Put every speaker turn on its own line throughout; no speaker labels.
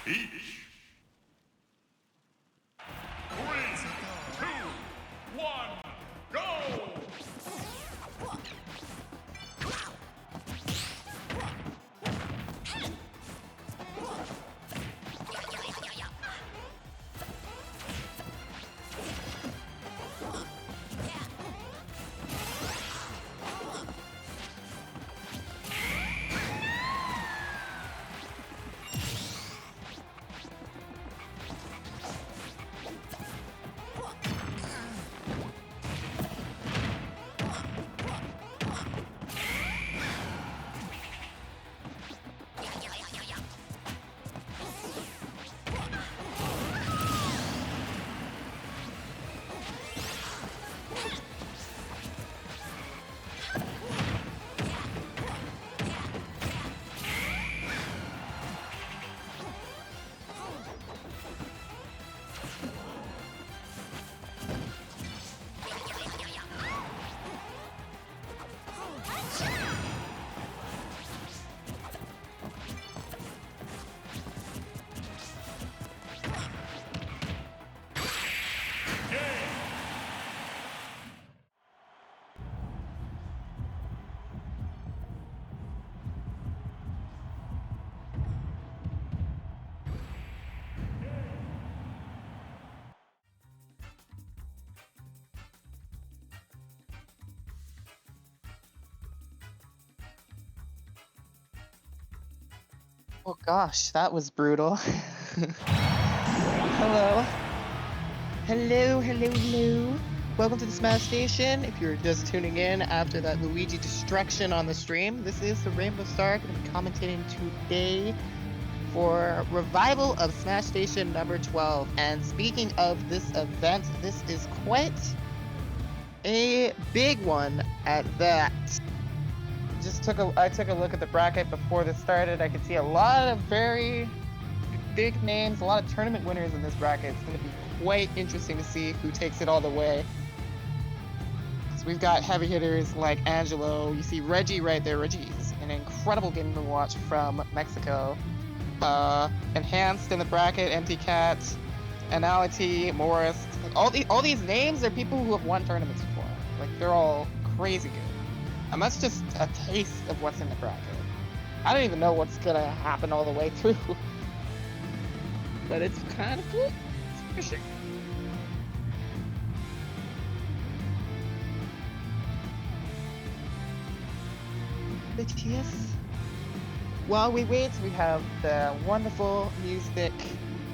each. 3, 2, 1, go!
Oh gosh, that was brutal. Hello. Hello. Welcome to the Smash Station. If you're just tuning in after that Luigi destruction on the stream, this is the Rainbow Star going to be commentating today for revival of Smash Station number 12. And speaking of this event, this is quite a big one at that. I took a look at the bracket before this started. I could see a lot of very big names, a lot of tournament winners in this bracket. It's going to be quite interesting to see who takes it all the way. So we've got heavy hitters like Angelo. You see Reggie right there. Reggie is an incredible Game & Watch from Mexico. Enhanced in the bracket, Empty Cat, Anality, Morris. Like all these names are people who have won tournaments before. Like they're all crazy good. And that's just a taste of what's in the bracket. I don't even know what's gonna happen all the way through. But it's kind of cool. It's fishing. But yes. While we wait, we have the wonderful music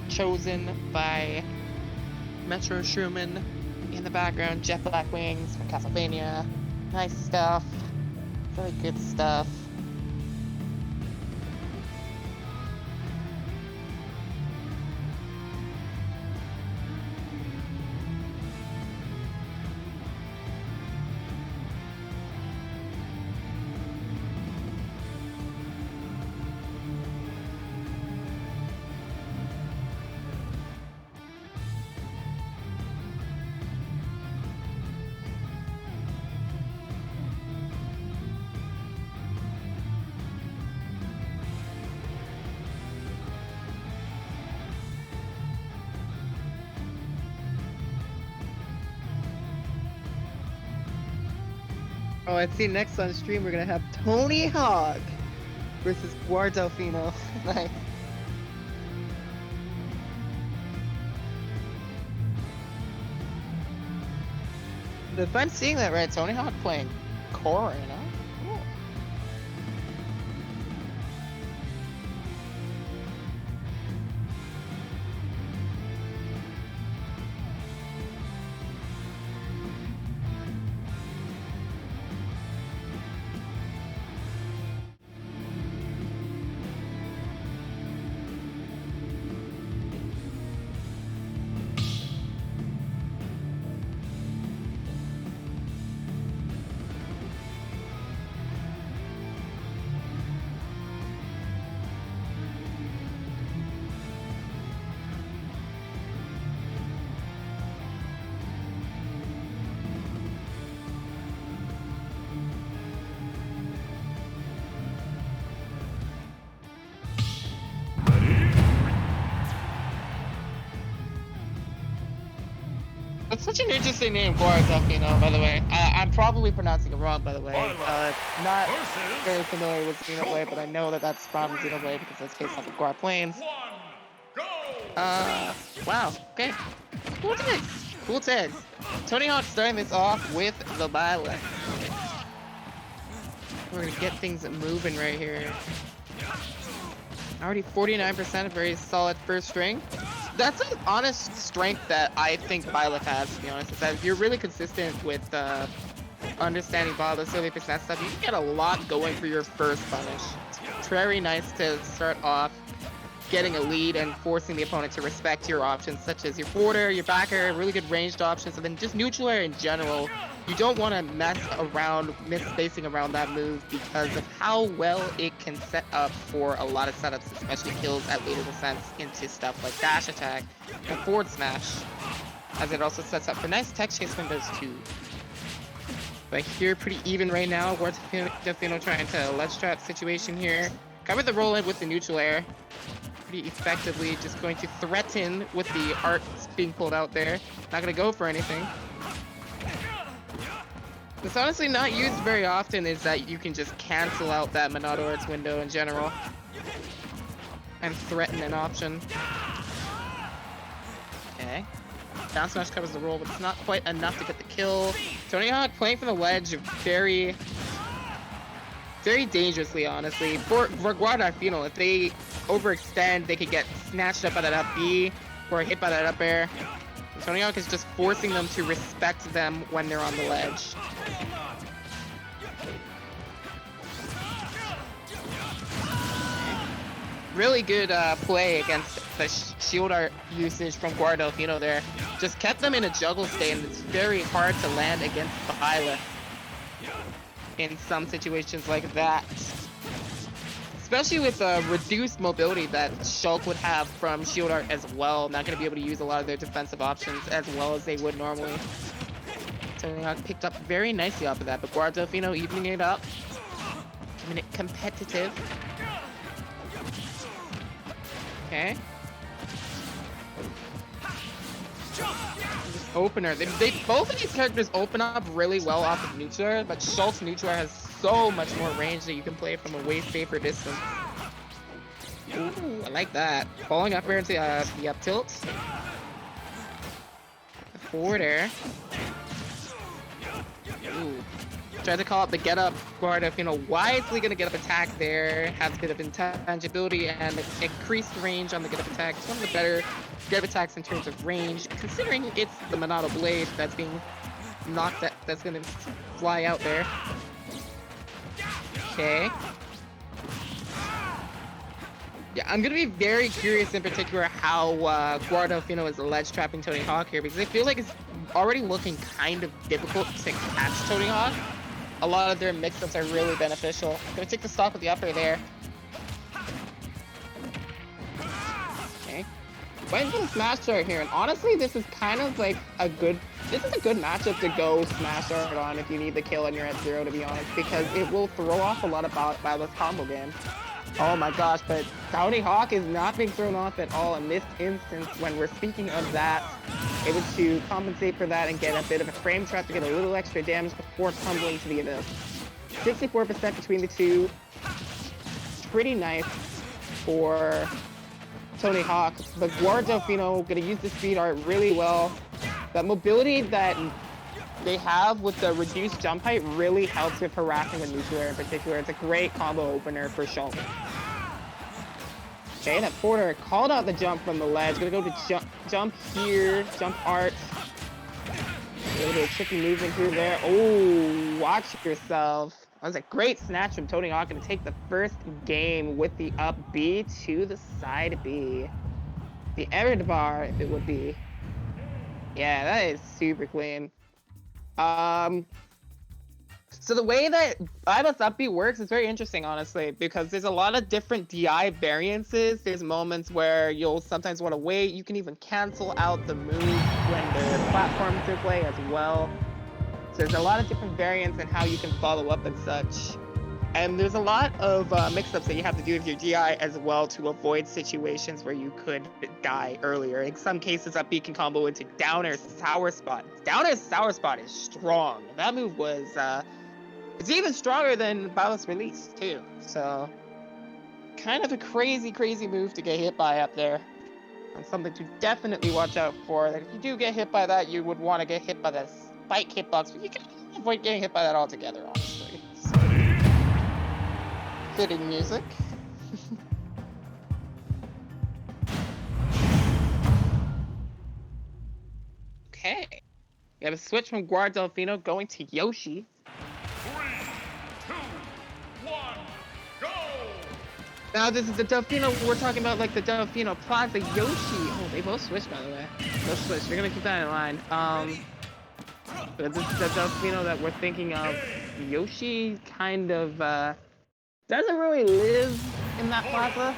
chosen by Metro Schumann in the background. Jet Black Wings from Castlevania. Nice stuff. Very good stuff. Oh, I see next on stream we're gonna have Tony Hawk versus Guardolfino. Nice. If I'm seeing that right, Tony Hawk playing Korra, you know? Cool. That's such an interesting name, Guardafino, by the way. I'm probably pronouncing it wrong, by the way. Not very familiar with Xenoblade, but I know that that's from Xenoblade because it's based off of Guard Plains. Wow, okay. Cool tags. Cool tags. Tony Hawk starting this off with the Byleth. We're gonna get things moving right here. Already 49%, a very solid first string. That's an honest strength that I think Byleth has, to be honest. Is that if you're really consistent with understanding Byleth's early percent stuff, you can get a lot going for your first punish. It's very nice to start off getting a lead and forcing the opponent to respect your options, such as your forwarder, your backer, really good ranged options, and then just neutral air in general. You don't want to miss spacing around that move because of how well it can set up for a lot of setups, especially kills at later descents into stuff like dash attack and forward smash, as it also sets up for nice tech chase windows too. But here, pretty even right now. Guardafino trying to ledge trap situation here. Cover the roll in with the neutral air. Pretty effectively just going to threaten with the arts being pulled out there. Not going to go for anything. It's honestly not used very often, is that you can just cancel out that Monado Arts window in general and threaten an option. Okay. Down smash covers the roll, but it's not quite enough to get the kill. Tony Hawk playing from the ledge very dangerously, honestly. For Guardafino, if they overextend, they could get snatched up by that up B or hit by that up air. Tony Hawk is just forcing them to respect them when they're on the ledge. Really good play against the shield art usage from Guardafino there. Just kept them in a juggle state, and it's very hard to land against the Byleth in some situations like that. Especially with the reduced mobility that Shulk would have from shield art as well. Not going to be able to use a lot of their defensive options as well as they would normally. Tony Hawk picked up very nicely off of that, but Guardafino evening it up. Keeping it competitive. Okay. This opener. They both of these characters open up really well off of neutral air, but Shulk's neutral air has so much more range that you can play from a way safer distance. Ooh, I like that. Falling up air into the up tilt. The forward air. Ooh. Tried to call up the get up. Guardafino wisely gonna get up attack there. Has a bit of intangibility and increased range on the get up attack. It's one of the better get up attacks in terms of range, considering it's the Monado blade that's being knocked at, that's gonna fly out there. Okay. Yeah, I'm gonna be very curious in particular how Guardafino is ledge trapping Tony Hawk here, because I feel like it's already looking kind of difficult to catch Tony Hawk. A lot of their mix-ups are really beneficial. Gonna take the stock with the upper there. Okay. Went for the smash start here, and honestly, this is kind of like a good matchup to go smash start on if you need the kill and you're at 0, to be honest, because it will throw off a lot of Byleth's combo game. Oh my gosh, but Tony Hawk is not being thrown off at all in this instance. When we're speaking of that, able to compensate for that and get a bit of a frame trap to get a little extra damage before tumbling to the abyss. 64% between the two. Pretty nice for Tony Hawk, but Guardafino gonna use the speed art really well. That mobility that they have with the reduced jump height really helps with harassing with neutral air in particular. It's a great combo opener for Shulk. Okay, that forwarder called out the jump from the ledge. Gonna go to jump here, jump art. A little bit of tricky movement here there. Oh, watch yourself. That was a great snatch from Tony Hawk. Gonna take the first game with the up B to the side B. The error bar, if it would be. Yeah, that is super clean. So the way that Byleth's up B works is very interesting, honestly, because there's a lot of different DI variances. There's moments where you'll sometimes want to wait. You can even cancel out the move when the platforms are play as well. So there's a lot of different variants in how you can follow up and such. And there's a lot of mix-ups that you have to do with your DI as well to avoid situations where you could die earlier. In some cases, that beat can combo into Downer's Sour Spot. Downer's Sour Spot is strong. That move was, it's even stronger than Ballast Release, too. So, kind of a crazy, crazy move to get hit by up there. And something to definitely watch out for. Like, if you do get hit by that, you would want to get hit by the spike hitbox, but you can avoid getting hit by that altogether, honestly. So, fitting music. Okay. We have a switch from Guard Delfino going to Yoshi.
3, 2, 1, go!
Now this is the Delfino, we're talking about like the Delfino Plaza Yoshi. Oh, they both switched, by the way. Both switched. We're gonna keep that in mind. But this is the Delfino that we're thinking of. Yoshi kind of doesn't really live in that plaza.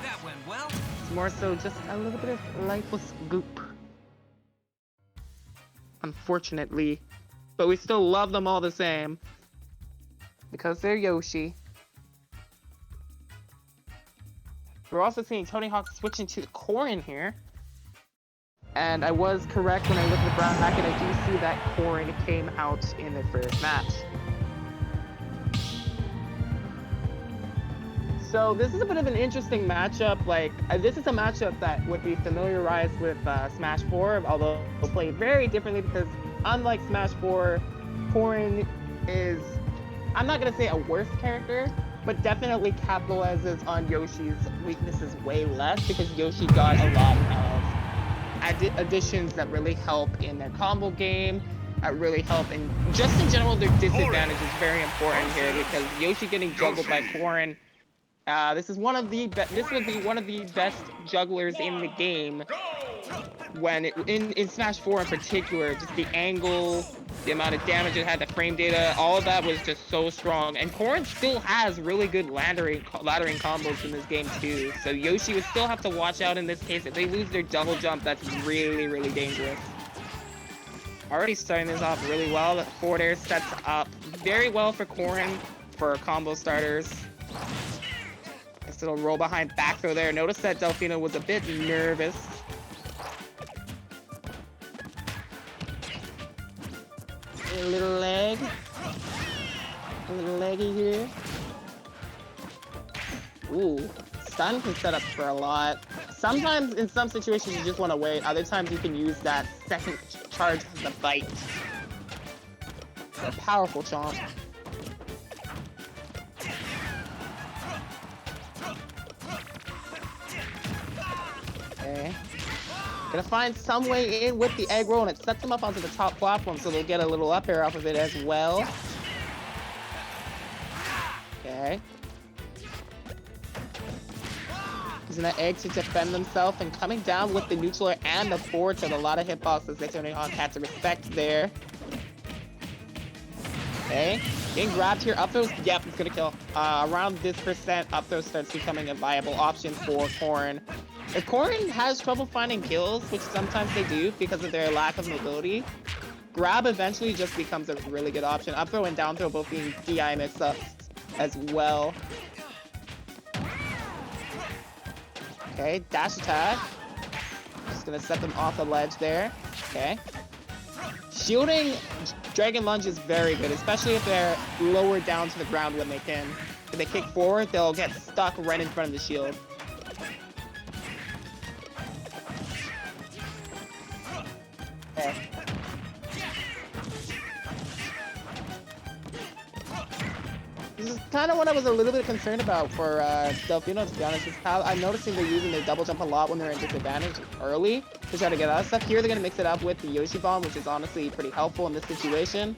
That went well.
It's more so just a little bit of lifeless goop. Unfortunately. But we still love them all the same. Because they're Yoshi. We're also seeing Tony Hawk switching to the Corrin here. And I was correct when I looked at the bracket. I do see that Corrin came out in the first match. So this is a bit of an interesting matchup. Like, this is a matchup that would be familiarized with Smash 4, although it'll play very differently because unlike Smash 4, Corrin is, I'm not gonna say a worse character, but definitely capitalizes on Yoshi's weaknesses way less because Yoshi got a lot of additions that really help in their combo game, that really help in, just in general, their disadvantage is very important here because Yoshi getting juggled by Corrin, this would be one of the best jugglers in the game. When in Smash 4 in particular, just the angle, the amount of damage it had, the frame data, all of that was just so strong. And Corrin still has really good laddering combos in this game too. So Yoshi would still have to watch out in this case. If they lose their double jump, that's really, really dangerous. Already starting this off really well. The forward air sets up very well for Corrin for combo starters. Nice little roll behind back throw there. Notice that Delfino was a bit nervous. A little leg. A little leggy here. Ooh. Stun can set up for a lot. Sometimes, in some situations, you just want to wait. Other times, you can use that second charge as the bite. A powerful chomp. Okay. Gonna find some way in with the egg roll, and it sets them up onto the top platform, so they'll get a little up air off of it as well. Okay. Using that egg to defend themselves, and coming down with the neutral air and the forward tilt. A lot of hitboxes that Tony Hawk had to respect there. Okay. Getting grabbed here. Up throws. Yep, it's gonna kill. Around this percent, up throw starts becoming a viable option for Corrin. If Corrin has trouble finding kills, which sometimes they do because of their lack of mobility, grab eventually just becomes a really good option. Up throw and down throw both being DI mix-ups as well. Okay, dash attack. Just gonna set them off the ledge there. Okay. Shielding Dragon Lunge is very good, especially if they're lower down to the ground when they can. If they kick forward, they'll get stuck right in front of the shield. Okay. This is kind of what I was a little bit concerned about for Delfino, to be honest, is how I'm noticing they're using their double jump a lot when they're in disadvantage early to try to get out of stuff. Here they're going to mix it up with the Yoshi Bomb, which is honestly pretty helpful in this situation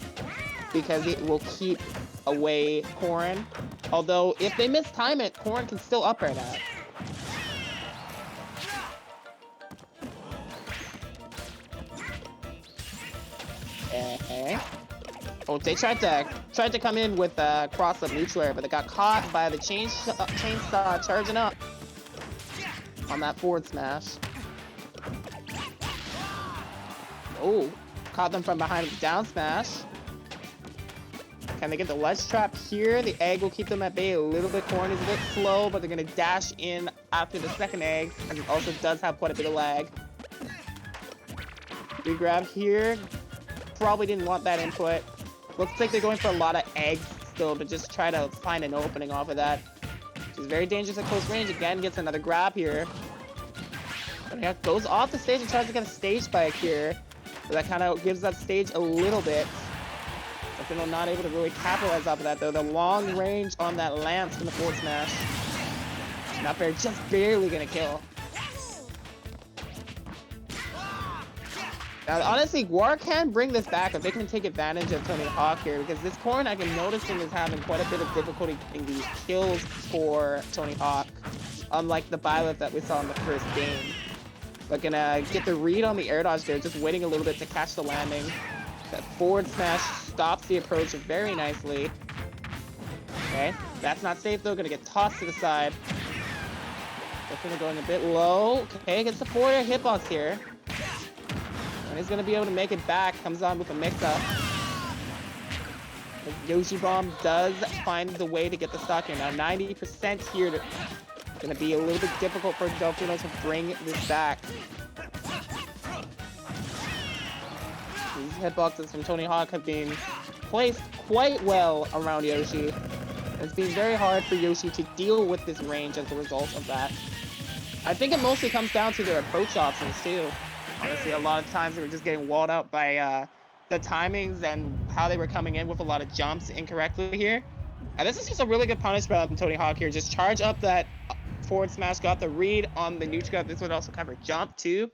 because it will keep away Corrin. Although, if they mistime it, Corrin can still up air that. Okay. Oh, they tried to come in with cross up neutral air, but they got caught by the chainsaw charging up on that forward smash. Oh, caught them from behind with the down smash. Can they get the ledge trap here? The egg will keep them at bay a little bit. Corn is a bit slow, but they're going to dash in after the second egg, and it also does have quite a bit of lag. Regrab here. Probably didn't want that input. Looks like they're going for a lot of eggs still to just try to find an opening off of that. Which is very dangerous at close range. Again, gets another grab here. But yeah, goes off the stage and tries to get a stage spike here. But that kind of gives that stage a little bit. But not able to really capitalize off of that though. The long range on that lance from the forward smash. Not fair, just barely gonna kill. Now, honestly, Guar can bring this back if they can take advantage of Tony Hawk here, because this Corn I've been noticing is having quite a bit of difficulty getting these kills for Tony Hawk, unlike the Byleth that we saw in the first game. But gonna get the read on the air dodge there, just waiting a little bit to catch the landing. That forward smash stops the approach very nicely. Okay, that's not safe though, gonna get tossed to the side. Definitely going a bit low. Okay, gets the forward air hitbox here. And he's gonna be able to make it back. Comes on with a mix-up. Yoshi Bomb does find the way to get the stock here. Now 90% here. Gonna be a little bit difficult for Delfino to bring this back. These hitboxes from Tony Hawk have been placed quite well around Yoshi. It's been very hard for Yoshi to deal with this range as a result of that. I think it mostly comes down to their approach options too. Honestly, a lot of times they were just getting walled out by the timings and how they were coming in with a lot of jumps incorrectly here. And this is just a really good punish from Tony Hawk here. Just charge up that forward smash, got the read on the neutral. This would also cover jump too.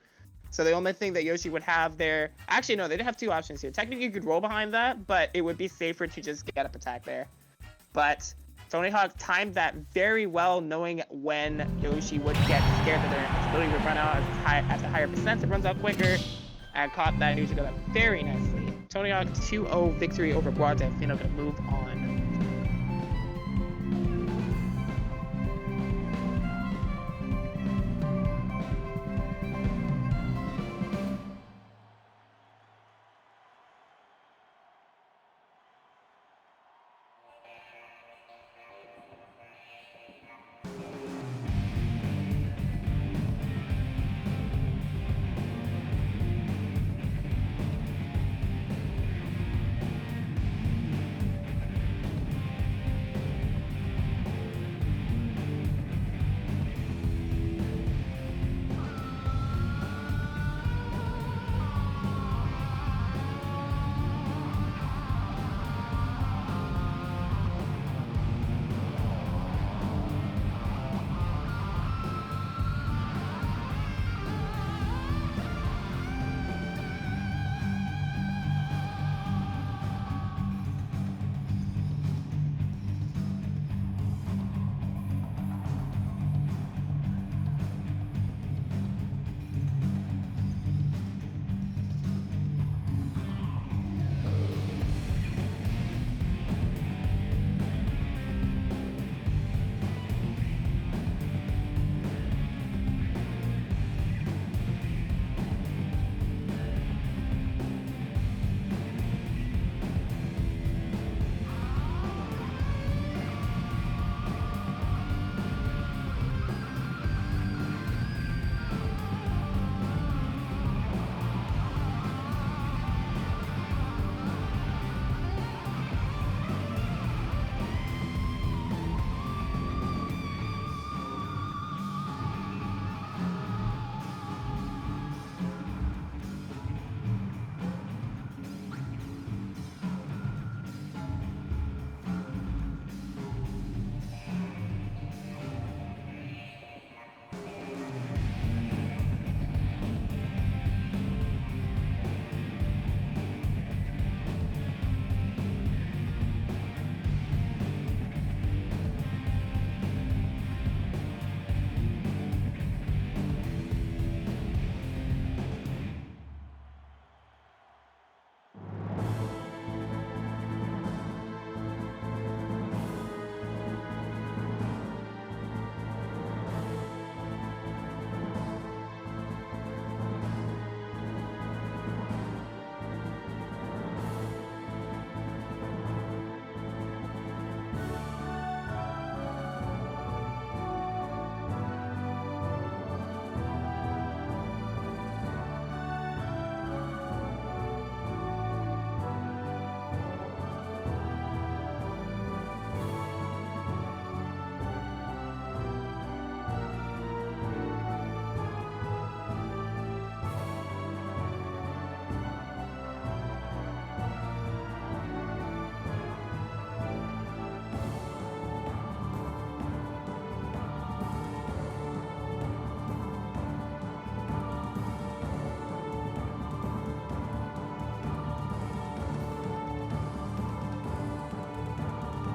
So the only thing that Yoshi would have there... Actually, no, they did have two options here. Technically, you could roll behind that, but it would be safer to just get up attack there. But Tony Hawk timed that very well, knowing when Yoshi would get scared that their invincibility would run out at the higher percent. It runs out quicker, and caught that neutral very nicely. Tony Hawk 2-0 victory over Guarda. Fino gonna move on.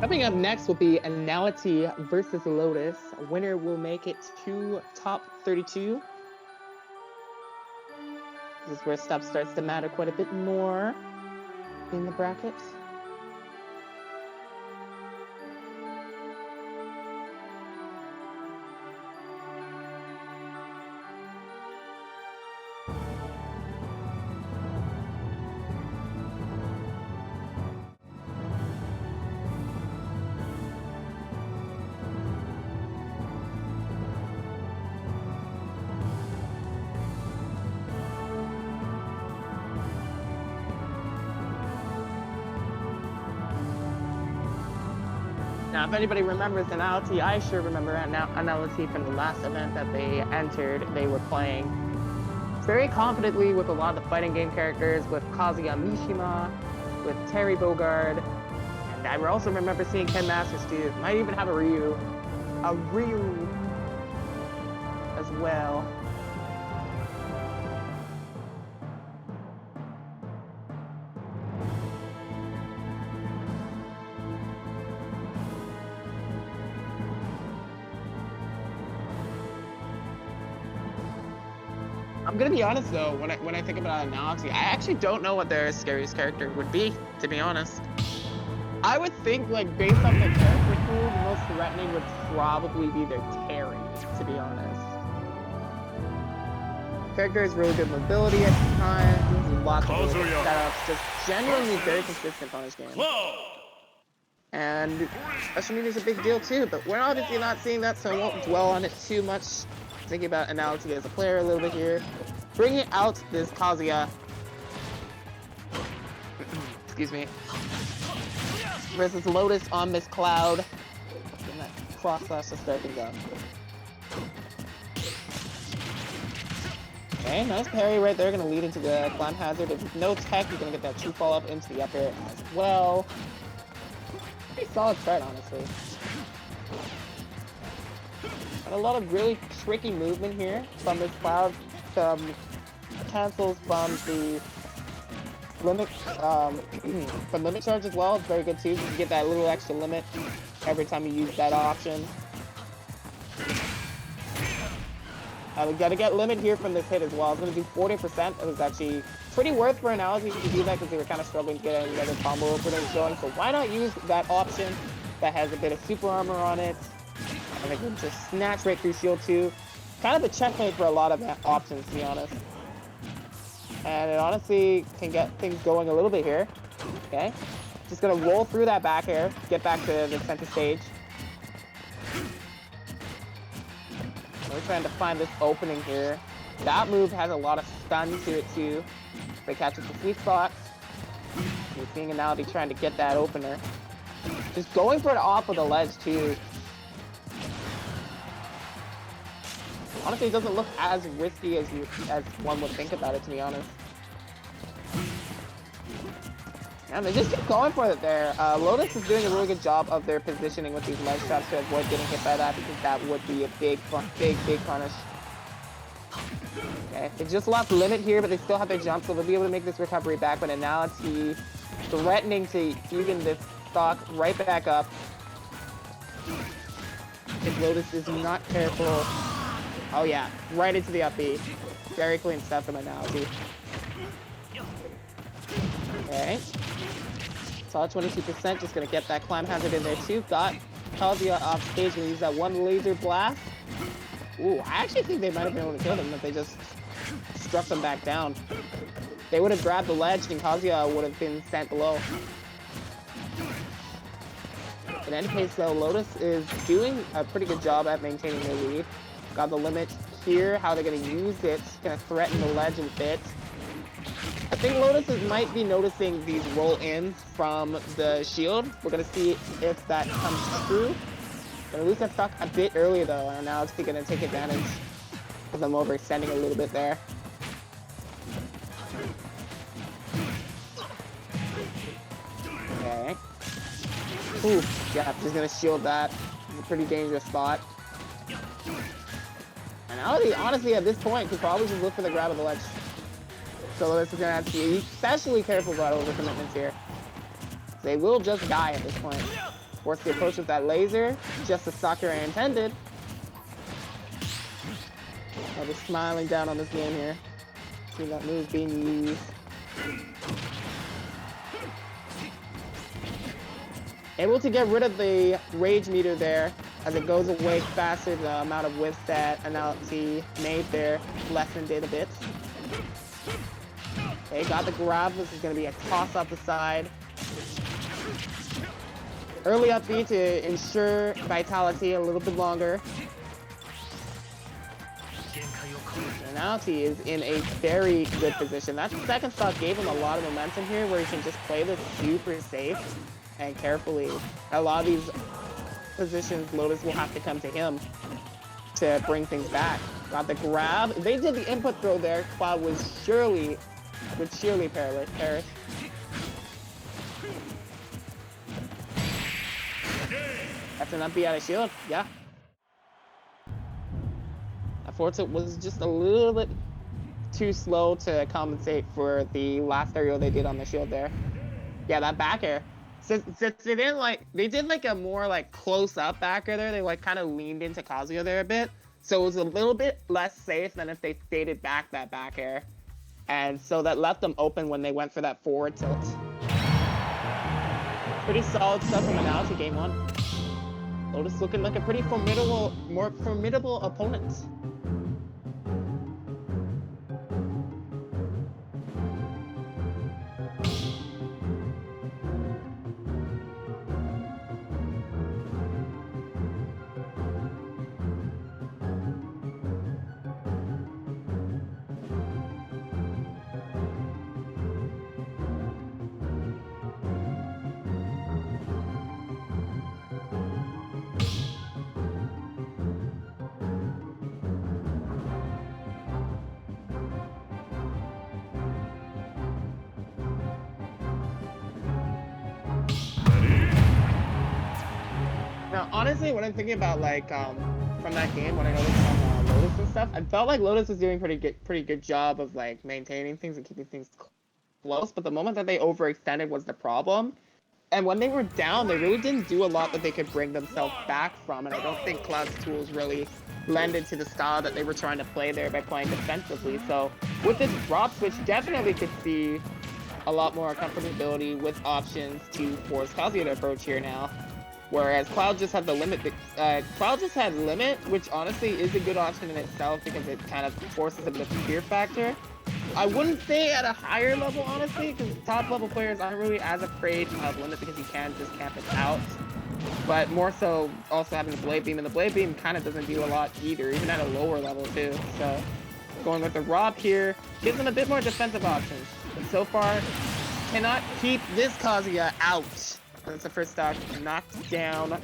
Coming up next will be Anality versus Lotus. A winner will make it to top 32. This is where stuff starts to matter quite a bit more in the bracket. Now, if anybody remembers Anality, I sure remember Anality from the last event that they entered. They were playing very confidently with a lot of the fighting game characters, with Kazuya Mishima, with Terry Bogard, and I also remember seeing Ken Masters too. Might even have a Ryu as well. I'm gonna be honest though, when I think about Anality, I actually don't know what their scariest character would be, to be honest. I would think, like, based off the character pool, the most threatening would probably be their Terry, to be honest. Character has really good mobility at times, lots of really good setups, just genuinely very consistent on his game. And special meter is a big deal too, but we're obviously not seeing that, so I won't dwell on it too much. Thinking about Anality as a player a little bit here. Bringing out this Kazuya. Excuse me. Versus Lotus on Miss Cloud. And that cross slash to start things up. Okay, nice parry right there. Gonna lead into the climb hazard. If no tech, you're gonna get that true fall up into the up air as well. Pretty solid start, honestly. And a lot of really tricky movement here from this Cloud. Cancels from the limit, from limit charge as well. It's very good too. You can get that little extra limit every time you use that option. We gotta get limit here from this hit as well. It's gonna do 40%. It was actually pretty worth for Anality to do that because they were kind of struggling to get any other combo openers going. So why not use that option that has a bit of super armor on it? And they can just snatch right through shield 2. Kind of a checkmate for a lot of options, to be honest. And it honestly can get things going a little bit here. Okay. Just gonna roll through that back air, get back to the center stage. We're trying to find this opening here. That move has a lot of stun to it too. They catch the sweet spot. You're seeing Anality trying to get that opener. Just going for it off of the ledge too. Honestly, it doesn't look as risky as one would think about it, to be honest. And they just keep going for it there. Lotus is doing a really good job of their positioning with these ledge traps to avoid getting hit by that, because that would be a big punish. Okay, they just lost limit here, but they still have their jump, so they'll be able to make this recovery back. But Anality threatening to even this stock right back up. If Lotus is not careful. Oh yeah, right into the up B. Very clean stuff from Anality. Okay. Solid 22%, just gonna get that climb hazard in there too. Got Kazuya off stage, gonna use that one laser blast. Ooh, I actually think they might have been able to kill him if they just struck them back down. They would have grabbed the ledge and Kazuya would have been sent below. In any case though, Lotus is doing a pretty good job at maintaining their lead. Got the limit here, how they're gonna use it, gonna threaten the ledge a bit. I think Lotus might be noticing these roll-ins from the shield. We're gonna see if that comes true. Gonna lose that stock a bit early though, and now it's gonna take advantage because I'm overextending a little bit there. Okay. Ooh, yeah, just gonna shield that. It's a pretty dangerous spot. And honestly, at this point, could probably just look for the grab of the ledge. So Lotus is gonna have to be especially careful about overcommitments here. They will just die at this point. Force the approach with that laser, just as Sakura intended. I'll be smiling down on this game here. See that move being used. Able to get rid of the rage meter there as it goes away faster. The amount of width that Analogy made there lessened it a bit. Okay, got the grab. This is going to be a toss off the side. Early up B to ensure vitality a little bit longer. Analogy is in a very good position. That second stock gave him a lot of momentum here where he can just play this super safe and carefully. A lot of these positions, Lotus will have to come to him to bring things back. Got the grab. They did the input throw there. Cloud would surely perish. That's an up B out of shield. Yeah. Forza was just a little bit too slow to compensate for the last aerial they did on the shield there. Yeah, that back air. Since they didn't they did like a more like close up back air there. They like kind of leaned into Kazuya there a bit. So it was a little bit less safe than if they faded back that back air. And so that left them open when they went for that forward tilt. Pretty solid stuff from Analogy game 1. Lotus looking like a pretty more formidable opponent. Now, honestly, when I'm thinking about from that game, when I noticed on Lotus and stuff, I felt like Lotus was doing pretty good job of like maintaining things and keeping things close. But the moment that they overextended was the problem. And when they were down, they really didn't do a lot that they could bring themselves back from. And I don't think Cloud's tools really lended to the style that they were trying to play there by playing defensively. So with this drop switch, definitely could see a lot more comfortability with options to force Kazuya to approach here now. Whereas Cloud just had the limit. Cloud just had limit, which honestly is a good option in itself because it kind of forces a bit of a fear factor. I wouldn't say at a higher level, honestly, because top level players aren't really as afraid of limit because you can just camp it out. But more so also having the blade beam, and the blade beam kind of doesn't do a lot either, even at a lower level too. So going with the Rob here gives them a bit more defensive options. But so far, cannot keep this Kazuya out. That's the first stock knocked down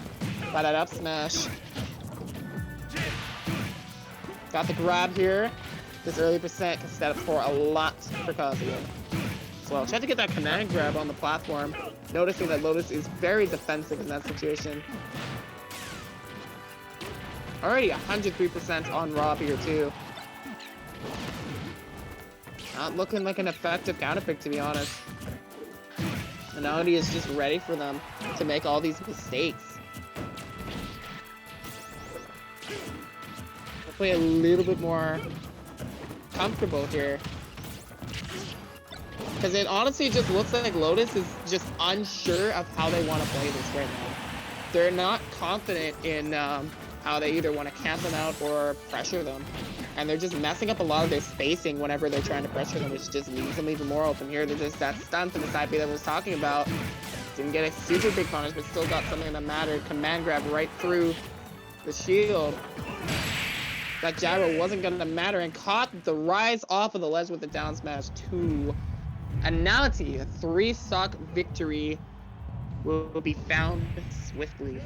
by that up smash. Got the grab here. This early percent can set up for a lot for Kazuya. So well, tried to get that command grab on the platform, noticing that Lotus is very defensive in that situation. Already 103% on Rob here too. Not looking like an effective counterpick, to be honest. Analogy is just ready for them to make all these mistakes. Hopefully a little bit more comfortable here. Because it honestly just looks like Lotus is just unsure of how they want to play this right now. They're not confident in how they either want to camp them out or pressure them. And they're just messing up a lot of their spacing whenever they're trying to pressure them, which just leaves them even more open here. There's just that stun to the side B that I was talking about. Didn't get a super big punish, but still got something that mattered. Command grab right through the shield. That gyro wasn't going to matter, and caught the rise off of the ledge with the down smash to Analogy. A 3-stock victory will be found swiftly.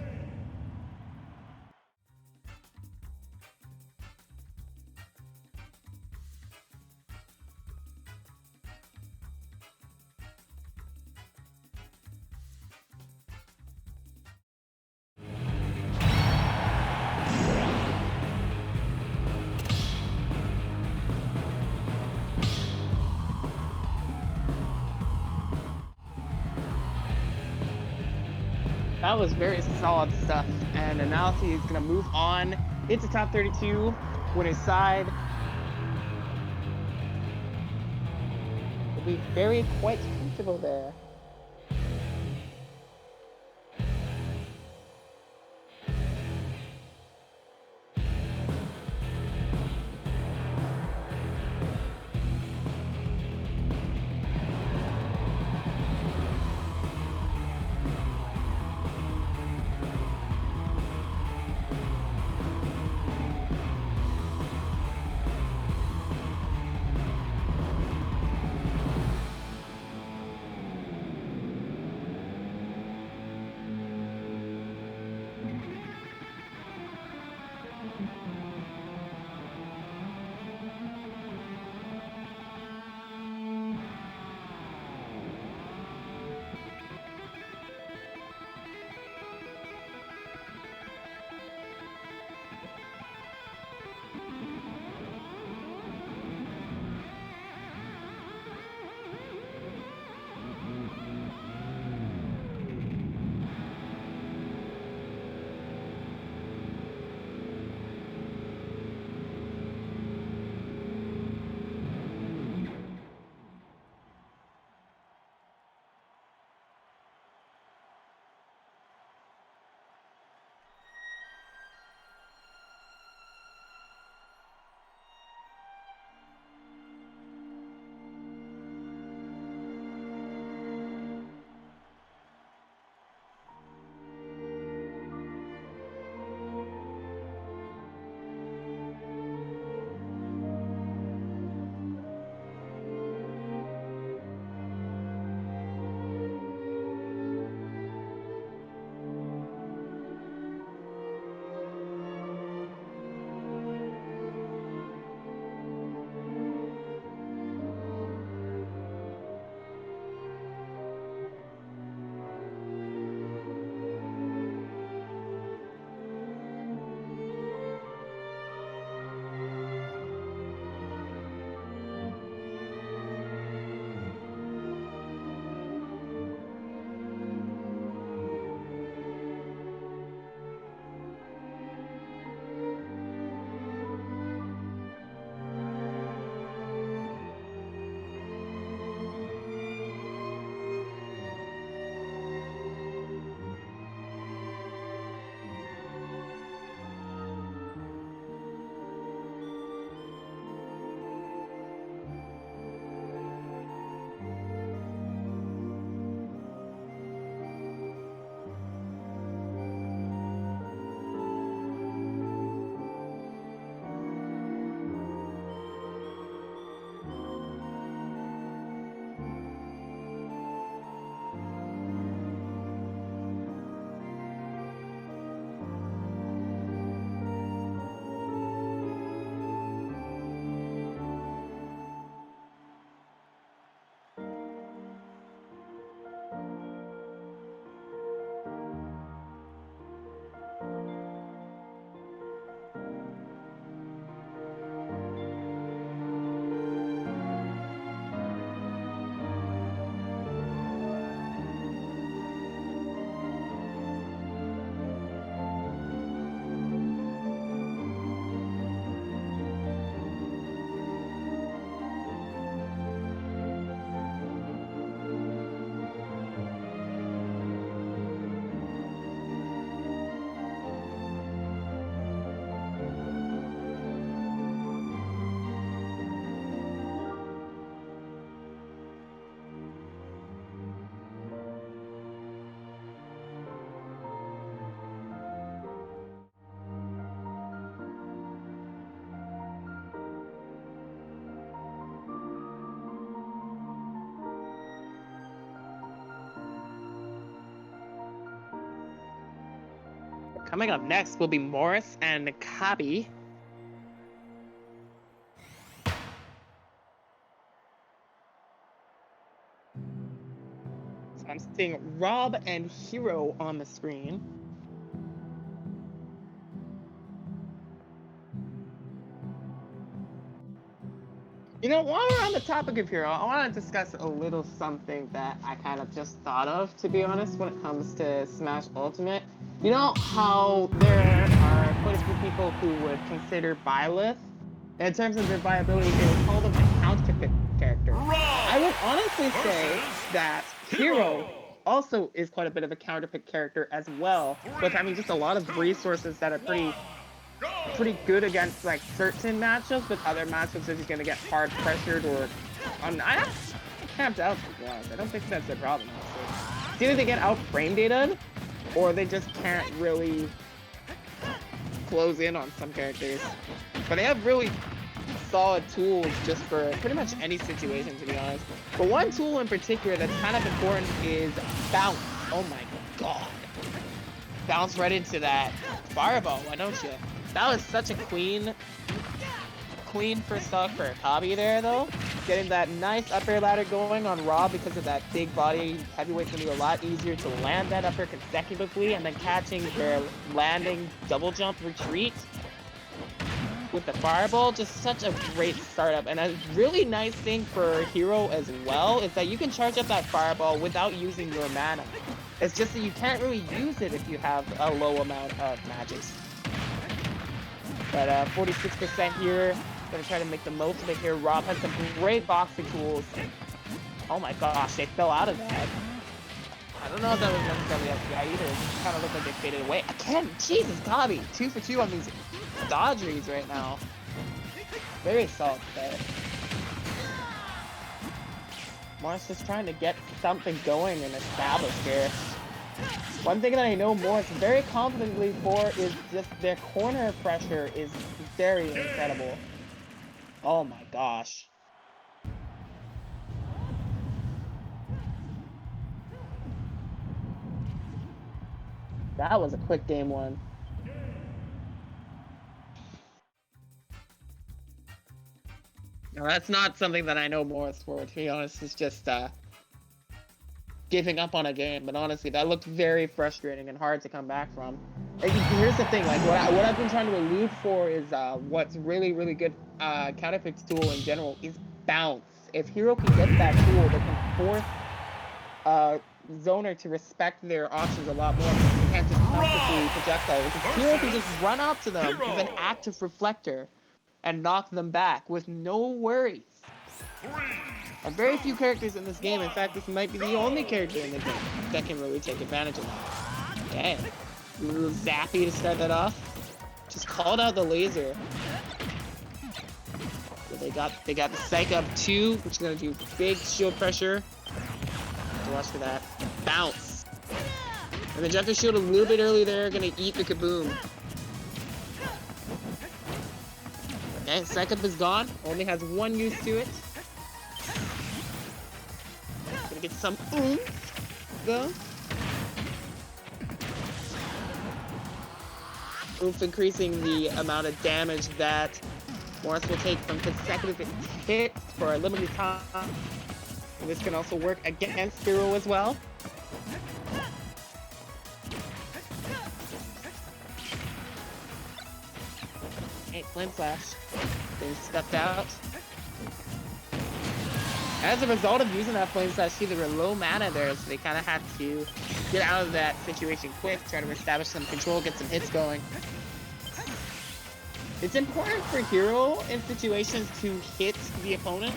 That was very solid stuff. And Analysis is going to move on into top 32 when his side will be very quite comfortable there. Coming up next will be Morris and Kabi. So I'm seeing Rob and Hero on the screen. You know, while we're on the topic of hero, I want to discuss a little something that I kind of just thought of, to be honest, when it comes to Smash Ultimate. You know how there are quite a few people who would consider Byleth, in terms of their viability, they would call them a counterfeit character. I would honestly say that Hero also is quite a bit of a counterfeit character as well, with having just a lot of resources that are pretty good against like certain matchups, but other matchups if he's gonna get hard pressured or I camped out, to be honest. I don't think that's the problem. Honestly. It's either they get out frame dated or they just can't really close in on some characters. But they have really solid tools just for pretty much any situation, to be honest. But one tool in particular that's kind of important is bounce. Oh my god. Bounce right into that fireball, why don't you? That was such a clean first stock for Kabi there, though. Getting that nice up air ladder going on Rob because of that big body. Heavyweight's gonna be a lot easier to land that up air consecutively, and then catching their landing double jump retreat with the fireball. Just such a great startup. And a really nice thing for Hero as well is that you can charge up that fireball without using your mana. It's just that you can't really use it if you have a low amount of magics. But 46% here. Gonna try to make the most of it here. Rob has some great boxing tools. Oh my gosh, they fell out of that. I don't know if that was necessarily FBI either. It just kind of looked like they faded away. Again, Jesus, Kabi. 2 for 2 on these dodgeries right now. Very solid there. Morris just trying to get something going and established here. One thing that I know Morris very confidently for is just their corner pressure is very incredible. Oh my gosh. That was a quick game one. Now that's not something that I know Morris for, to be honest. It's just giving up on a game, but honestly, that looked very frustrating and hard to come back from. And here's the thing, like what I've been trying to allude for is what's really good counterfeit tool in general is bounce. If Hero can get that tool, they can force Zoner to respect their options a lot more. They can't just constantly projectile. Because Hero can just run up to them with an active reflector and knock them back with no worries. And very few characters in this game, in fact, this might be the only character in the game that can really take advantage of that. Okay. A little zappy to start that off. Just called out the laser. So they got the Psych Up 2, which is gonna do big shield pressure. So watch for that. Bounce. And the Jumper Shield a little bit early there, gonna eat the kaboom. Okay, Psych Up is gone. Only has one use to it. Gonna get some oomph, though. Oomph increasing the amount of damage that Morris will take from consecutive hits for a limited time. And this can also work against Hero as well. Hey, Flame Slash. They stepped out. As a result of using that Flame Slash, see, they were low mana there, so they kind of had to get out of that situation quick, try to establish some control, get some hits going. It's important for Hero in situations to hit the opponent.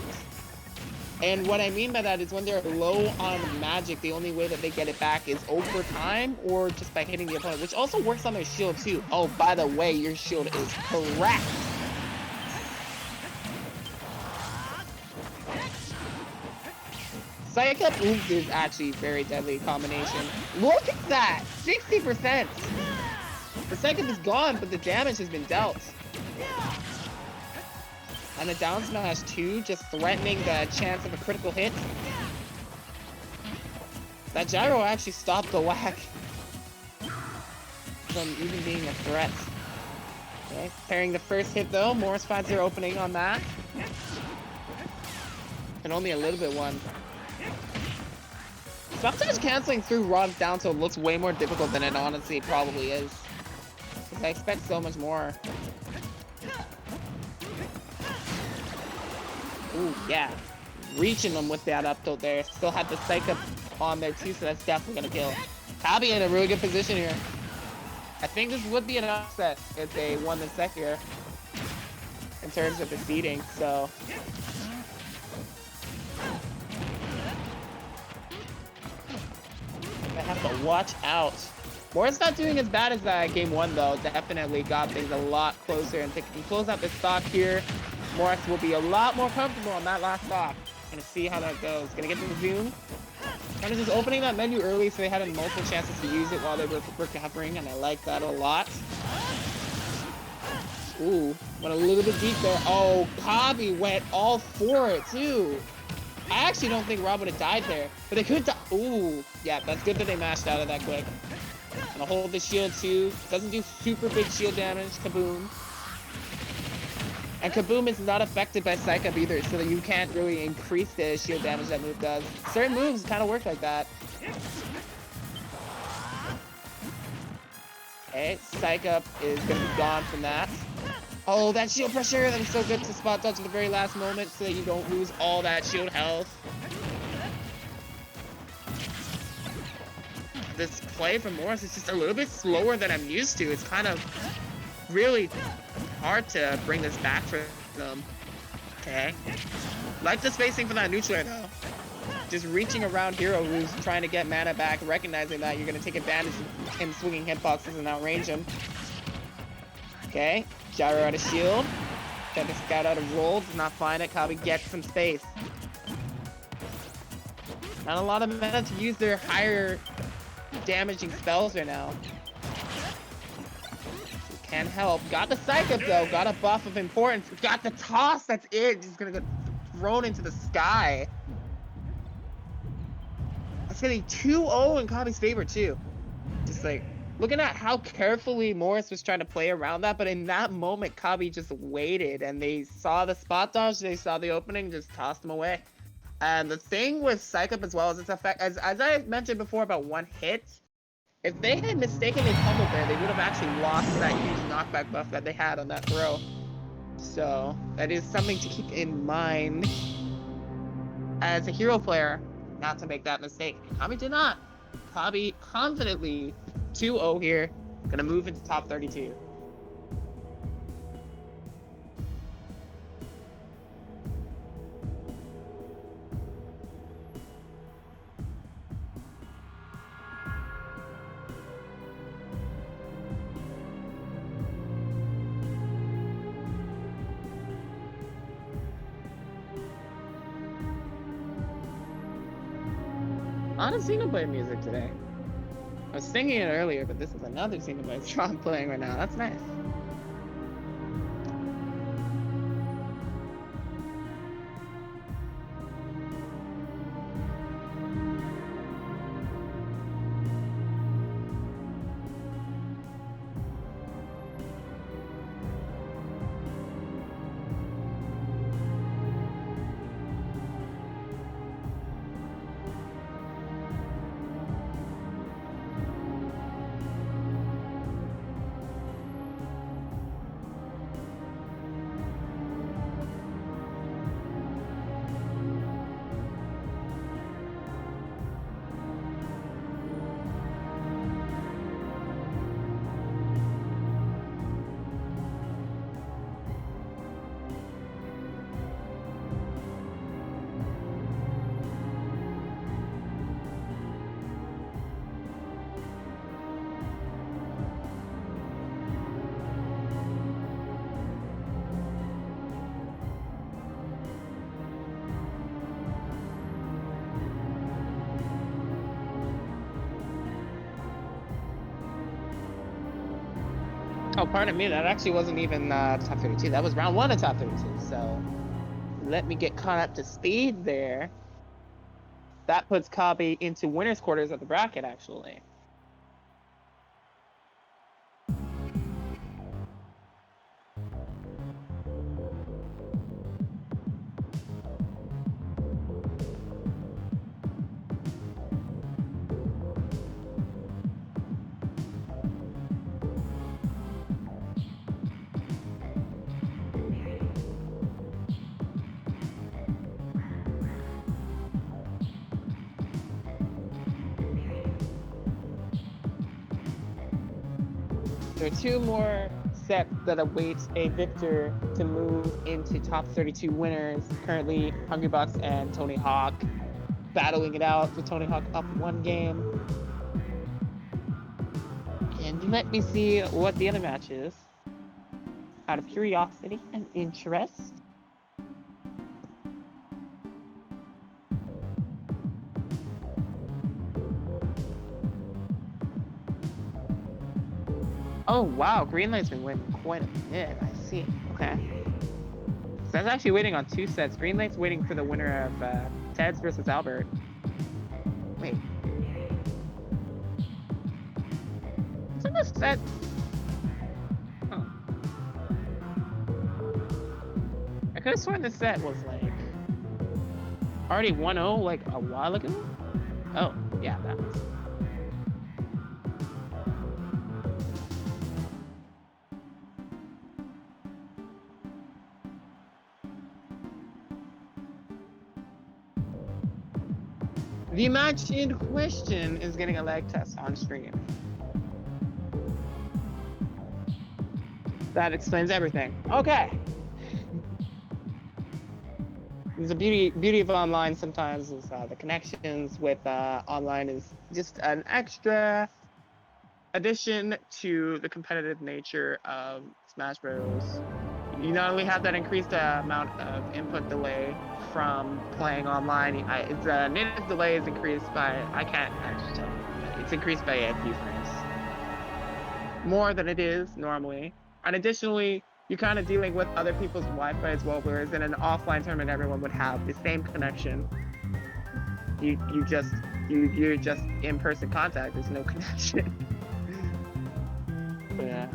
And what I mean by that is when they're low on magic, the only way that they get it back is over time or just by hitting the opponent, which also works on their shield too. Oh, by the way, your shield is correct. Psych Up Oomph is actually a very deadly combination. Look at that! 60%! The Psych Up is gone, but the damage has been dealt. And the down smash too, just threatening the chance of a critical hit. That gyro actually stopped the whack from even being a threat. Okay, pairing the first hit though, Morris finds their opening on that. And only a little bit one. Sometimes canceling through Rob's down tilt looks way more difficult than it honestly probably is. Because I expect so much more. Ooh, yeah. Reaching them with that up tilt there. Still had the psych up on there too, so that's definitely gonna kill. Kabi in a really good position here. I think this would be an upset if they won the set here in terms of the seeding, so. I have to watch out. Morris not doing as bad as game one though. Definitely got things a lot closer, and if he can close out the stock here, Morris will be a lot more comfortable on that last stock. Gonna see how that goes. Gonna get the zoom. Kind of just opening that menu early so they had multiple chances to use it while they were recovering, and I like that a lot. Ooh, went a little bit deep there. Oh, Kabi went all for it too. I actually don't think Rob would have died there, but they could die. Ooh, yeah, that's good that they mashed out of that quick. Gonna hold the shield too. Doesn't do super big shield damage. Kaboom. And Kaboom is not affected by Psych Up either, so that you can't really increase the shield damage that move does. Certain moves kind of work like that. Okay, Psych Up is gonna be gone from that. Oh, that shield pressure! That was so good to spot dodge at the very last moment so that you don't lose all that shield health. This play from Morris is just a little bit slower than I'm used to. It's kind of really hard to bring this back for them. Okay. Like the spacing for that neutral though. Just reaching around Hero who's trying to get mana back, recognizing that you're going to take advantage of him swinging hitboxes and outrange him. Okay. Gyro out of shield. Got the scout out of roll. Does not find it. Kabi gets some space. Not a lot of mana to use their higher damaging spells right now. Can help. Got the Psych Up though. Got a buff of importance. Got the toss. That's it. Just gonna get thrown into the sky. That's getting 2-0 in Kabi's favor too. Just like looking at how carefully Morris was trying to play around that, but in that moment, Kabi just waited and they saw the spot dodge. They saw the opening, just tossed him away. And the thing with Psych Up as well is its effect, as I mentioned before about one hit. If they had mistakenly pummeled there, they would have actually lost that huge knockback buff that they had on that throw. So that is something to keep in mind as a hero player, not to make that mistake. Kabi did not. Kabi confidently 2-0 here, gonna move into top 32. On a Xenoblade music today. I was singing it earlier, but this is another Xenoblade song I'm playing right now. That's nice. Oh, pardon me, that actually wasn't even top 32. That was round 1 of top 32. So let me get caught up to speed there. That puts Kabi into winner's quarters of the bracket, actually. There are two more sets that await a victor to move into top 32 winners. Currently, Hungry Bucks and Tony Hawk battling it out with Tony Hawk up one game. And let me see what the other match is out of curiosity and interest. Oh wow, Greenlight's been winning quite a bit. I see. Okay. So that's actually waiting on two sets. Greenlight's waiting for the winner of Ted's versus Albert. Wait. Isn't this set? Huh. I could have sworn this set was like already 1-0 like a while ago. Oh, yeah, that was. The match in question is getting a leg test on stream. That explains everything. Okay. The beauty of online sometimes is the connections with online is just an extra addition to the competitive nature of Smash Bros. You not only have that increased amount of input delay from playing online, its native delay is increased by, I can't actually tell you, but it's increased by a few frames. More than it is normally. And additionally, you're kind of dealing with other people's Wi-Fi as well, whereas in an offline tournament, everyone would have the same connection. You're just in-person contact, there's no connection. Yeah.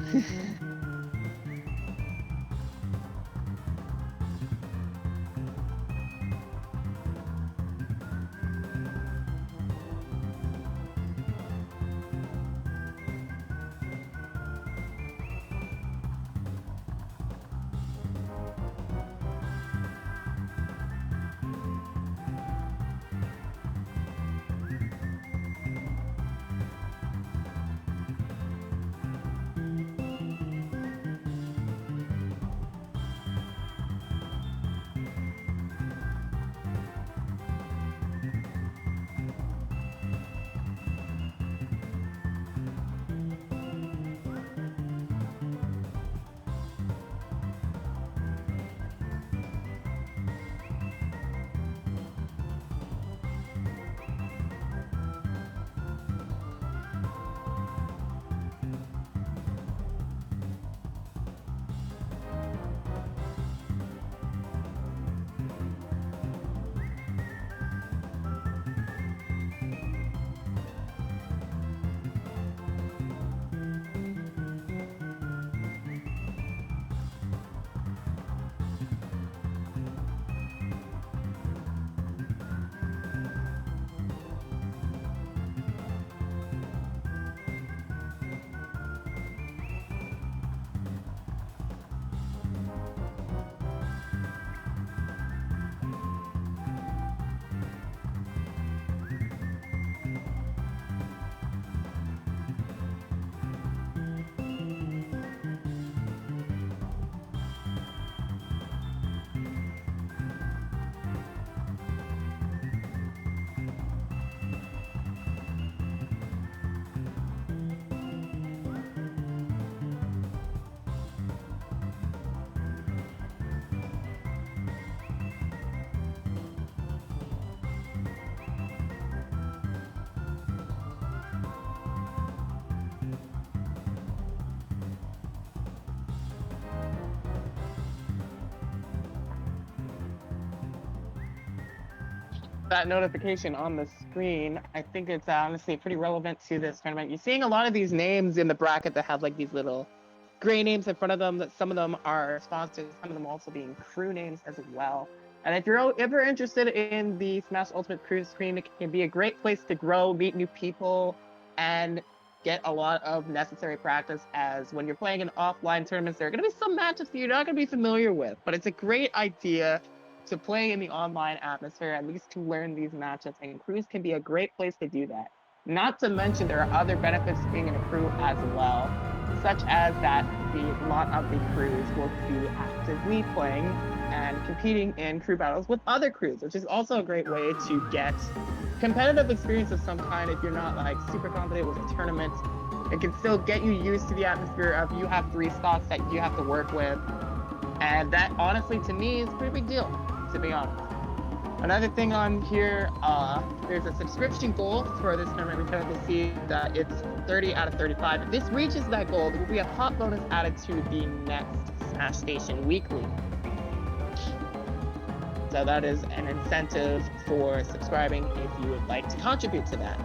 That notification on the screen, I think it's honestly pretty relevant to this tournament. You're seeing a lot of these names in the bracket that have like these little gray names in front of them. That some of them are sponsors, some of them also being crew names as well. And if you're ever interested in the Smash Ultimate Crew screen, it can be a great place to grow, meet new people, and get a lot of necessary practice. As when you're playing in offline tournaments, there are going to be some matchups that you're not going to be familiar with, but it's a great idea to play in the online atmosphere, at least to learn these matchups, and crews can be a great place to do that. Not to mention there are other benefits to being in a crew as well. such as that a lot of the crews will be actively playing and competing in crew battles with other crews, which is also a great way to get competitive experience of some kind. If you're not like super confident with a tournament, it can still get you used to the atmosphere of you have 3 stocks that you have to work with. And that honestly to me is a pretty big deal, to be honest. Another thing on here, there's a subscription goal for this tournament. We currently see that it's 30 out of 35. If this reaches that goal, there will be a pop bonus added to the next Smash Station Weekly. So that is an incentive for subscribing if you would like to contribute to that.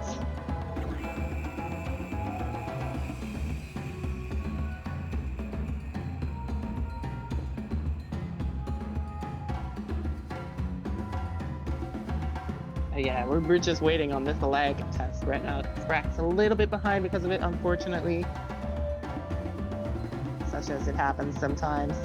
Yeah, we're just waiting on this lag test right now. Sprack's a little bit behind because of it, unfortunately. Such as it happens sometimes.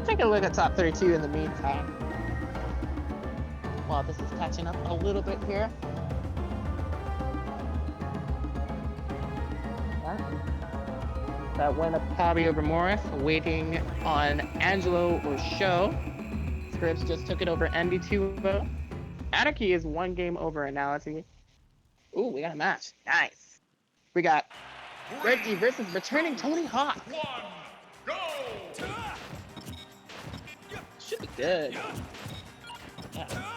Take a look at top 32 in the meantime. While this is catching up a little bit here. That win of Pabi over Morris, waiting on Angelo or Show. Scripps just took it over NB2. Anarchy is 1 game over Analogy. Ooh, we got a match. Nice. We got Reggie versus returning Tony Hawk.
1, go!
Should be good. Yeah.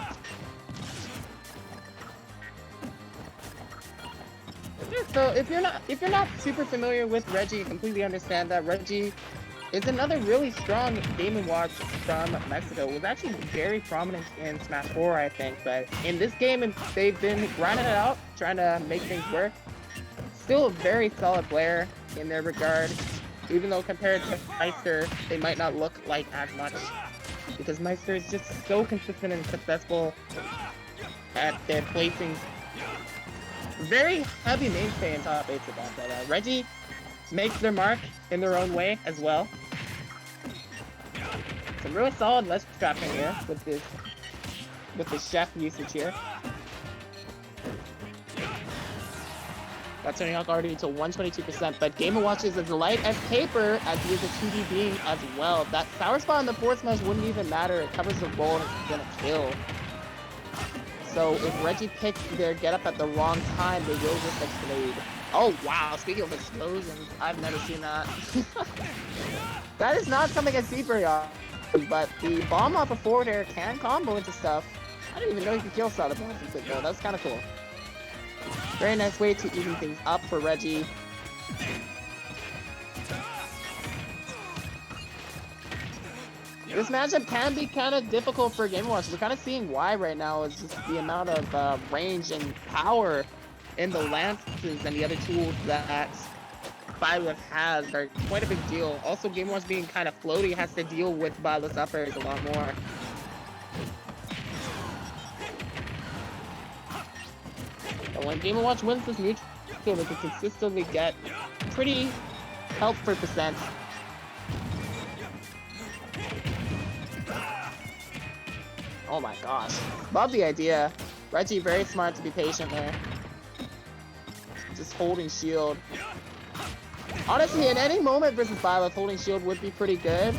So if you're not super familiar with Reggie, you completely understand that Reggie is another really strong Game & Watch from Mexico. Was actually very prominent in Smash 4, I think, but in this game they've been grinding it out, trying to make things work. Still a very solid player in their regard, even though compared to Meister, they might not look like as much because Meister is just so consistent and successful at their placings. Very heavy mainstay in top 8s at that, but Reggie makes their mark in their own way as well. Some really solid ledge trapping here with the chef usage here. That's turning out already to 122%, but Game & Watch is as light as paper as he is a 2D being as well. That sour spot in the forward smash wouldn't even matter. It covers the roll and it's gonna kill. So if Reggie picks their getup at the wrong time, they will just explode. Oh wow, speaking of explosions, I've never seen that. That is not something I see very often, but the bomb off a forward air can combo into stuff. I didn't even know you could kill Sada bombs with it though, that's kinda cool. Very nice way to even things up for Reggie. This matchup can be kind of difficult for Game & Watch. We're kind of seeing why right now is just the amount of range and power in the lances and the other tools that Byleth has are quite a big deal. Also, Game & Watch being kind of floaty has to deal with Byleth's up airs a lot more. But when Game & Watch wins this neutral, they can consistently get pretty helpful percent. Oh my gosh. Love the idea. Reggie very smart to be patient there. Just holding shield. Honestly, in any moment versus Byleth, holding shield would be pretty good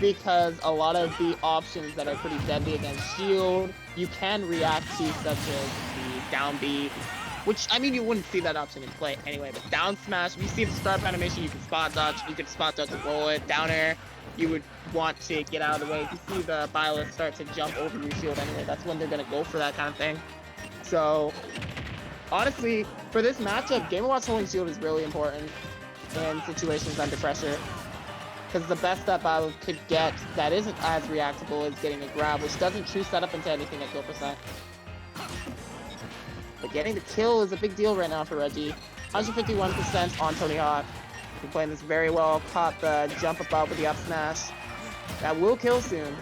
because a lot of the options that are pretty deadly against shield, you can react to, such as the down B, which, I mean, you wouldn't see that option in play anyway, but down smash, if you see the start animation, you can spot dodge and roll it. Down air, you would want to get out of the way. If you see the Byleth start to jump over your shield anyway, that's when they're going to go for that kind of thing. So, honestly, for this matchup, Game & Watch holding shield is really important in situations under pressure. Because the best that Byleth could get that isn't as reactable is getting a grab, which doesn't true set up into anything at kill percent. But getting the kill is a big deal right now for Reggie. 151% on Tony Hawk. Been playing this very well. Caught the jump above with the up smash. That will kill soon.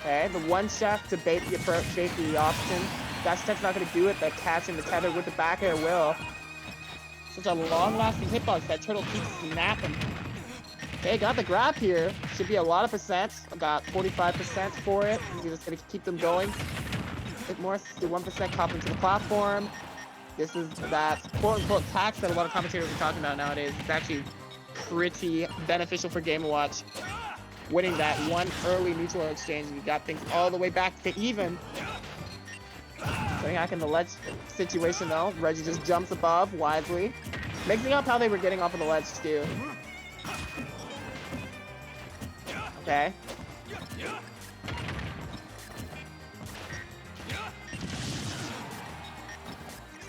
Okay, the one chef to bait the approach, bait the option. Dash attack's not going to do it, but catching the tether with the back air will. Such a long-lasting hitbox. That turtle keeps snapping. Okay, got the grab here. Should be a lot of percent. I got 45% for it. You're just going to keep them going. Bit more, 61% cop into the platform. This is that quote-unquote tax that a lot of commentators are talking about nowadays. It's actually pretty beneficial for Game & Watch. Winning that one early neutral exchange, you got things all the way back to even. Getting back in the ledge situation though, Reggie just jumps above wisely. Mixing up how they were getting off of the ledge too. Okay.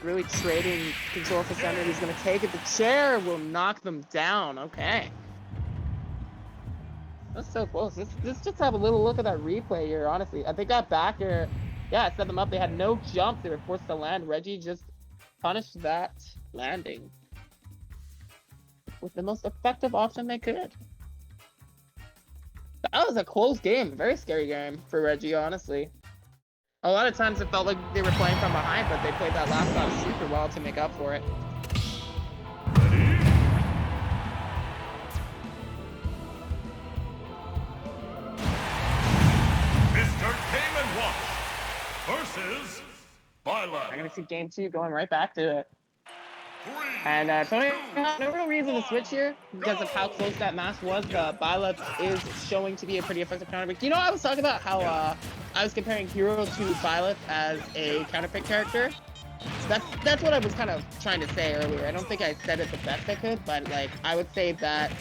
Really trading control for center. He's gonna take it. The chair will knock them down. Okay. That's so close. Let's just have a little look at that replay here, honestly. I think that back air, yeah, it set them up. They had no jump. They were forced to land. Reggie just punished that landing with the most effective option they could. That was a close game. Very scary game for Reggie, honestly. A lot of times it felt like they were playing from behind, but they played that last shot super well to make up for it.
Ready? Mr. Game & Watch versus Byleth.
I'm gonna see game 2 going right back to it.
3,
And Tony, no real reason to switch here because of how close that match was. Byleth is showing to be a pretty effective counter pick. You know, I was talking about how I was comparing Hero to Byleth as a counter pick character. That's what I was kind of trying to say earlier. I don't think I said it the best I could, but like I would say that,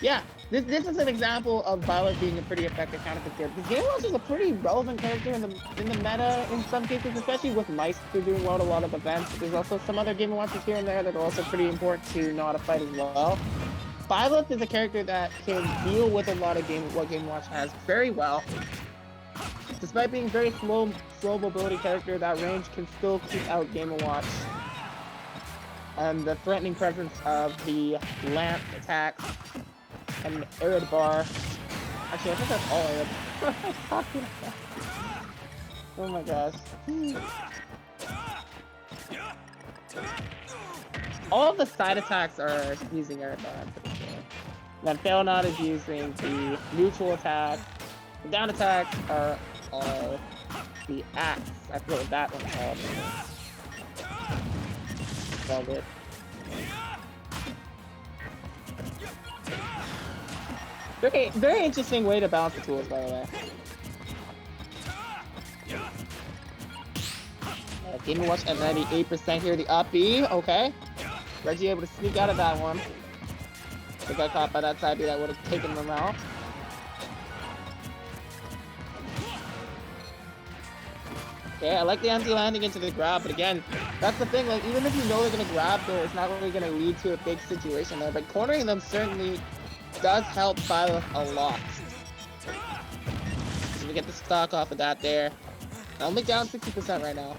yeah, this is an example of Byleth being a pretty effective counter pick character. Because Game & Watch is a pretty relevant character in the meta in some cases, especially with Meister doing well at a lot of events. There's also some other Game & Watchers here and there that are also pretty important to know how to fight as well. Byleth is a character that can deal with a lot of what Game & Watch has very well. Despite being a very slow mobility character, that range can still keep out Game & Watch. And the threatening presence of the lamp attacks and arid bar Actually, I think that's all I am. Oh my gosh. All of the side attacks are using air bar, I'm pretty sure. Then Failnaught is using the neutral attack. The down attacks are all the axe. I forget what that one's called. Spelled it. Okay, very interesting way to balance the tools, by the way. Game Watch at 98% here, the up B, okay. Reggie able to sneak out of that one. If got caught by that side B, that would have taken them out. Okay, I like the empty landing into the grab, but again, that's the thing, like, even if you know they're gonna grab there, it's not really gonna lead to a big situation there, but cornering them certainly does help Byleth a lot. So we get the stock off of that there. Only down 60% right now.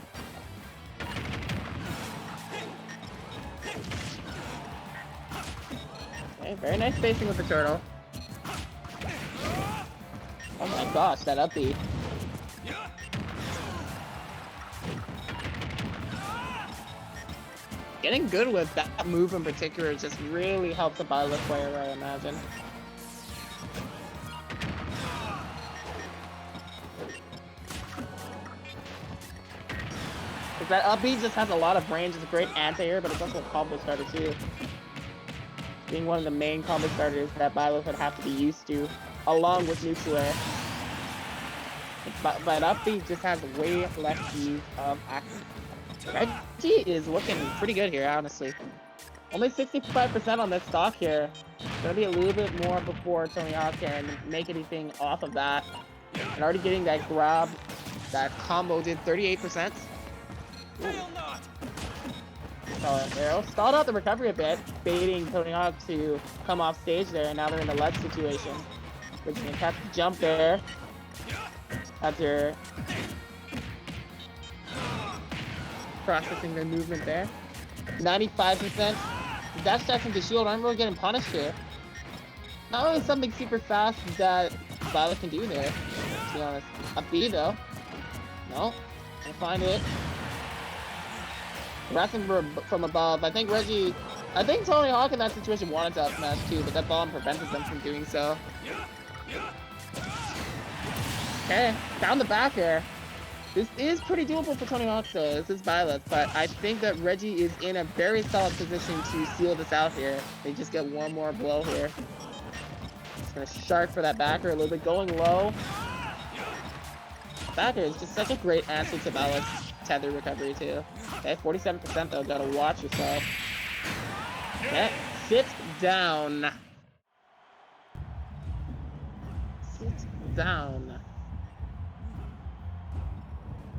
Okay, very nice spacing with the turtle. Oh my gosh, that up B. Getting good with that move in particular just really helps the Byleth player, I imagine. That up B just has a lot of range. It's a great anti-air, but it's also a combo starter too. Being one of the main combo starters that Byleth would have to be used to, along with neutral air. But up B just has way less use of action. Reggie is looking pretty good here, honestly. Only 65% on this stock here. Gonna be a little bit more before Tony Hawk can make anything off of that. And already getting that grab, that combo did 38%. Solid arrow. Stalled out the recovery a bit, baiting Tony Hawk to come off stage there, and now they're in the ledge situation. They can catch the jump there. After processing their movement there. 95%. Dash attacks into shield aren't really getting punished here. Not really something super fast that Byleth can do there, to be honest. A B though. No. Can't find it. Harassing from above. I think Tony Hawk in that situation wanted to up smash too, but that bomb prevented them from doing so. Okay, down the back here. This is pretty doable for Tony Hawk though. This is Byleth, but I think that Reggie is in a very solid position to seal this out here. They just get one more blow here. Just gonna shark for that backer a little bit, going low. Backer is just such a great answer to Byleth's tether recovery too. Okay, 47% though, gotta watch yourself. Okay, sit down. Sit down.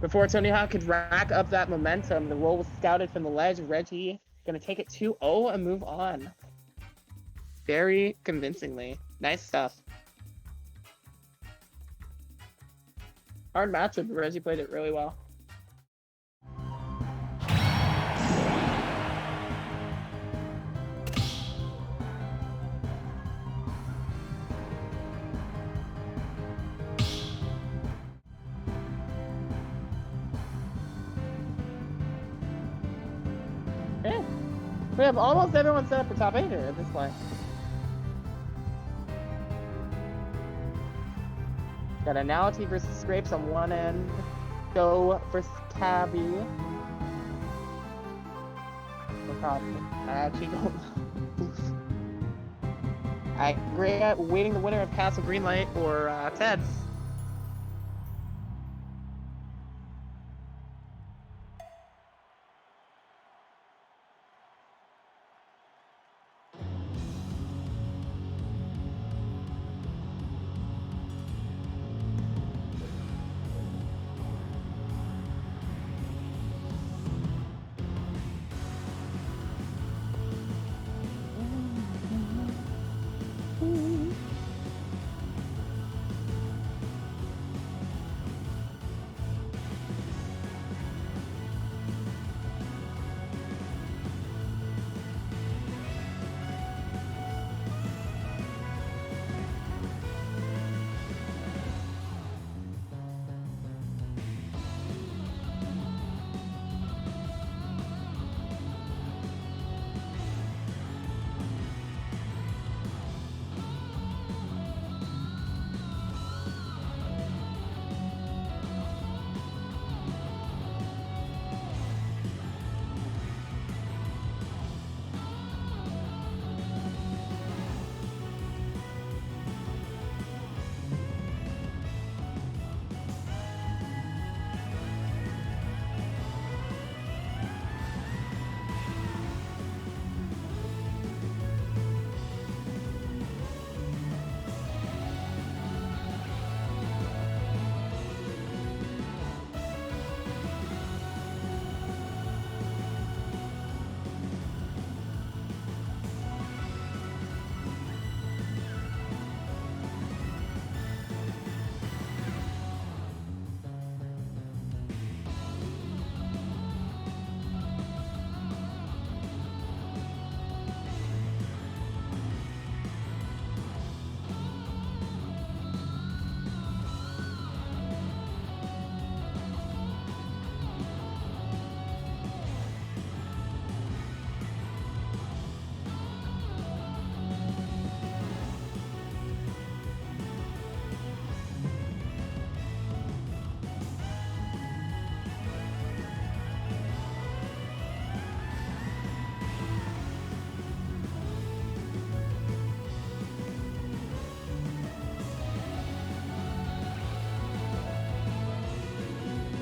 Before Tony Hawk could rack up that momentum, the roll was scouted from the ledge. Reggie gonna take it 2-0 and move on. Very convincingly. Nice stuff. Hard matchup, but Reggie played it really well. Yeah. We have almost everyone set up for top 8 here at this point. Got Analogy versus Scrapes on one end. Go versus Cabby. No problem. I actually don't know. Alright, great. Waiting the winner of Castle Greenlight or Ted's.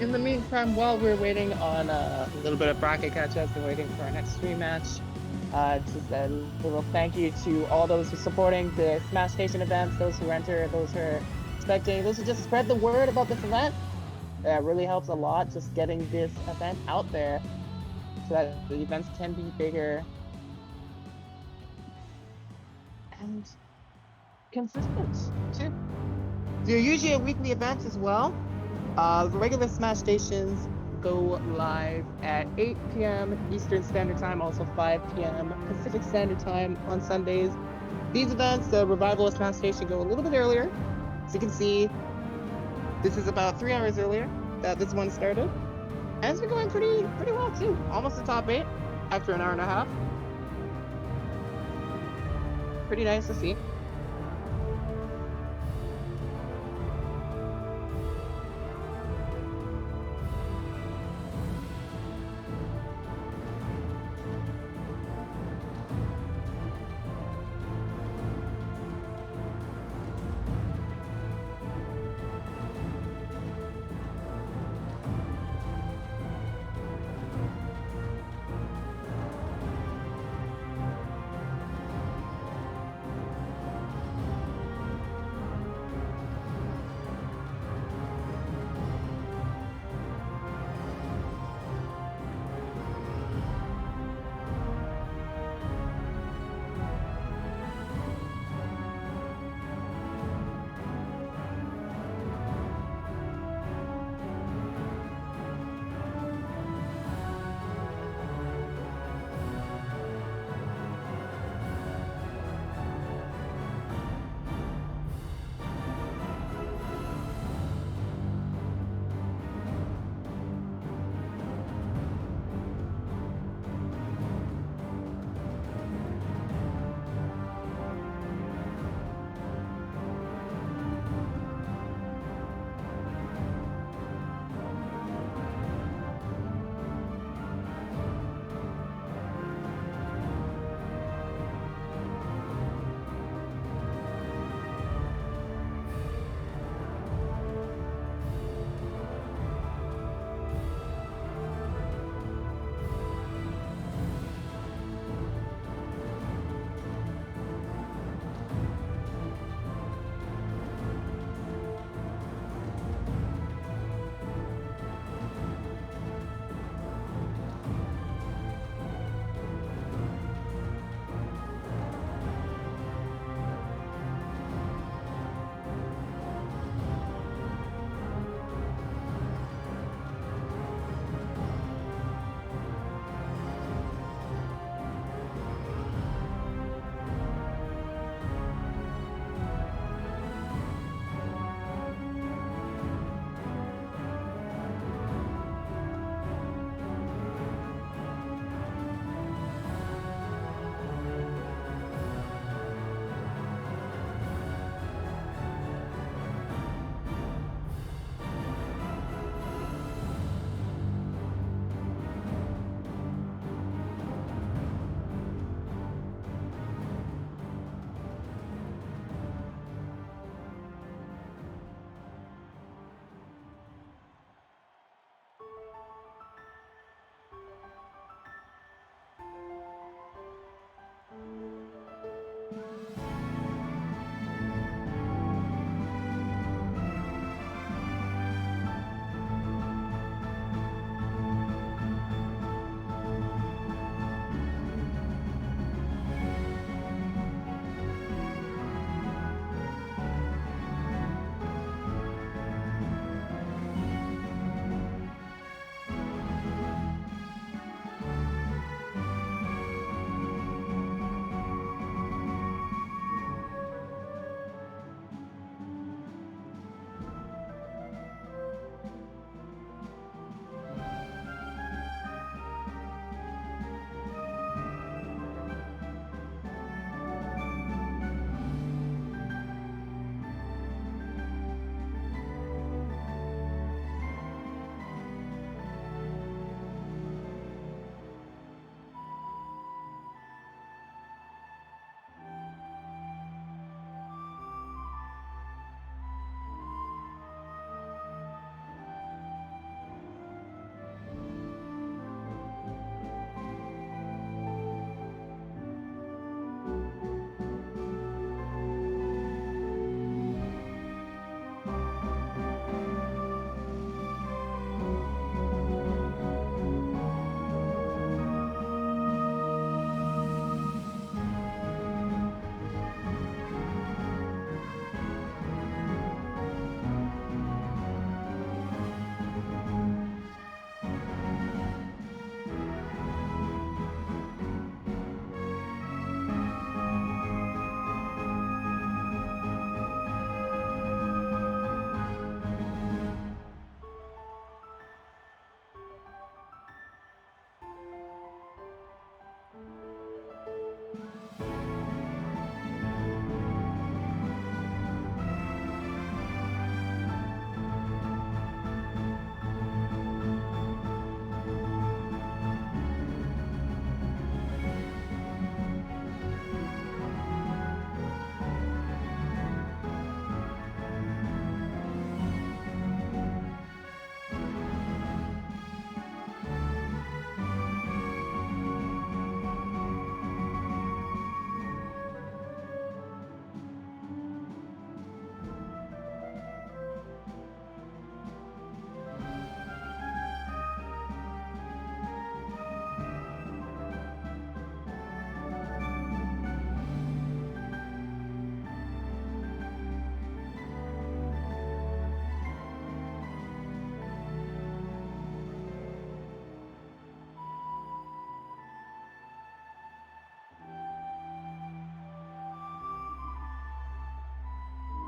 in the meantime, while we're waiting on a little bit of bracket catch-ups and waiting for our next stream match, just a little thank you to all those who are supporting the Smash Station events, those who enter, those who are spectating, those who just spread the word about this event. That really helps a lot, just getting this event out there so that the events can be bigger and consistent too. They're usually a weekly events as well. The regular Smash Stations go live at 8 p.m. Eastern Standard Time, also 5 p.m. Pacific Standard Time on Sundays. These events, the Revival of Smash Station, go a little bit earlier. As you can see, this is about 3 hours earlier that this one started. And it's been going pretty well too. Almost the top 8 after an hour and a half. Pretty nice to see.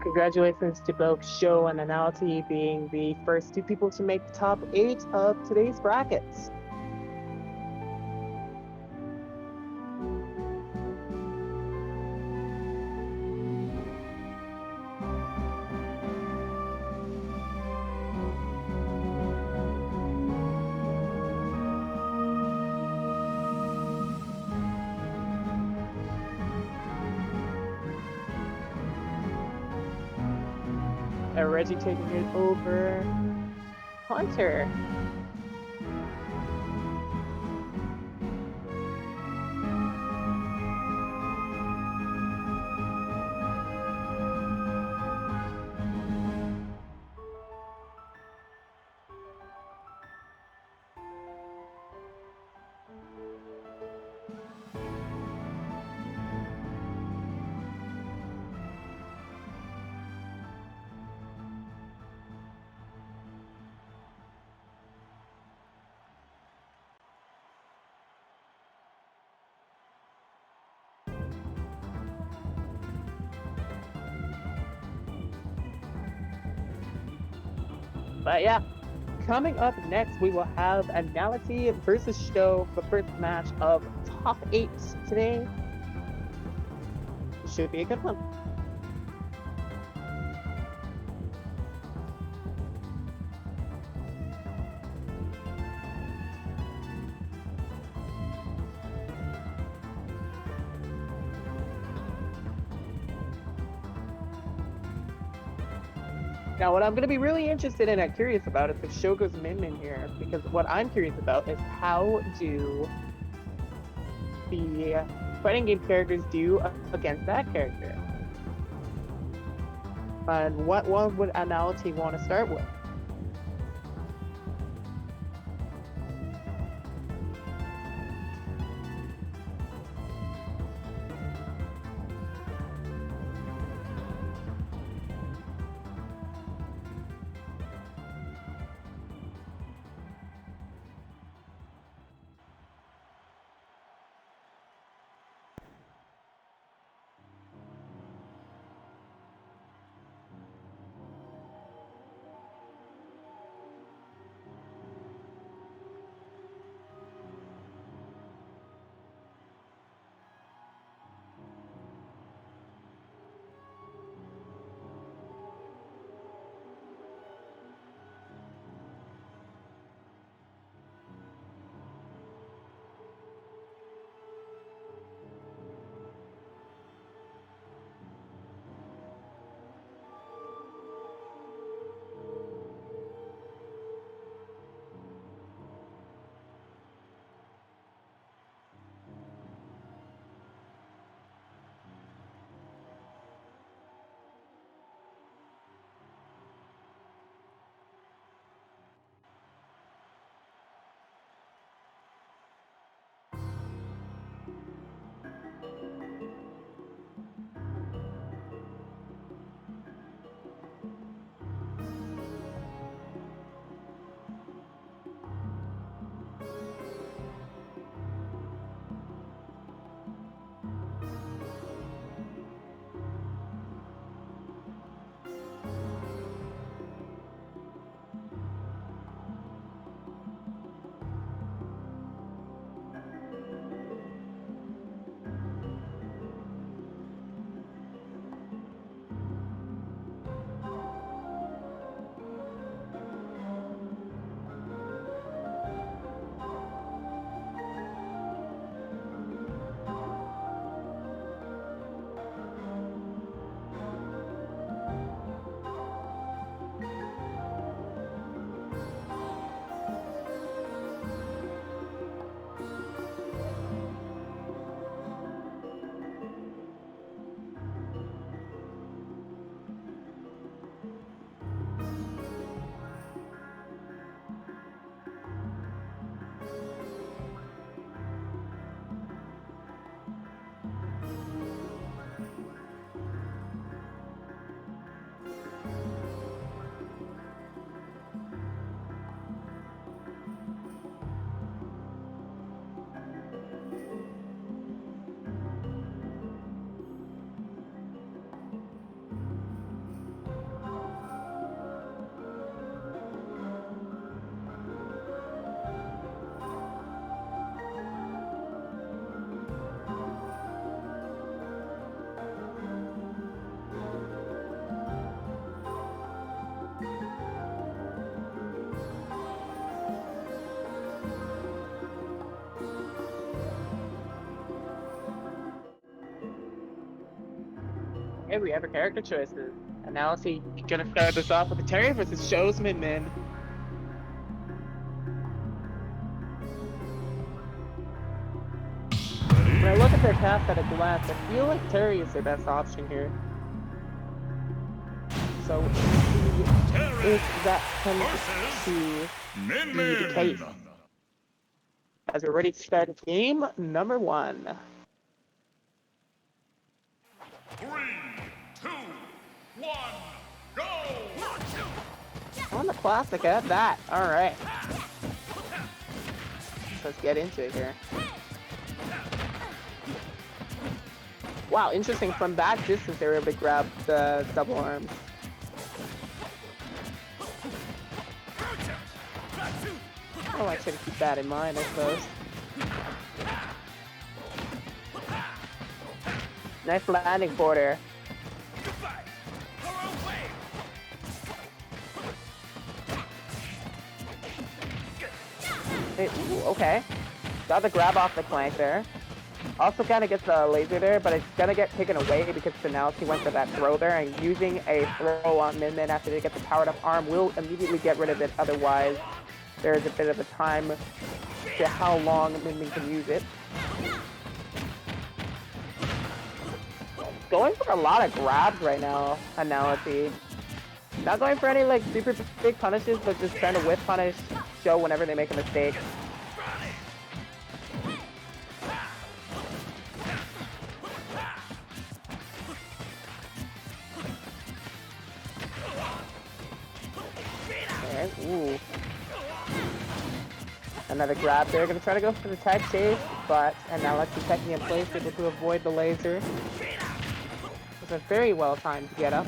Congratulations to both Show and Anality being the first two people to make the top 8 of today's brackets. And Reggie taking it over. Hunter. But yeah, coming up next, we will have Anality versus Show, the first match of top 8 today. Should be a good one. Now, what I'm going to be really interested in and curious about is if Show goes Min here, because what I'm curious about is how do the fighting game characters do against that character? And what one would Anality want to start with? Okay, we have our character choices. And now let's see, gonna start this off with the Terry versus Shows Min Min. When I look at their cast at a glance, I feel like Terry is their best option here. So if that comes to
Min
be the case,
Min.
as we're ready to start game number 1.
3, 2, 1, go!
On the classic at that. Alright. Let's get into it here. Wow, interesting. From that distance, they were able to grab the double arms. Oh, I should keep that in mind, I suppose. Nice landing for there. Hey, ooh, okay. Got the grab off the flank there. Also kind of gets a laser there, but it's gonna get taken away because Finality went for that throw there, and using a throw on Min Min after they get the powered up arm will immediately get rid of it. Otherwise, there's a bit of a time to how long Min Min can use it. Going for a lot of grabs right now, Finality. Not going for any like super big punishes, but just trying to whip punish Show whenever they make a mistake. Okay, ooh. Another grab there. Gonna try to go for the tag chase, but and now let's be technically in place, able to avoid the laser. It was a very well timed to get up.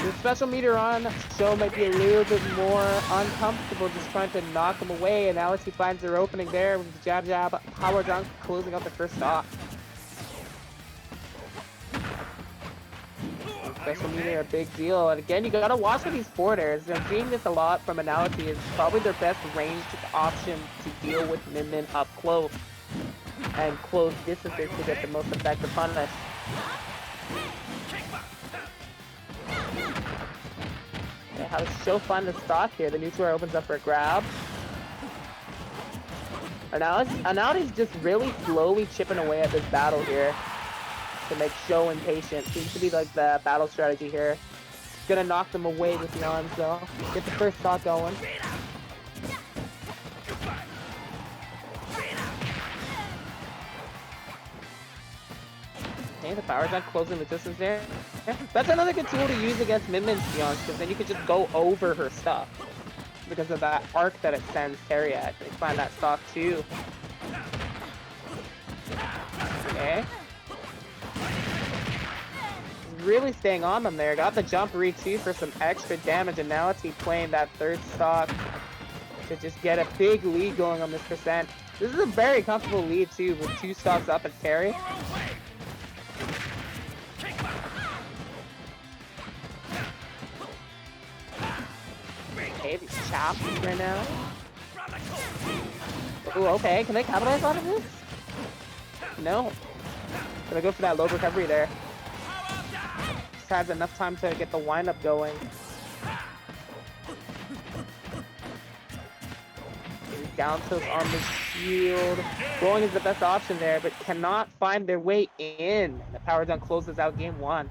The special meter on Show might be a little bit more uncomfortable just trying to knock him away, and Alex he finds their opening there with the jab jab power dunk closing out the first stock. Special meter a big deal, and again you gotta watch for these forwarders. I'm seeing this a lot from Analogy. Is probably their best ranged option to deal with Min Min up close and close distances to get the most effective punish. Okay, how does Show find the stock here? The neutral opens up for a grab. Analogy's just really slowly chipping away at this battle here to make Show impatient. Seems to be like the battle strategy here. Gonna knock them away with the arms though. Get the first stock going. Okay, the power dunk closing the distance there. Yeah, that's another good tool to use against Min Min, to be honest, because then you can just go over her stuff. Because of that arc that it sends Terry at. They find that stock too. Okay. Really staying on them there. Got the jump read too for some extra damage, and now it's playing that third stock to just get a big lead going on this percent. This is a very comfortable lead too, with 2 stocks up at Terry. Okay, these chops right now. Ooh, okay, can they capitalize off of this? No. Gonna go for that low recovery there. Just has enough time to get the windup going. Down tilt on the shield. Rolling is the best option there, but cannot find their way in. The power dunk closes out game 1.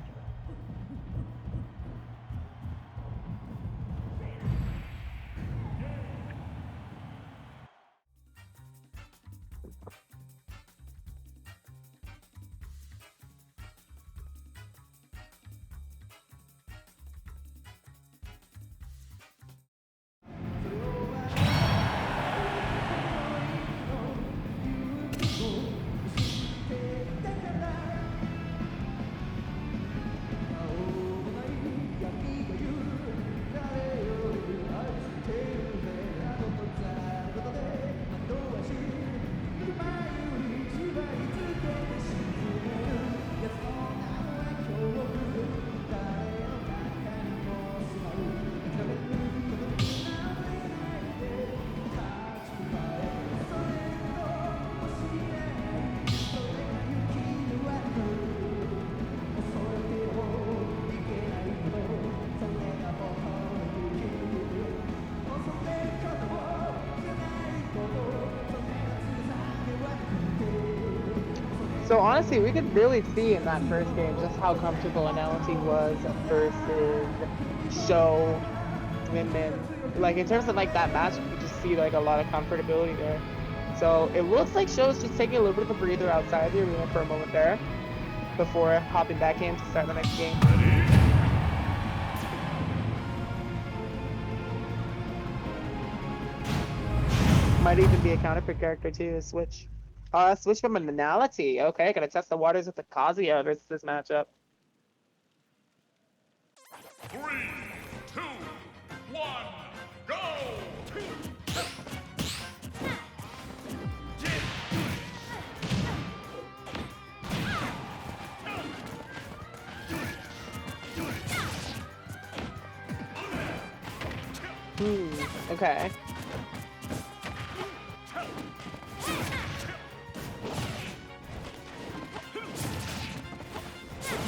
So honestly, we could really see in that first game just how comfortable Analogy was versus Show, Min Min. Like in terms of like that match, you could just see like a lot of comfortability there. So it looks like Show's just taking a little bit of a breather outside the arena for a moment there before hopping back in to start the next game. Might even be a counter pick character too, a switch. Switch from a Nanality. Okay, gonna test the waters with the Kazuya versus this matchup.
3, 2, 1, go!
Okay.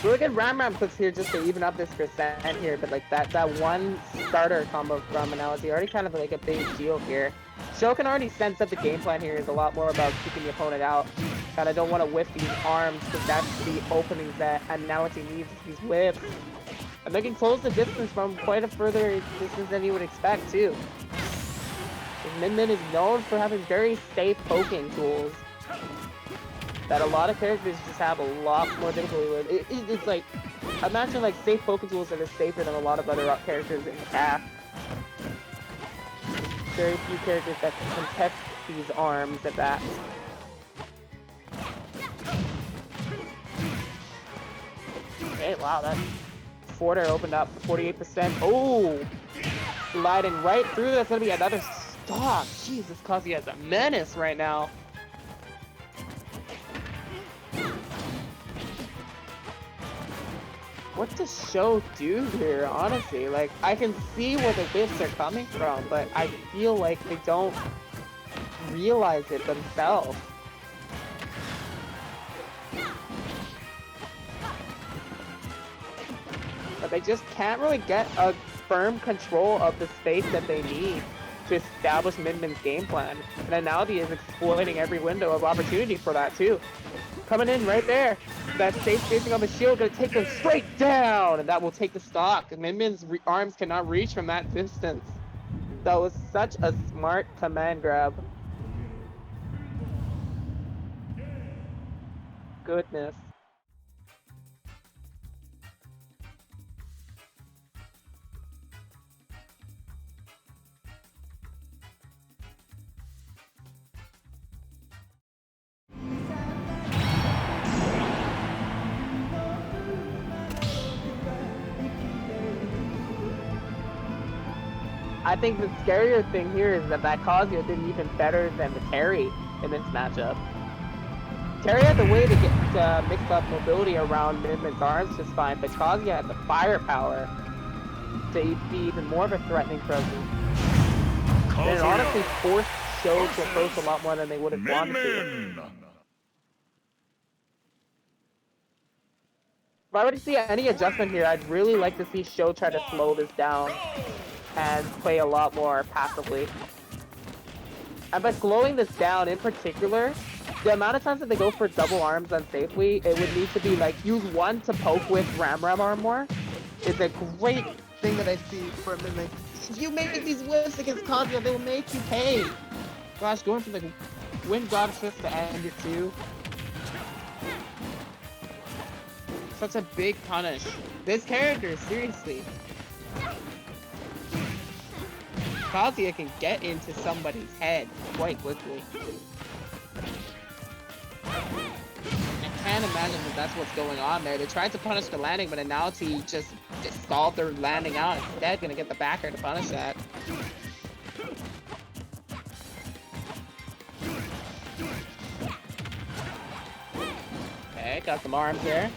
Really good Ram puts here just to even up this percent here, but like that one starter combo from Analogy already kind of like a big deal here. Sho can already sense that the game plan here is a lot more about keeping the opponent out. Kind of don't want to whiff these arms because that's the openings that Analogy needs, these whips. And they can close the distance from quite a further distance than you would expect too. Min Min is known for having very safe poking tools that a lot of characters just have a lot more difficulty with. It's like, imagine like safe poking tools that are safer than a lot of other characters in the cast. Very few characters that can contest these arms at that. Okay, wow, that forward air opened up 48%. Oh! Sliding right through, that's gonna be another stock. Jeez, this Kazuya is a menace right now. What does Sho do here, honestly? Like, I can see where the whiffs are coming from, but I feel like they don't realize it themselves. But they just can't really get a firm control of the space that they need to establish Min Min's game plan. And Analogy is exploiting every window of opportunity for that too. Coming in right there. That safe spacing on the shield gonna take them straight down, and that will take the stock. And Min Min's arms cannot reach from that distance. That was such a smart command grab. Goodness. I think the scarier thing here is that Kazuya did even better than the Terry in this matchup. Terry had the way to get mix up mobility around Min Min's arms just fine, but Kazuya had the firepower to be even more of a threatening presence. And it honestly forced Sho to approach a lot more than they would have wanted to. If I were to see any adjustment here, I'd really like to see Sho try to slow this down and play a lot more passively. And by slowing this down in particular, the amount of times that they go for double arms unsafely, it would need to be like, use one to poke with Ram arm more. It's a great thing that I see for Min Min. If you make these whiffs against Kazuya, they will make you pay. Gosh, going for the Wind God Fist to end it too. Such a big punish. This character, seriously. Kazuya can get into somebody's head quite quickly. I can't imagine that that's what's going on there. They tried to punish the landing, but Analogy just stalled their landing out. Instead, gonna get the backer to punish that. Okay, got some arms there.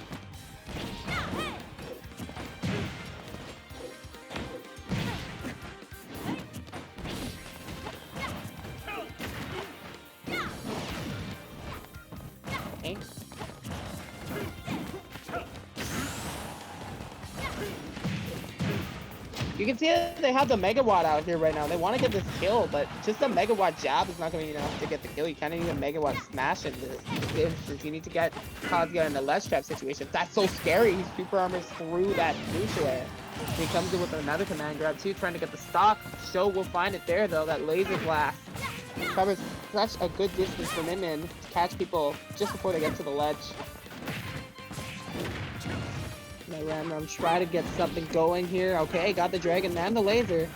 You can see that they have the megawatt out here right now. They want to get this kill, but just a megawatt jab is not going to be enough to get the kill. You kind of need a megawatt smash in this instance. You need to get Kazuya in a ledge trap situation. That's so scary. He super armors through that neutral air. He comes in with another command grab too, trying to get the stock. Show will find it there though. That laser blast covers such a good distance from in to catch people just before they get to the ledge. Ram try to get something going here. Okay, got the dragon and the laser.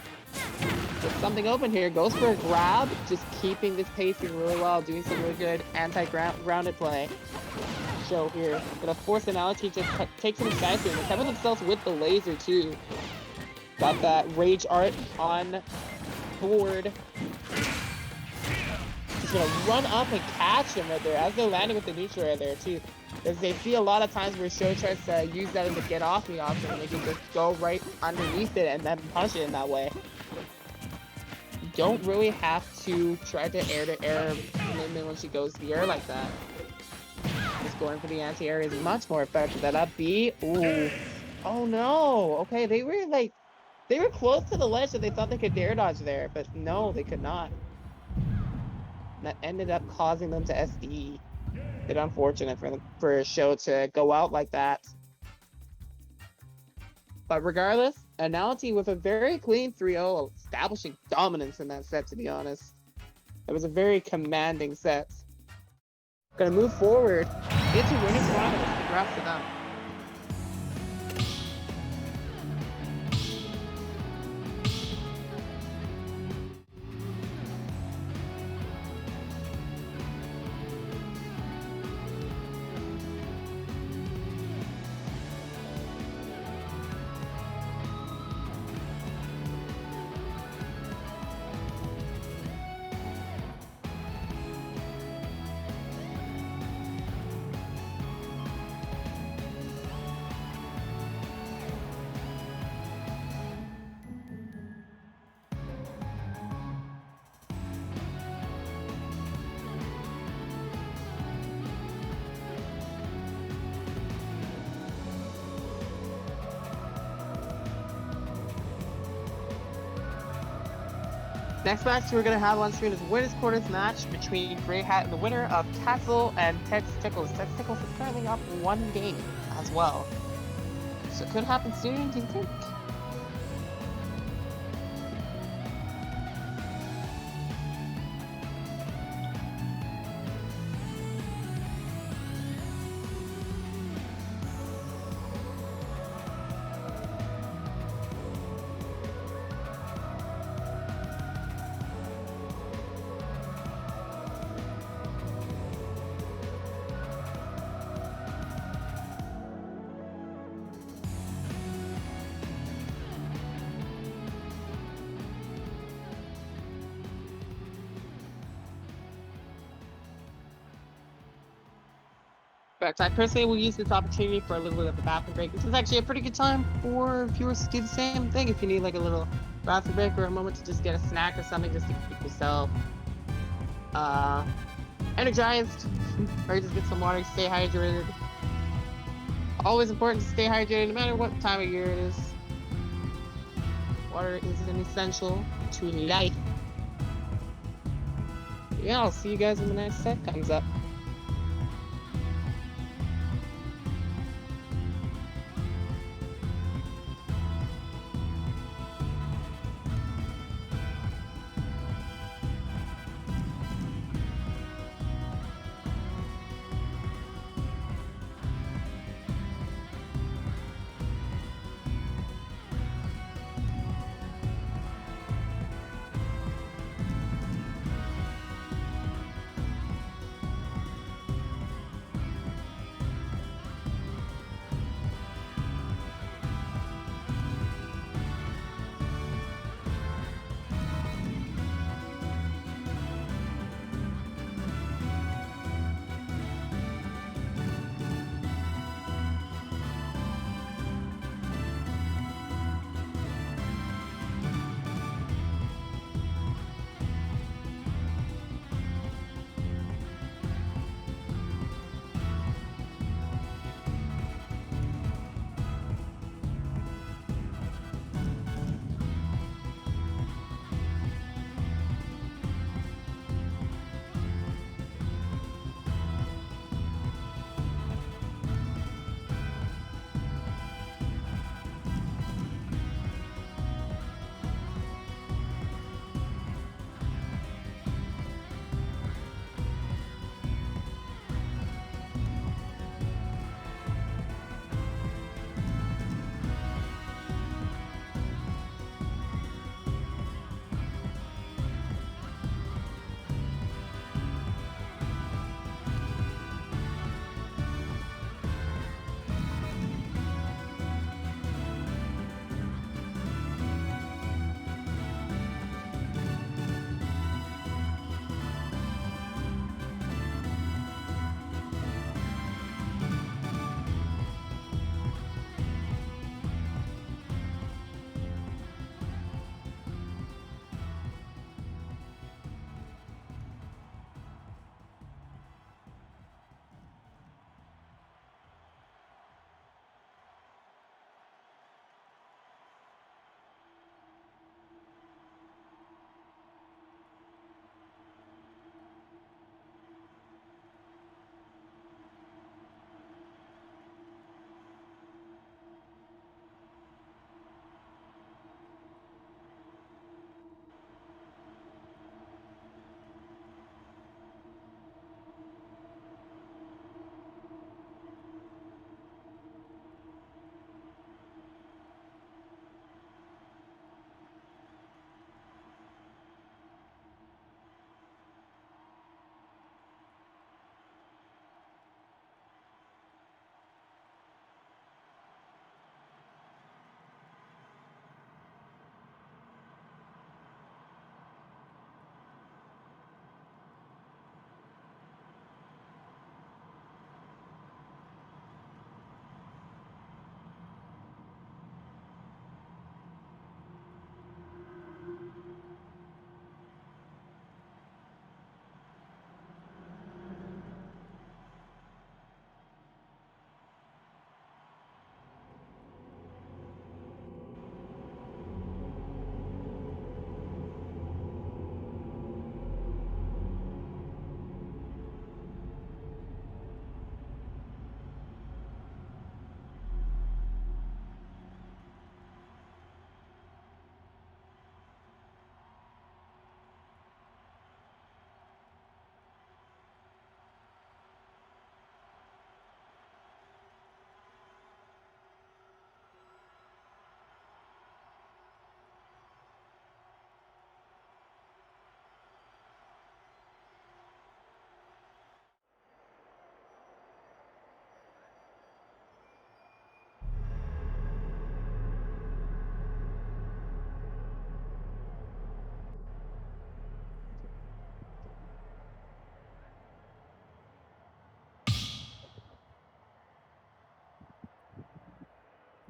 Get something open here. Goes for a grab, just keeping this pacing really well, doing some really good anti-grounded play. Show here. Gonna force analogy to take some guys here. They cover themselves with the laser too. Got that rage art on board. Just gonna run up and catch him right there as they're landing with the neutral air there too. Because they see a lot of times where Show tries to use that as a get off me option and they can just go right underneath it and then punish it in that way. You don't really have to try to air Min when she goes to the air like that. Just going for the anti-air is much more effective. That up B. Ooh. Oh no. Okay, they were close to the ledge that they thought they could dare dodge there, but no, they could not. That ended up causing them to SD. It's unfortunate for a Show to go out like that. But regardless, Analogy with a very clean 3-0, establishing dominance in that set, to be honest. It was a very commanding set. Gonna move forward into winning finals. Congrats to them. Next match we're going to have on screen is winners quarters match between Grey Hat and the winner of Tassel and Tex Tickles. Tex Tickles is currently up one game as well. So it could happen soon, do you think? But I personally will use this opportunity for a little bit of a bathroom break. This is actually a pretty good time for viewers to do the same thing. If you need like a little bathroom break or a moment to just get a snack or something just to keep yourself energized, or just get some water, stay hydrated. Always important to stay hydrated no matter what time of year it is. Water is an essential to life. Yeah, I'll see you guys when the next set comes up.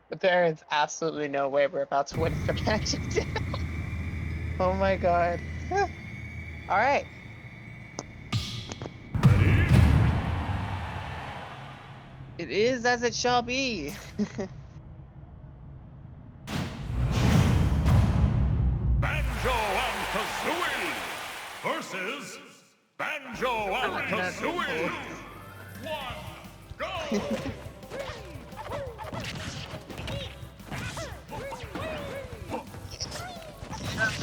But there is absolutely no way we're about to win the match. Oh my god. Alright. It is as it shall be.
Banjo and Kazooie versus Banjo and Kazooie. One, go!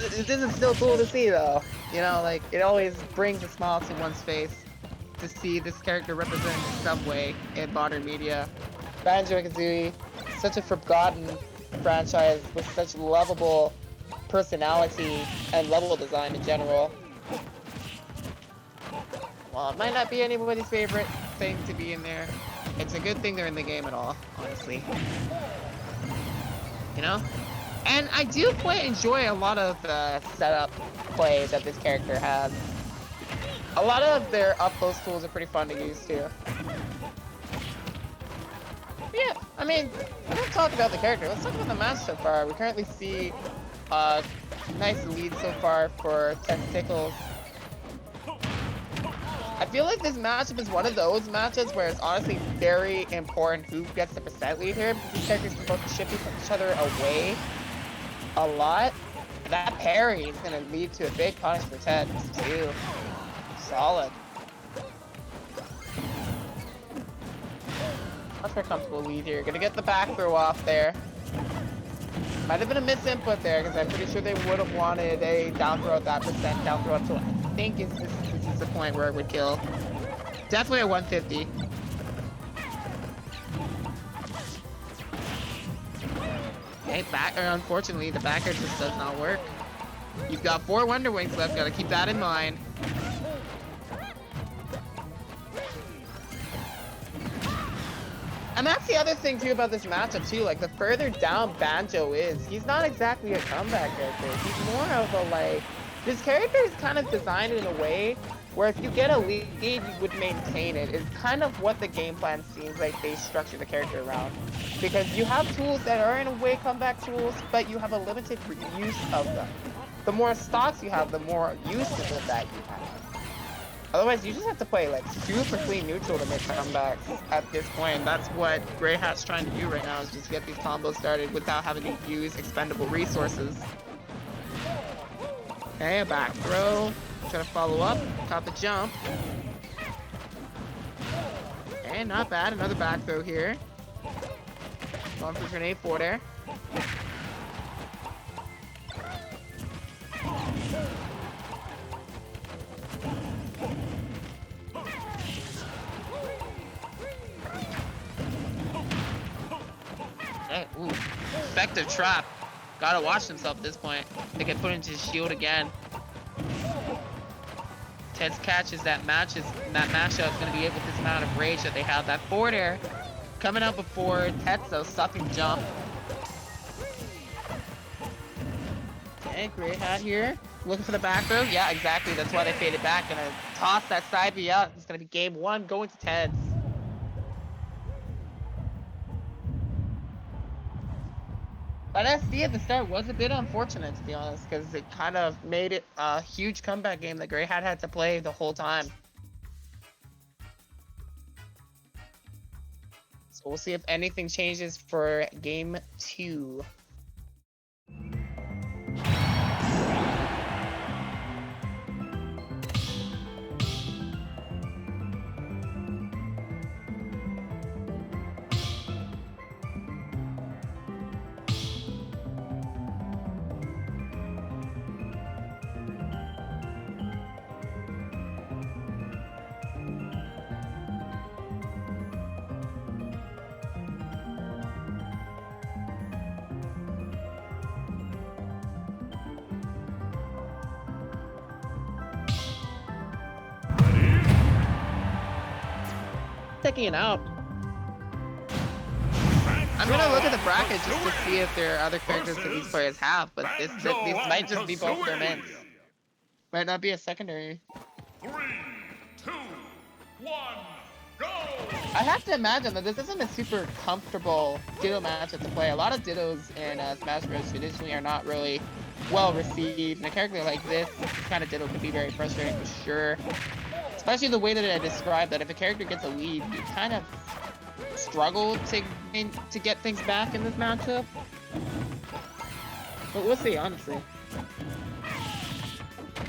This is still cool to see though. You know, like, it always brings a smile to one's face to see this character represented in some way in modern media. Banjo and Kazooie, such a forgotten franchise with such lovable personality and level design in general. Well, it might not be anybody's favorite thing to be in there. It's a good thing they're in the game at all, honestly. You know? And I do quite enjoy a lot of the setup play that this character has. A lot of their up-close tools are pretty fun to use too. Yeah, I mean, let's talk about the character. Let's talk about the match so far. We currently see a nice lead so far for Testicles. I feel like this matchup is one of those matches where it's honestly very important who gets the percent lead here, because these characters can both shift each other away a lot. That parry is going to lead to a big punish for Ted, too. Solid. Much more comfortable lead here. Gonna get the back throw off there. Might have been a misinput there, because I'm pretty sure they would have wanted a down throw at that percent, down throw up to, I think this is the point where it would kill. Definitely at 150. Okay, unfortunately, the backer just does not work. You've got 4 Wonder Wings left, gotta keep that in mind. And that's the other thing too about this matchup too, like the further down Banjo is, he's not exactly a comeback character. He's more of a like, this character is kind of designed in a way where if you get a lead, you would maintain it. It's kind of what the game plan seems like they structure the character around. Because you have tools that are in a way comeback tools, but you have a limited use of them. The more stocks you have, the more use of that you have. Otherwise, you just have to play like super clean neutral to make comebacks at this point. That's what Grey Hat's trying to do right now, is just get these combos started without having to use expendable resources. Okay, a back throw. Try to follow up. Caught the jump. Okay, not bad. Another back throw here. Going for grenade forward air. Ooh, effective trap. Gotta watch himself at this point. They get put into his shield again. Ted's catch is that matchup is gonna be able with this amount of rage that they have. That forward air coming out before Tetsuo stuffing jump. Okay, Grey Hat here. Looking for the back throw. Yeah, exactly. That's why they faded back. Gonna toss that side B out. It's gonna be game 1 going to Ted's. That SD at the start was a bit unfortunate, to be honest, because it kind of made it a huge comeback game that Grey Hat had to play the whole time. So we'll see if anything changes for game 2. Checking it out. I'm gonna look at the bracket just to see if there are other characters that these players have, but this might just be both their mains. Might not be a secondary.
3, 2, 1, go!
I have to imagine that this isn't a super comfortable Ditto matchup to play. A lot of Dittos in Smash Bros. Traditionally are not really well received, and a character like this kind of Ditto can be very frustrating for sure. Especially the way that I described that if a character gets a lead, you kind of struggle to get things back in this matchup. But we'll see, honestly.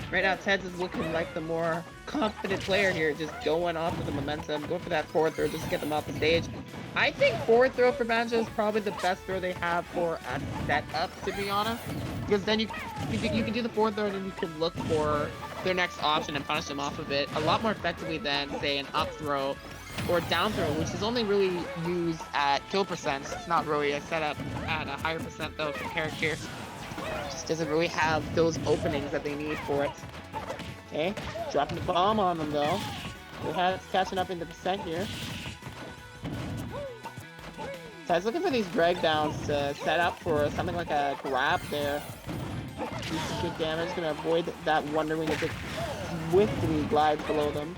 Right now, Ted's is looking like the more confident player here, just going off of the momentum, go for that forward throw just to get them off the stage. I think forward throw for Banjo is probably the best throw they have for a setup, to be honest. Because then you can do the forward throw and then you can look for their next option and punish them off of it a lot more effectively than, say, an up throw or down throw, which is only really used at kill percents. It's not really a setup at a higher percent though for characters. Just doesn't really have those openings that they need for it. Okay, dropping the bomb on them though. They're catching up in the percent here. Ted's looking for these drag downs to set up for something like a grab there. Do some good damage, gonna avoid that Wonder Wing as it swiftly glides below them.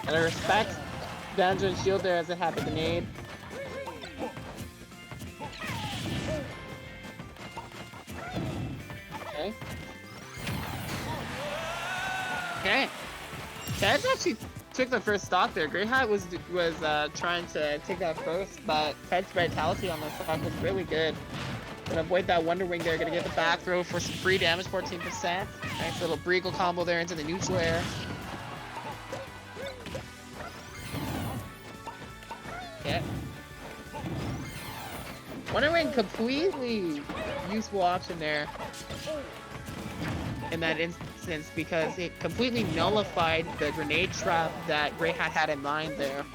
And I respect Banjo's shield there as it had the grenade. Okay. Okay. Ted's actually took the first stock there. Grey Hat was trying to take that first, but Ted's vitality on the stock was really good. Gonna avoid that Wonder Wing there. Gonna get the back throw for some free damage, 14%. Nice little Breagle combo there into the neutral air. Yeah. Wonder Wing, completely useful option there in that instance because it completely nullified the grenade trap that Grey Hat had in mind there.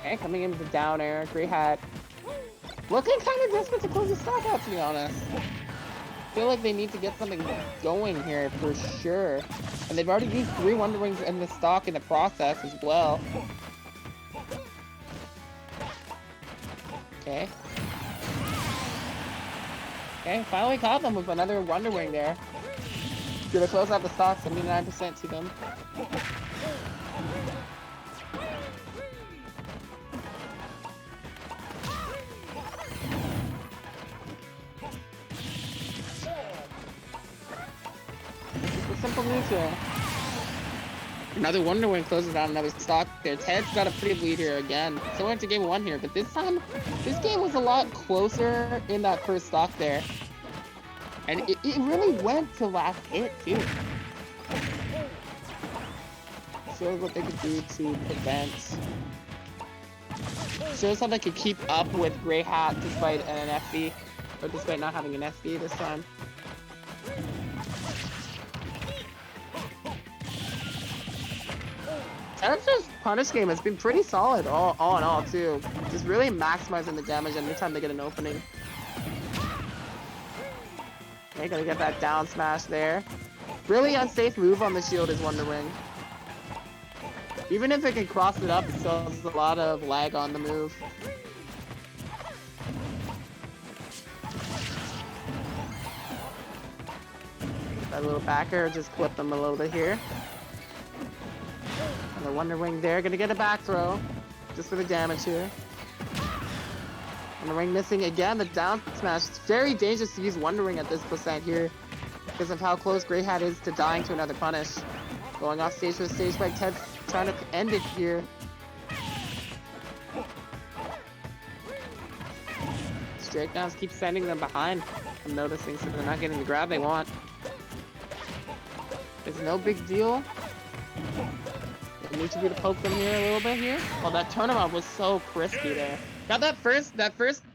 Okay, coming in with the down air, Grey Hat looking kind of desperate to close the stock out, to be honest. I feel like they need to get something going here for sure. And they've already used 3 Wonder Wings in the stock in the process as well. Okay. Okay, finally caught them with another Wonder Wing there. Gonna close out the stock, 79% to them. Simple neutral. Another Wonder Wing closes out another stock there. Ted's got a pretty lead here again. Similar to game 1 here, but this time, this game was a lot closer in that first stock there. And it really went to last hit, too. Shows what they could do to prevent. Shows how they could keep up with Grey Hat despite an FD. Or despite not having an FD this time. Ted's punish game has been pretty solid all in all too. Just really maximizing the damage anytime they get an opening. Okay, gonna get that down smash there. Really unsafe move on the shield is Wonder Wing. Even if it can cross it up, it still has a lot of lag on the move. That little backer, just clip them a little bit here. The Wonder Wing there, gonna get a back throw, just for the damage here. Wonder Wing missing again, the down smash. It's very dangerous to use Wonder Wing at this percent here, because of how close Grey Hat is to dying to another punish. Going off stage for the stage break, Ted's trying to end it here. Straight downs keep sending them behind, I'm noticing, so they're not getting the grab they want. It's no big deal. Need to be to poke them here a little bit here. Oh, that turnaround was so crispy there. Got that first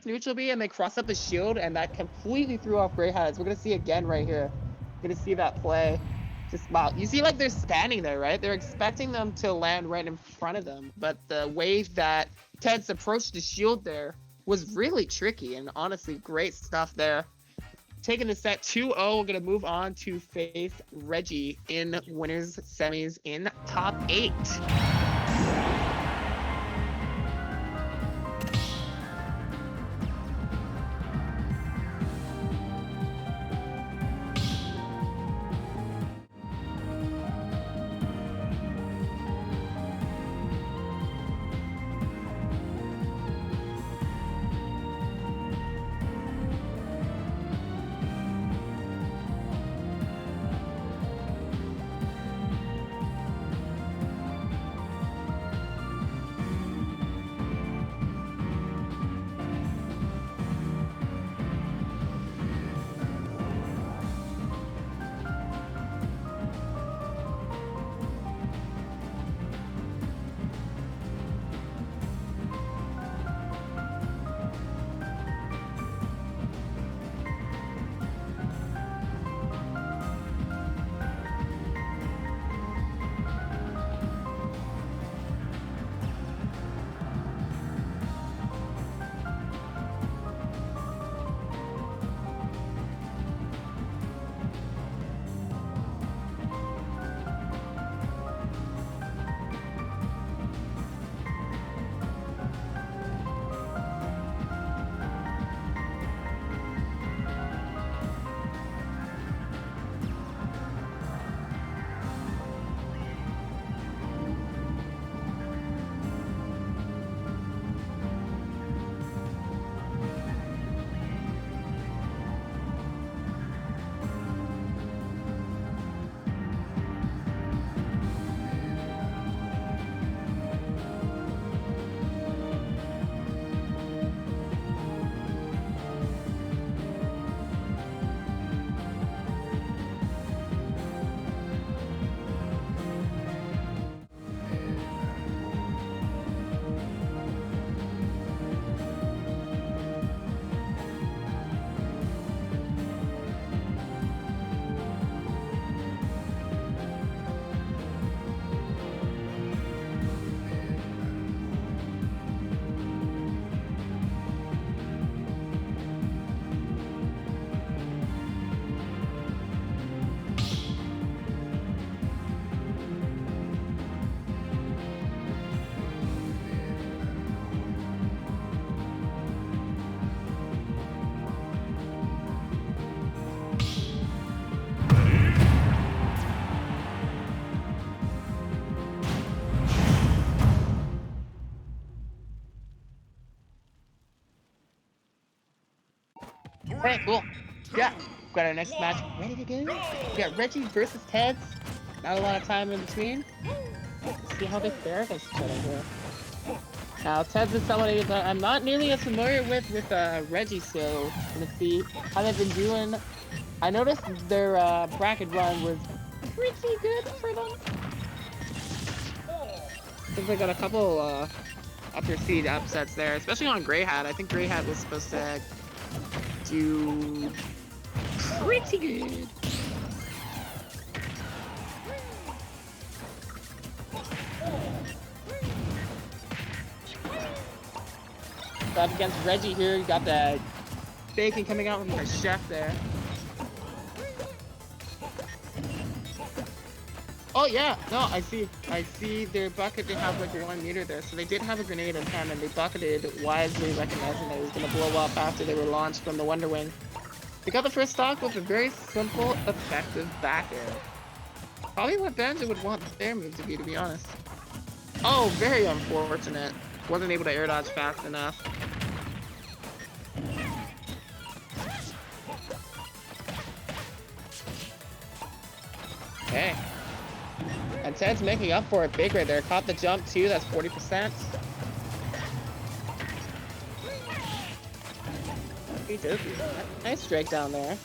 neutral B and they cross up the shield and that completely threw off Grey Hats. We're gonna see again right here. We're gonna see that play. Just wow. You see like they're standing there, right? They're expecting them to land right in front of them. But the way that Ted's approached the shield there was really tricky and honestly great stuff there. Taking the set 2-0, we're going to move on to face Reggie in winners semis in top 8. right, cool. Yeah, got our next match
one,
ready to go.
go!
We got Reggie versus Teds. Not a lot of time in between. Let's see how they fare against each other here. Now, Teds is somebody that I'm not nearly as familiar with Reggie, so let's see how they've been doing. I noticed their bracket run was pretty good for them. Seems like got a couple upper seed upsets there, especially on Grey Hat. I think Grey Hat was supposed to do pretty good. Up against Reggie here, you got that bacon coming out from our chef there. Oh yeah, no, I see their bucket, they have like 1 meter there, so they did have a grenade in hand and they bucketed wisely, recognizing that it was going to blow up after they were launched from the Wonder Wing. They got the first stock with a very simple, effective back air. Probably what Banjo would want their move to be honest. Oh, very unfortunate. Wasn't able to air dodge fast enough. Okay. And Ted's making up for it big right there. Caught the jump too, that's 40%. Nice strike down there.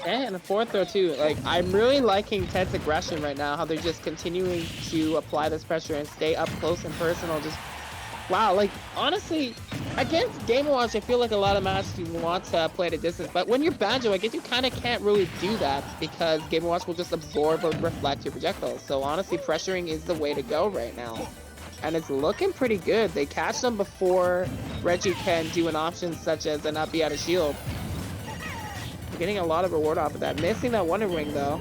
And the fourth throw too. Like, I'm really liking Ted's aggression right now, how they're just continuing to apply this pressure and stay up close and personal. Just wow, like honestly, against Game & Watch, I feel like a lot of matches you want to play at a distance, but when you're Banjo, I guess you kind of can't really do that because Game & Watch will just absorb or reflect your projectiles. So honestly, pressuring is the way to go right now. And it's looking pretty good. They catch them before Reggie can do an option such as a not be out of shield. Getting a lot of reward off of that. Missing that Wonder Wing though.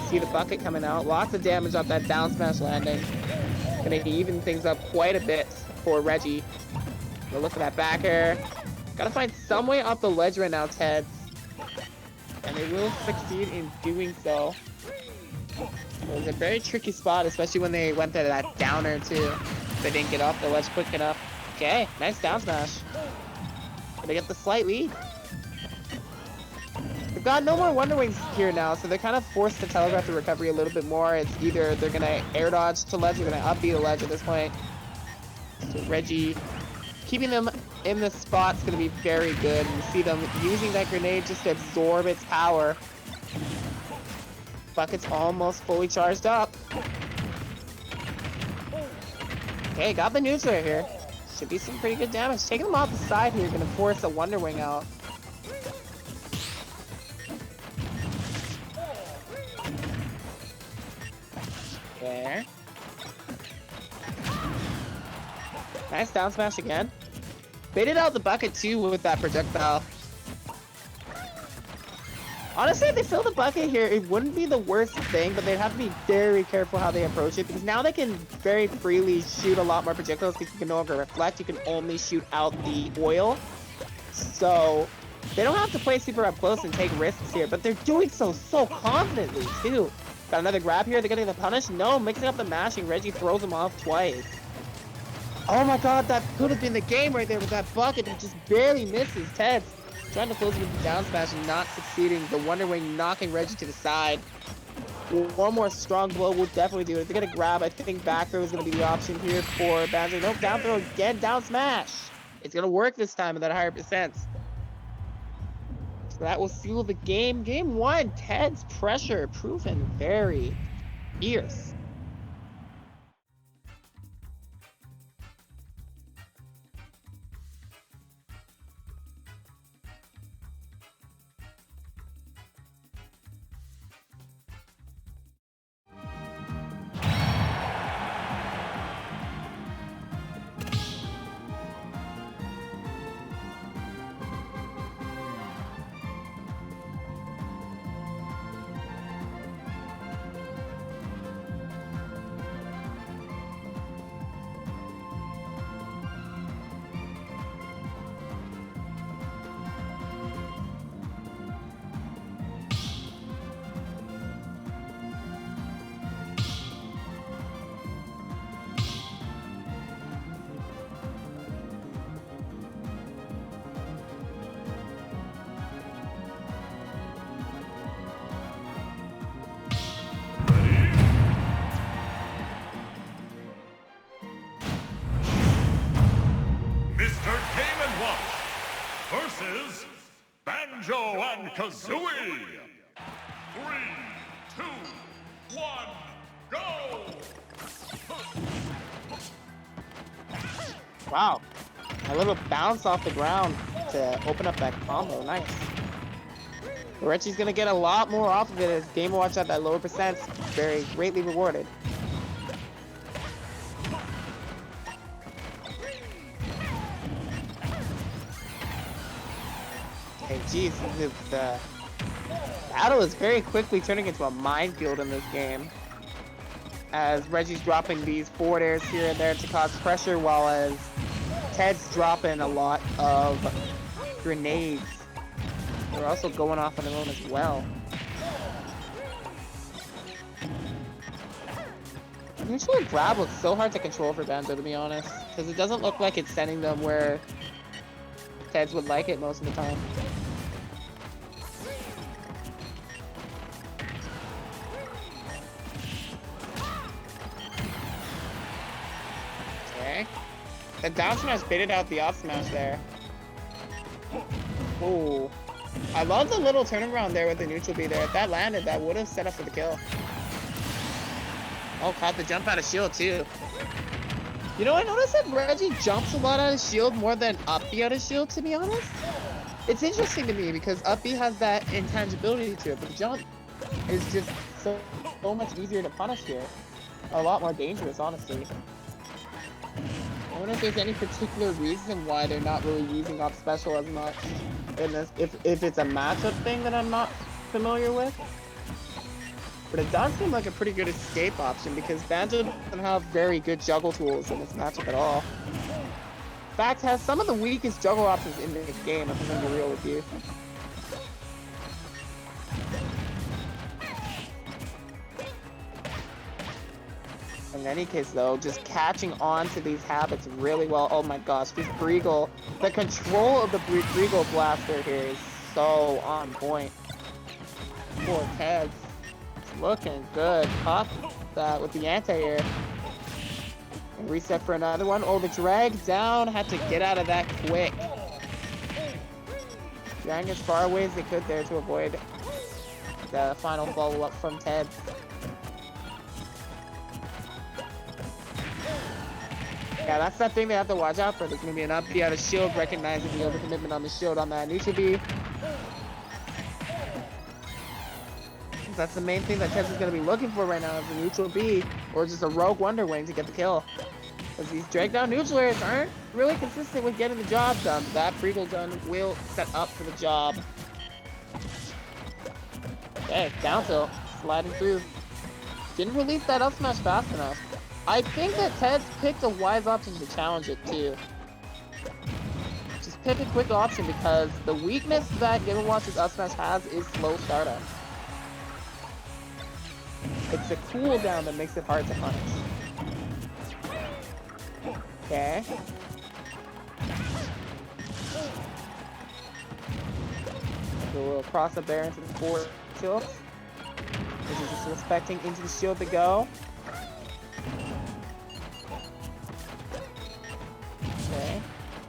See the bucket coming out. Lots of damage off that down smash landing. Gonna even things up quite a bit for Reggie. But look at that back air. Gotta find some way off the ledge right now, Ted. And they will succeed in doing so. It was a very tricky spot, especially when they went to that downer too. They didn't get off the ledge quick enough. Okay, nice down smash. Gonna get the slight lead. They've got no more Wonder Wings here now, so they're kind of forced to telegraph the recovery a little bit more. It's either they're gonna air dodge to ledge or they're gonna up B the ledge at this point. So Reggie keeping them in the spot's gonna be very good. You see them using that grenade just to absorb its power. Bucket's almost fully charged up. Okay, got the neutral here. Should be some pretty good damage. Taking them off the side here, gonna force a Wonder Wing out. There. Nice down smash again. Baited out the bucket too with that projectile. Honestly, if they fill the bucket here, it wouldn't be the worst thing, but they'd have to be very careful how they approach it, because now they can very freely shoot a lot more projectiles because you can no longer reflect, you can only shoot out the oil. So they don't have to play super up close and take risks here, but they're doing so confidently too. Got another grab here, they're getting the punish. No, mixing up the mashing, Reggie throws him off twice. Oh my god, that could have been the game right there with that bucket that just barely misses. Ted's trying to close with the down smash and not succeeding. The Wonder Wing knocking Reggie to the side. One more strong blow will definitely do it. They're gonna grab, I think back throw is gonna be the option here for Banjo. Nope, down throw again, down smash. It's gonna work this time at that higher percent. So that will seal the game. Game 1, Ted's pressure proven very fierce.
versus Banjo and Kazooie. 3, 2, 1, go!
Wow. A little bounce off the ground to open up that combo. Nice. Reggie's gonna get a lot more off of it as Game & Watch at that lower percent. Very greatly rewarded. Hey, geez, the battle is very quickly turning into a minefield in this game, as Reggie's dropping these forward airs here and there to cause pressure, while as Ted's dropping a lot of grenades. They're also going off on their own as well. Neutral grab looks so hard to control for Banjo, to be honest, because it doesn't look like it's sending them where Ted's would like it most of the time. Okay. The down smash baited out the up smash there. Ooh. I love the little turnaround there with the neutral B there. If that landed, that would have set up for the kill. Oh, caught the jump out of shield too. You know, I noticed that Reggie jumps a lot out of shield more than up B out of shield, to be honest. It's interesting to me because up B has that intangibility to it, but the jump is just so much easier to punish here. A lot more dangerous, honestly. I wonder if there's any particular reason why they're not really using up special as much in this, if it's a matchup thing that I'm not familiar with. But it does seem like a pretty good escape option because Banjo doesn't have very good juggle tools in this matchup at all. In fact, has some of the weakest juggle options in this game, if I'm gonna be real with you. In any case, though, just catching on to these habits really well. Oh my gosh, this Breagle, the control of the Breagle blaster here is so on point. Poor Ted. It's looking good. Caught that with the anti-air. And reset for another one. Oh, the drag down. Had to get out of that quick. Dragging as far away as they could there to avoid the final follow-up from Ted. Yeah, that's that thing they have to watch out for. There's going to be an up B out of shield, recognizing the overcommitment on the shield on that neutral B. That's the main thing that Ted's is going to be looking for right now, is a neutral B, or just a rogue Wonder Wing to get the kill. Because these drag down neutral airs aren't really consistent with getting the job done. That Breagle gun will set up for the job. Okay, down tilt, sliding through. Didn't release that up smash fast enough. I think that Ted's picked a wise option to challenge it too. Just pick a quick option because the weakness that Game & Watch's up smash has is slow startup. It's the cooldown that makes it hard to punish. Okay. So we'll cross up there into the forward tilt. This is just expecting into the shield to go. Okay.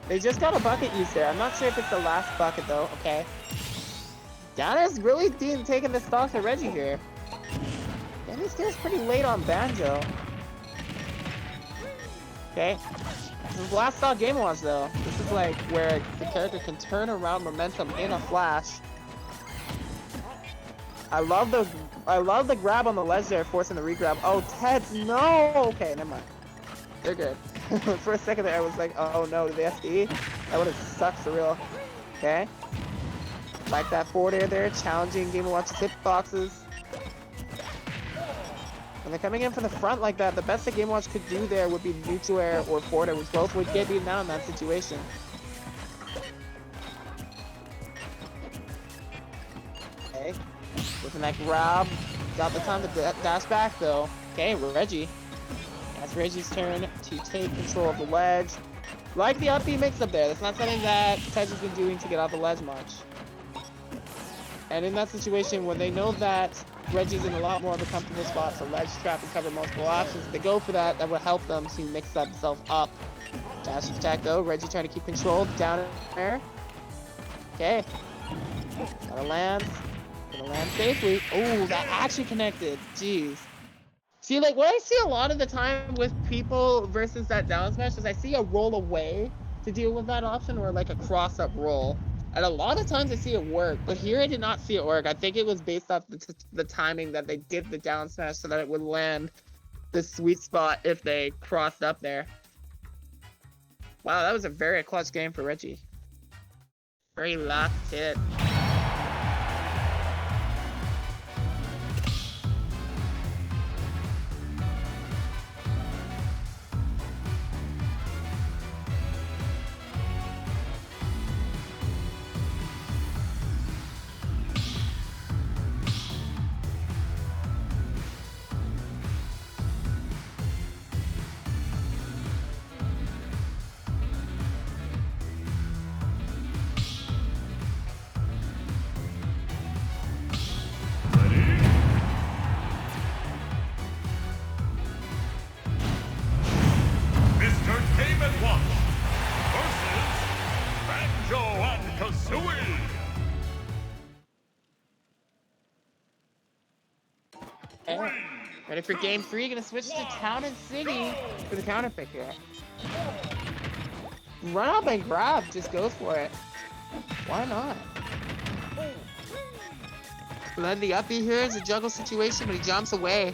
They just got a bucket use there. I'm not sure if it's the last bucket though. Okay. Giannis really taking the stock to Reggie here. Giannis stays pretty late on Banjo. Okay. This is the last stock Game & Watch though. This is like where the character can turn around momentum in a flash. I love the grab on the ledge there, forcing the regrab. Oh, Ted's no. Okay, never mind. They're good. For a second there, I was like, oh no, the SD? That would have sucked for real. Okay. Like that forward air there, challenging Game & Watch's hitboxes. When they're coming in from the front like that, the best that Game & Watch could do there would be neutral air or forward air, which both would get beaten down in that situation. Okay. Looking that grab. Got the time to dash back though. Okay, Reggie. That's Reggie's turn to take control of the ledge. Like the up B mix up there. That's not something that Ted has been doing to get off the ledge much. And in that situation, when they know that Reggie's in a lot more of a comfortable spot to ledge trap and cover multiple options, if they go for that, that will help them to mix themselves up. Dash attack though. Reggie trying to keep control down there. Okay. Gotta land. Gonna land safely. Oh, that actually connected. Jeez. See, like, what I see a lot of the time with people versus that down smash is I see a roll away to deal with that option or like a cross-up roll. And a lot of times I see it work, but here I did not see it work. I think it was based off the timing that they did the down smash so that it would land the sweet spot if they crossed up there. Wow, that was a very clutch game for Reggie. Very last hit.
Mr. Game & Watch versus Banjo and Kazooie.
Okay. Ready for game 3, gonna switch to Town and City for the counter pick here. Run up and grab, just go for it. Why not? Led the uppie here, it's a juggle situation, but he jumps away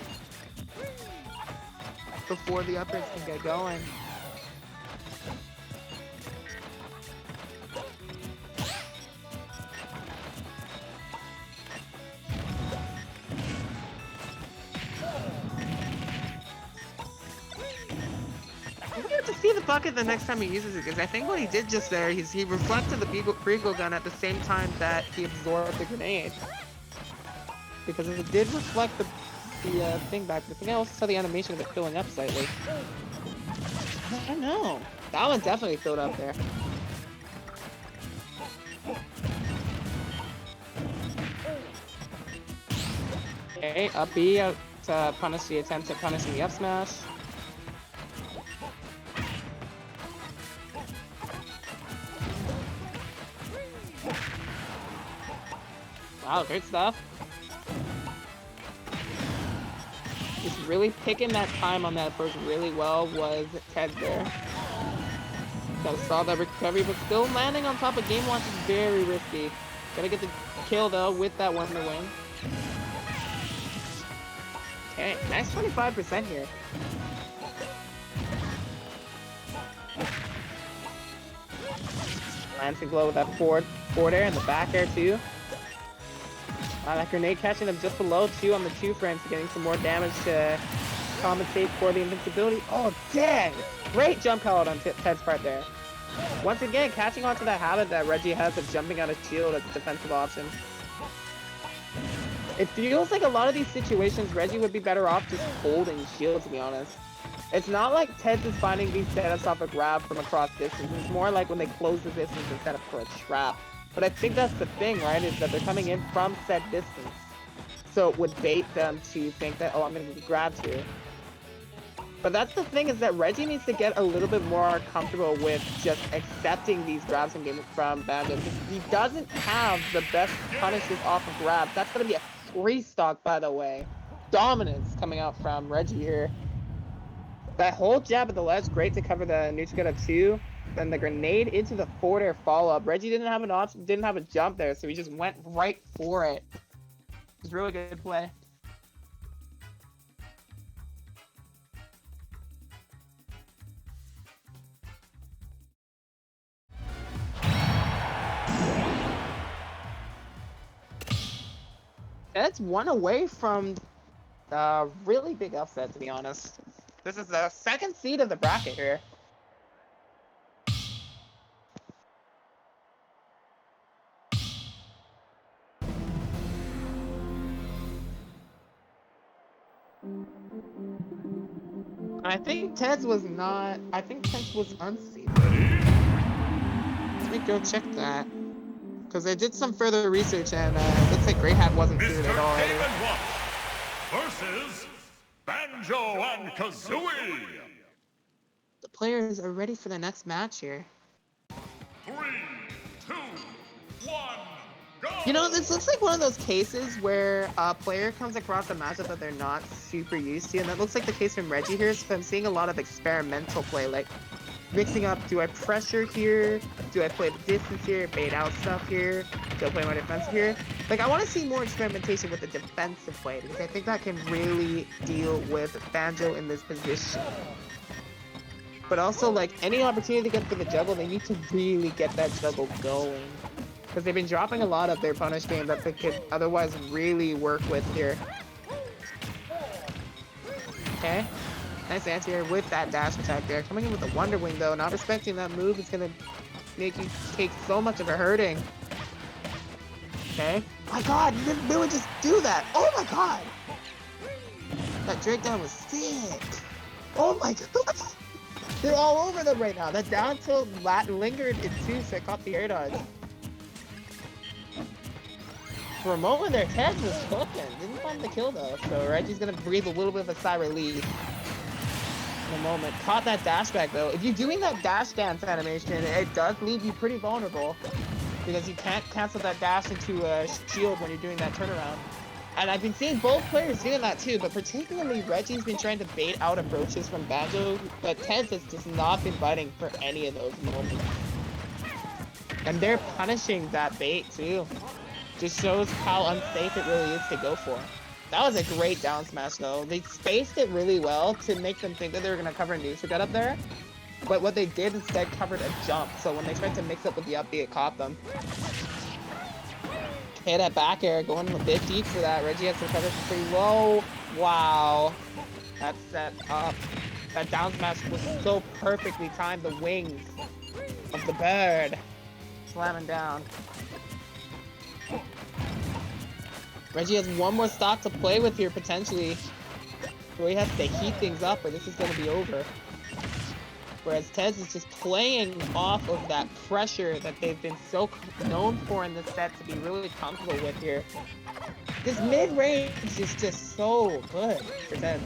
before the uppers can get going. I'm gonna have to see the bucket the next time he uses it, because I think what he did just there, he reflected the Preagle gun at the same time that he absorbed the grenade. Because it did reflect the thing back. I think I also saw the animation of it filling up slightly. I don't know. That one definitely filled up there. Okay, up B out to punish the attempt at punishing the up smash. Wow, great stuff. Just really picking that time on that approach really well was Ted there. Gotta saw that recovery, but still landing on top of Game Watch is very risky. Gotta get the kill though with that Wonder Wing. Okay, nice 25% here. Lancing glow with that forward air and the back air too. Wow, that grenade catching him just below 2 on the 2 frames, getting some more damage to compensate for the invincibility. Oh, dead! Great jump call out on Ted's part there. Once again, catching onto that habit that Reggie has of jumping out of shield as a defensive option. It feels like a lot of these situations, Reggie would be better off just holding shield, to be honest. It's not like Ted's is finding these setups off a grab from across distance. It's more like when they close the distance and set up for a trap. But I think that's the thing, right, is that they're coming in from said distance. So it would bait them to think that, oh, I'm going to grab here. But that's the thing, is that Reggie needs to get a little bit more comfortable with just accepting these grabs from Banjo. Because he doesn't have the best punishes off of grabs. That's going to be a 3-stock, by the way. Dominance coming out from Reggie here. That whole jab at the ledge, great to cover the neutral good of 2. Then the grenade into the forward air follow-up. Reggie didn't have an option, didn't have a jump there, so he just went right for it. It was really good play. That's one away from a really big upset, to be honest. This is the 2nd seed of the bracket here. I think Ted's was not. I think Ted's was unseated. Let me go check that. Because I did some further research and it looks like Grey Hat wasn't seated at all.
Game & Watch versus Banjo and Kazooie.
The players are ready for the next match here.
3, 2, 1,
You know, this looks like one of those cases where a player comes across a matchup that they're not super used to, and that looks like the case from Reggie here. So I'm seeing a lot of experimental play, like mixing up, do I pressure here? Do I play the distance here, bait out stuff here? Do I play my defensive here? Like, I want to see more experimentation with the defensive play, because I think that can really deal with Banjo in this position. But also, like, any opportunity to get for the juggle, they need to really get that juggle going. Because they've been dropping a lot of their punish game that they could otherwise really work with here. Okay. Nice anti-air with that dash attack there. Coming in with a Wonder Wing though, not respecting that move is going to make you take so much of a hurting. Okay. My god, you didn't really just do that. Oh my god. That Drake down was sick. Oh my god. They're all over them right now. That down tilt lingered in two, so I caught the air dodge. For a moment there, Ted was cooking. Didn't find the kill though, so Reggie's gonna breathe a little bit of a sigh of relief. In a moment. Caught that dash back though. If you're doing that dash dance animation, it does leave you pretty vulnerable. Because you can't cancel that dash into a shield when you're doing that turnaround. And I've been seeing both players doing that too, but particularly Reggie's been trying to bait out approaches from Banjo, but Tez has just not been biting for any of those moments. And they're punishing that bait too. Just shows how unsafe it really is to go for. That was a great down smash though. They spaced it really well to make them think that they were going to cover a neutral get up there. But what they did instead covered a jump. So when they tried to mix up with the up B, it caught them. Okay, that back air going a bit deep for that. Reggie has to cover pretty low. Wow. That's set up. That down smash was so perfectly timed. The wings of the bird slamming down. Reggie has one more stock to play with here, potentially. So he has to heat things up, or this is going to be over. Whereas Tez is just playing off of that pressure that they've been so known for in this set to be really comfortable with here. This mid-range is just so good for Tez.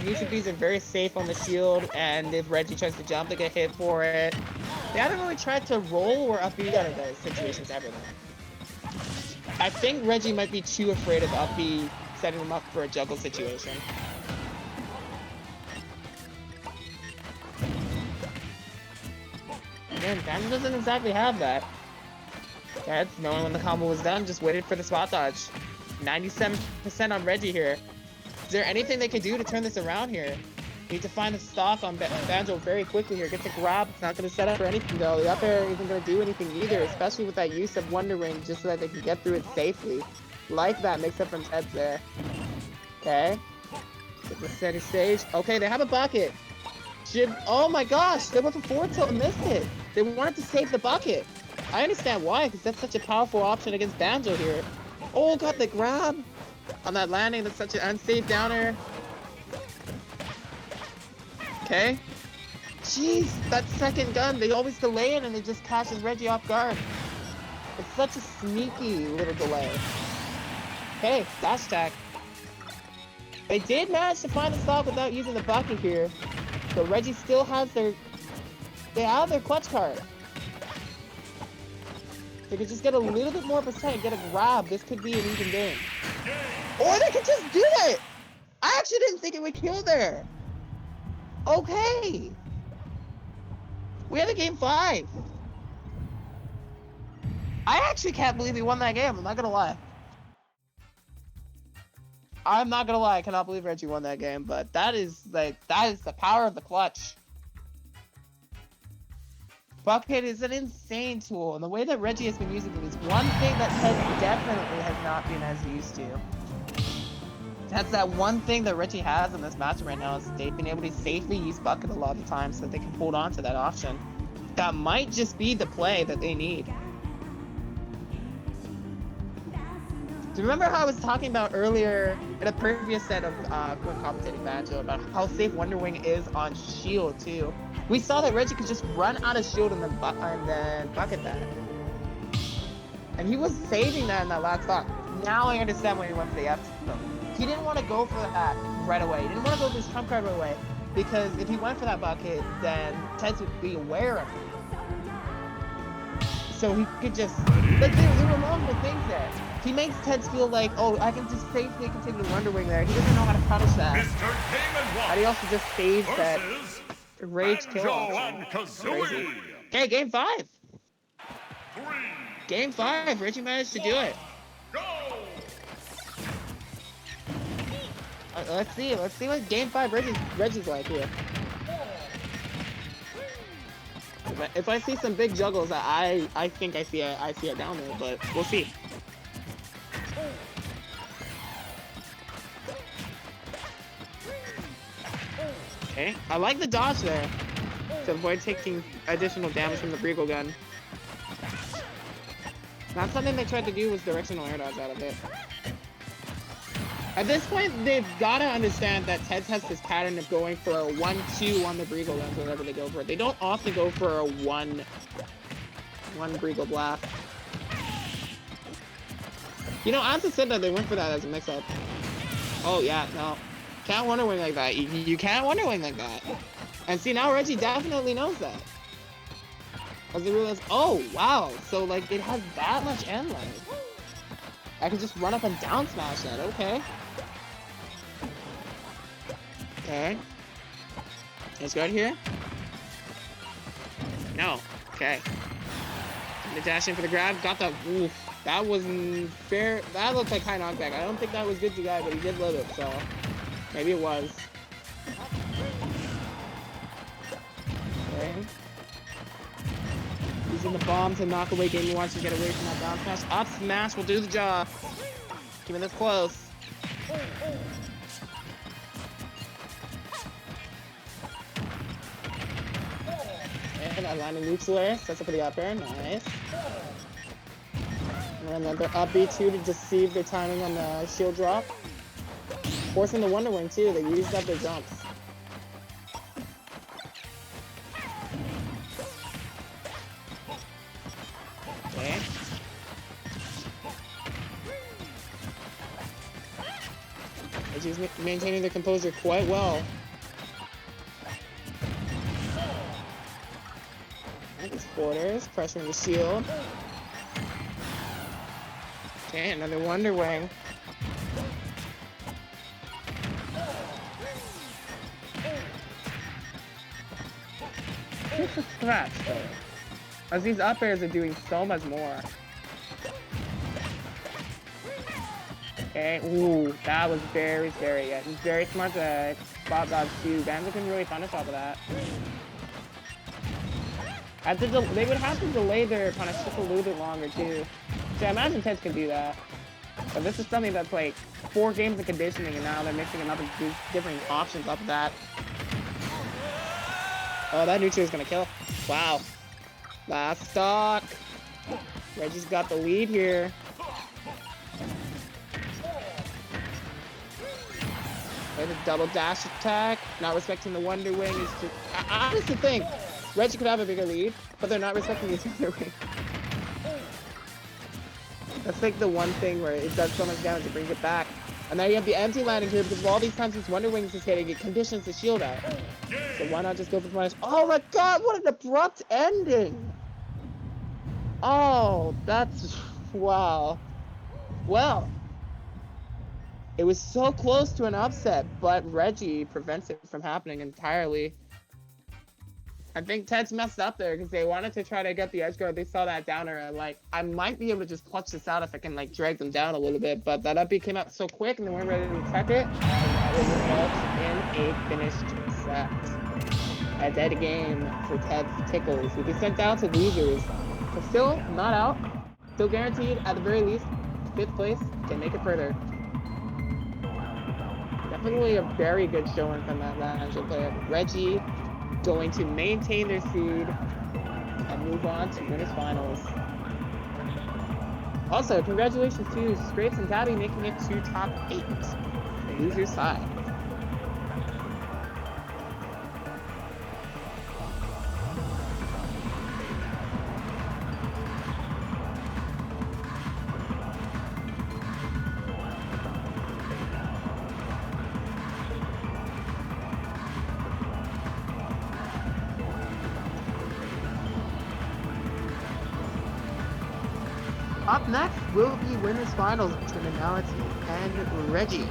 His UCBs are very safe on the shield, and if Reggie tries to jump, they get hit for it. They haven't really tried to roll or up B out of those situations ever though. I think Reggie might be too afraid of up B setting him up for a juggle situation. Again, Banjo doesn't exactly have that. That's knowing when the combo was done, just waited for the spot dodge. 97% on Reggie here. Is there anything they could do to turn this around here? Need to find the stock on Banjo very quickly here. Gets a grab. It's not going to set up for anything though. The up air isn't going to do anything either, especially with that use of Wonder Ring just so that they can get through it safely. Like that mix up from Ted there. Okay. Get the steady stage. Okay, they have a bucket. Oh my gosh, they went for forward tilt and missed it. They wanted to save the bucket. I understand why, because that's such a powerful option against Banjo here. Oh, got the grab on that landing. That's such an unsafe down air. Okay. Jeez, that second gun, they always delay it and it just catches Reggie off guard. It's such a sneaky little delay. Okay, dash attack. They did manage to find the stock without using the bucket here. So Reggie still has they have their clutch card. They could just get a little bit more percent, get a grab. This could be an even game. Or they could just do it! I actually didn't think it would kill there. Okay. We have a game 5. I actually can't believe we won that game. I'm not gonna lie. I'm not gonna lie. I cannot believe Reggie won that game. But that is the power of the clutch. Bucket is an insane tool, and the way that Reggie has been using it is one thing that Ted definitely has not been as used to. That's that one thing that Reggie has in this match right now is they've been able to safely use Bucket a lot of the time so that they can hold on to that option. That might just be the play that they need. Do you remember how I was talking about earlier in a previous set of commentating Banjo about how safe Wonder Wing is on shield too? We saw that Reggie could just run out of shield and then bucket that. And he was saving that in that last stock. Now I understand why he went for the F tilt. He didn't want to go for that right away. He didn't want to go for his trump card right away. Because if he went for that bucket, then Ted would be aware of it. so he could just like there were multiple things there. He makes Ted feel like, oh, I can just safely continue to Wonder Wing there. He doesn't know how to punish that.
Mr. Game and Watch
And he also just saves that
versus
rage kill
Banjo
option.
and
Crazy.
Kazooie.
Okay, game 5.
3,
Game 5. Reggie managed to do it.
go!
Let's see what game 5 Reggie's like here. If I see some big juggles, I think I see it down there, but we'll see. Okay, I like the dodge there to avoid taking additional damage from the Breagle gun. Not something they tried to do was directional air dodge out of it. At this point, they've got to understand that Ted has this pattern of going for a 1-2 on the Breagle guns whenever they go for it. They don't often go for a one Breagle blast. You know, Asa said that they went for that as a mix-up. Oh yeah, no. Can't Wonder Wing like that. You can't Wonder Wing like that. And see, now Reggie definitely knows that. As they realize, oh wow, so like it has that much end length. I can just run up and down smash that, okay. Okay. Let's go here. No. Okay. The dash in for the grab. Got the. Oof. That wasn't fair. That looked like high knockback. I don't think that was good to guy, but he did load it, so maybe it was. Okay. Using the bomb to knock away Game & Watch to get away from that down smash. Up smash will do the job. Keeping this close. And I landed neutral air. Sets up for the up air. Nice. And then they're up B2 to deceive their timing on the shield drop. Forcing the Wonder Wing too. They used up their jumps. Okay. She's maintaining their composure quite well. Nice quarters, pressuring the shield. Okay, another Wonder Wing. Just a scratch though. As these up airs are doing so much more. Okay, ooh, that was very scary. Yeah, he's very smart to spot dodge too. Banjo can really punish off of that. They would have to delay their punish just a little bit longer too. So I imagine Ted could do that. But this is something that's like 4 games of conditioning and now they're mixing it up and do different options off of that. Oh, that neutral is gonna kill. Wow. Last stock. Reggie's got the lead here. There's a double dash attack. Not respecting the Wonder Wing is just... I honestly think Reggie could have a bigger lead, but they're not respecting his Wonder Wing. That's like the one thing where it does so much damage to bring it back. And now you have the empty landing here because of all these times his Wonder Wings is hitting, it conditions the shield out. So why not just go for the punish? Oh my god, what an abrupt ending! Oh, that's... wow. Well, it was so close to an upset, but Reggie prevents it from happening entirely. I think Ted's messed up there because they wanted to try to get the edge guard. They saw that downer and like, I might be able to just clutch this out if I can like drag them down a little bit, but that up B came out so quick and they weren't ready to protect it. And that will result in a finished set. A dead game for Ted's Tickles. He'll be sent down to losers, but still not out. Still guaranteed at the very least 5th place. Can make it further. Definitely a very good showing from that Banjo player. Reggie going to maintain their seed and move on to winners finals. Also, congratulations to Scrapes and Tabby making it to top 8, the loser side. Up next will be winners finals between Analogy and Reggie.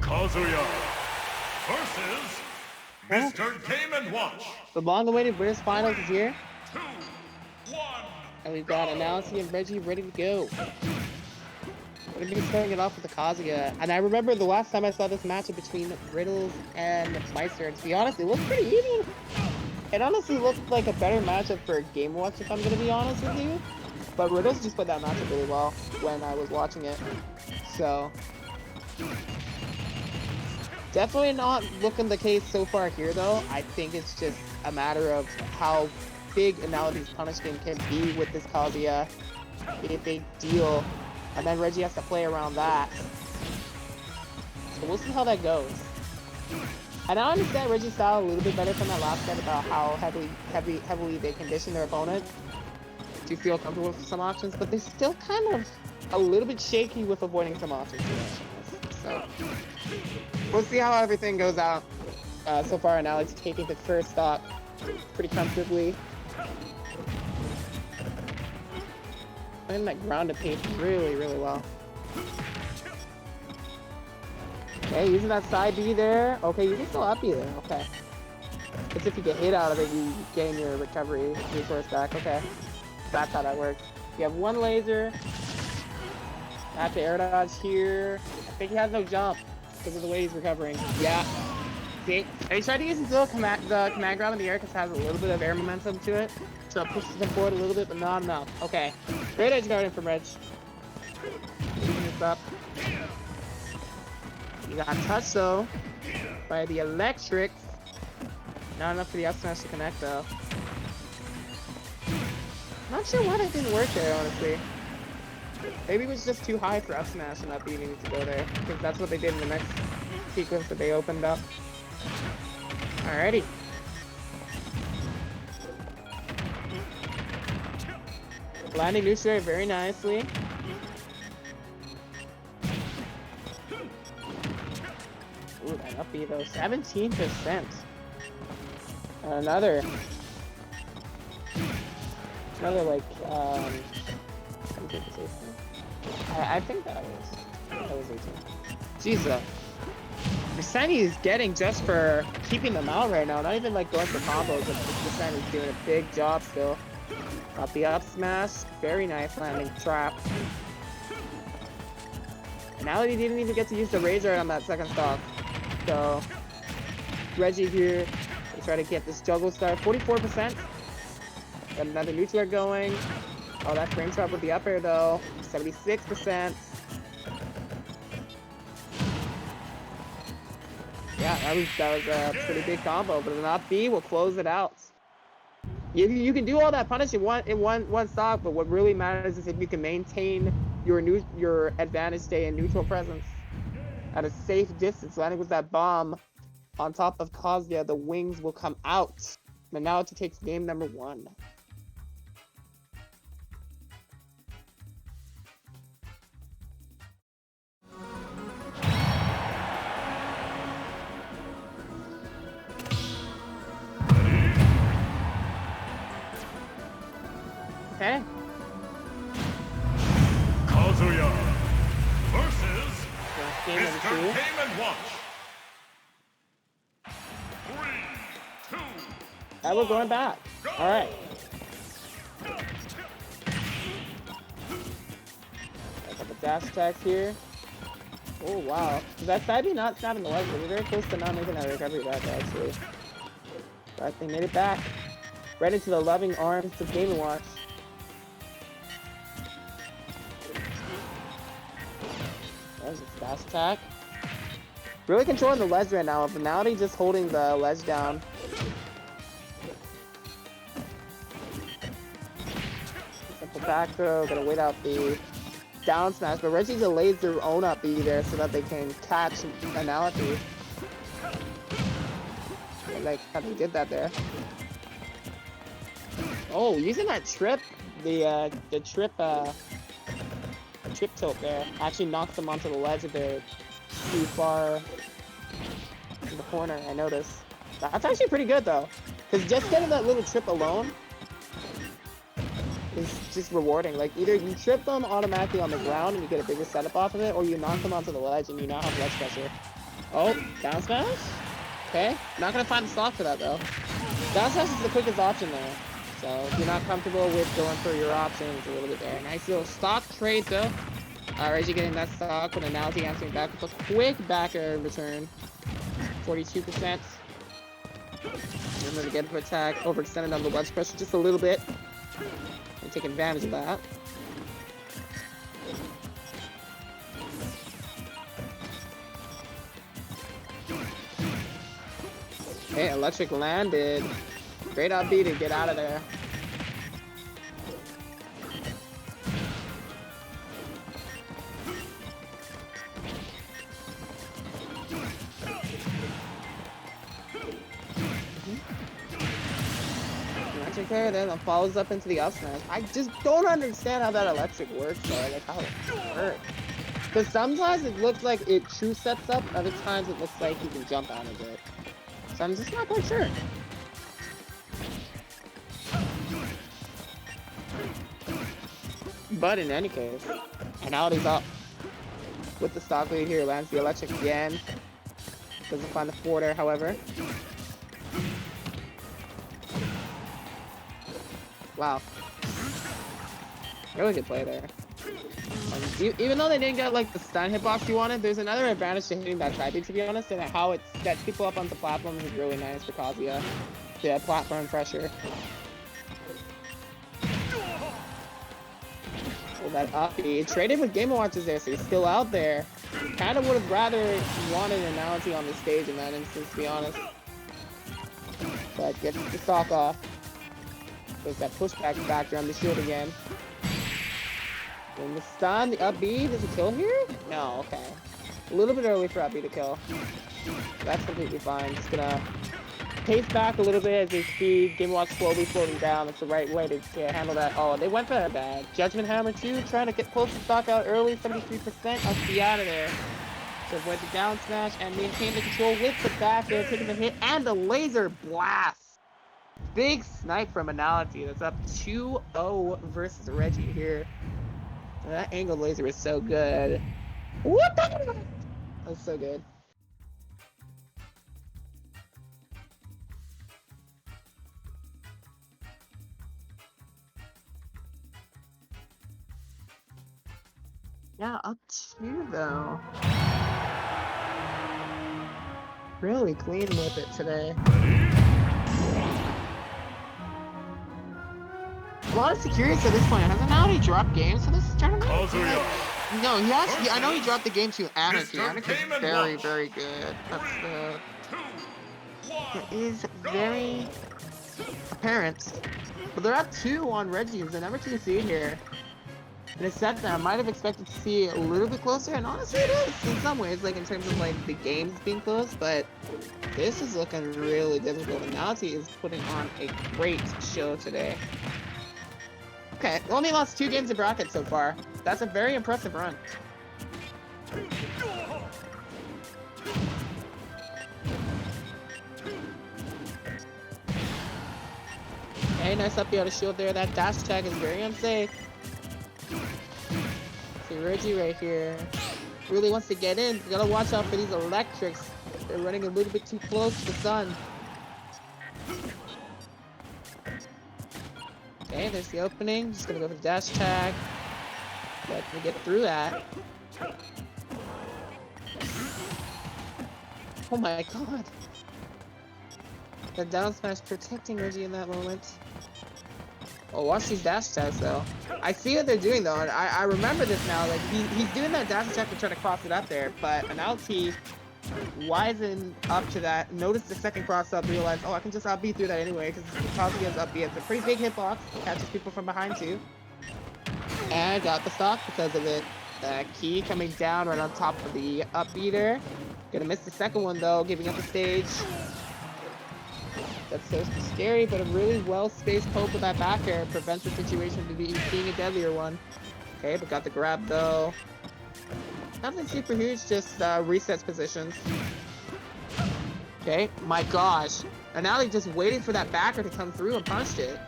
Kazuya versus Mr. Game & Watch.
The long-awaited winners finals is here,
2, 1.
and we've got Analogy and Reggie ready to go. We're going to be starting it off with the Kazuya. And I remember the last time I saw this matchup between Riddles and Meister, and to be honest, it looked pretty even. It honestly looked like a better matchup for Game Watch, if I'm going to be honest with you. But Riddles just played that matchup really well when I was watching it. So definitely not looking the case so far here, though. I think it's just a matter of how big Analogy's punish game can be with this Kazuya. A big deal. And then Reggie has to play around that. So we'll see how that goes. And I understand Reggie's style a little bit better from that last set about how heavily they condition their opponent to feel comfortable with some options, but they still kind of a little bit shaky with avoiding some monsters. So we'll see how everything goes out. So far, and Alex taking the first stock pretty comfortably. Playing that grounded pace really, really well. Okay, using that side B there. Okay, you can still up B there. Okay. It's if you get hit out of it, you gain your recovery resource back. Okay. That's how that works. You have one laser. Have to air dodge here. I think he has no jump because of the way he's recovering. Yeah. See? I tried to use the command grab in the air because it has a little bit of air momentum to it. So it pushes him forward a little bit, but not enough. Okay. Great edge guarding from Reg. Using this up. You got touched though by the electrics. Not enough for the up smash to connect though. Not sure why that didn't work there, honestly. Maybe it was just too high for up smash and not needing to go there. Because that's what they did in the next sequence that they opened up. Alrighty. Landing neutral very nicely. Ooh, that up B though, 17%. Another like, I think that was 18. Jesus. Misani is getting just for keeping them out right now, not even like going for combos, but Misani's doing a big job still. Got the up smash, very nice landing trap. And now he didn't even get to use the razor on that second stock. So, Reggie here, they try to get this juggle start, 44%. Got another neutral going. Oh, that frame trap with the up air though, 76%. Yeah, that was a pretty big combo, but an up B will close it out. You can do all that punish in one stock, but what really matters is if you can maintain your advantage stay in neutral presence at a safe distance. Landing with that bomb on top of Kazuya, the wings will come out. But now it takes game number 1. Okay.
Kazuya versus
Game number
Mr.
2.
Game and Watch. 3, 2,
And we're going back.
go!
All right. A couple dash attacks here. Oh wow. That side B not snapping the leg, but we're very close to not making that recovery back actually. But they made it back. Right into the loving arms of Game & Watch. There's a dash attack. Really controlling the ledge right now. Finality just holding the ledge down. Simple back throw. Gonna wait out the down smash. But Reggie delays their own up B there so that they can catch Analogy. I like how they did that there. Oh, using that trip, the trip tilt there actually knocks them onto the ledge if they're too far in the corner. I noticed. That's actually pretty good though, because just getting that little trip alone is just rewarding. Like either you trip them automatically on the ground and you get a bigger setup off of it, or you knock them onto the ledge and you now have ledge pressure. Oh, down smash? Okay, not gonna find the stock for that though. Down smash is the quickest option there. So if you're not comfortable with going for your options a little bit there. Nice little stock trade though. Reggie getting that stock with Analogy answering back with a quick back air return. 42%. And then again for attack, overextended on the ledge pressure just a little bit. And take advantage of that. Okay, electric landed. Great up B to get out of there. anti-air, then follows up into the up smash. I just don't understand how that electric works, though. Like, how it works. Because sometimes it looks like it true sets up, other times it looks like you can jump out of it. So I'm just not quite sure. But in any case, Anality's up with the stock lead here, lands the electric again. Doesn't find the forwarder, however. Wow. Really good play there. Even though they didn't get like the stun hitbox you wanted, there's another advantage to hitting that side B, to be honest, and how it sets people up onto platforms is really nice for Kazuya. Yeah, platform pressure. So that up B. Traded with Game & Watches there, so he's still out there. Kinda would have rather wanted an analogy on the stage in that instance, to be honest. But gets the stock off. There's that pushback factor on the shield again. And the stun, the up B, does it kill here? No, okay. A little bit early for up B to kill. That's completely fine. Just gonna pace back a little bit as they speed. Game Watch slowly floating down. That's the right way to handle that. Oh, they went for that bad. Judgment Hammer too, trying to get close to stock out early. 73%. I'll be out of there. So avoid the down smash and maintain the control with the back air, taking the hit and the laser blast. Big snipe from Analogy. That's up 2-0 versus Reggie here. That angled laser is so good. What the? That's so good. Yeah, up 2 though. Really clean with it today. A lot of securities at this point. Hasn't Analogy dropped games for this tournament? No, he actually. I know he dropped the game to Anarchy. Anarchy's very, very good. That's it is very apparent. But they're at 2 on Reggie's. They're number 2 seed here. In a set that I might have expected to see a little bit closer, and honestly it is in some ways, like in terms of like the games being close, but this is looking really difficult. Analogy is putting on a great show today. Okay, only lost 2 games in bracket so far. That's a very impressive run. Okay, nice up the out of shield there. That dash attack is very unsafe. See Reggie right here. Really wants to get in. You gotta watch out for these electrics. They're running a little bit too close to the sun. Okay, there's the opening. Just gonna go for the dash tag. Let me get through that. Oh my god. The down smash protecting Reggie in that moment. Oh, watch these dash attacks though. I see what they're doing though, and I remember this now. Like he's doing that dash attack to try to cross it up there, but Analogy wising up to that, noticed the second cross up, realized, oh, I can just up B through that anyway, because Kazuya's up B. It's a pretty big hitbox, catches people from behind too. And got the stock because of it. Key coming down right on top of the up B there. Gonna miss the second one though, giving up the stage. That's so scary, but a really well-spaced poke with that back air prevents the situation to being a deadlier one. Okay, but got the grab though. Nothing super huge, just resets positions. Okay, my gosh. And now he's just waiting for that backer to come through and punched it.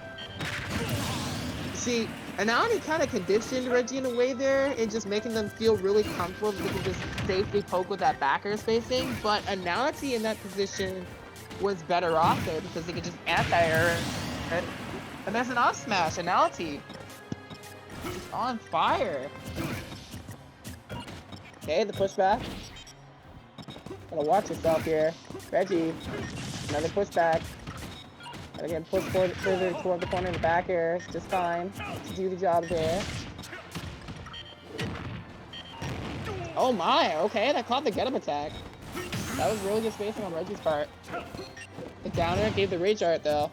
See, and now he kind of conditioned Reggie in a way there, and just making them feel really comfortable that they can just safely poke with that backer spacing. But Analogy in that position was better off there because they could just anti-air it. And there's an up smash, Analogy. It's on fire. Okay, the pushback. Gotta watch yourself here. Reggie, another pushback. Gotta get pushed further toward the corner of the back air. Just fine to do the job there. Oh my, okay, that caught the get up attack. That was really good spacing on Reggie's part. The downer gave the rage art though.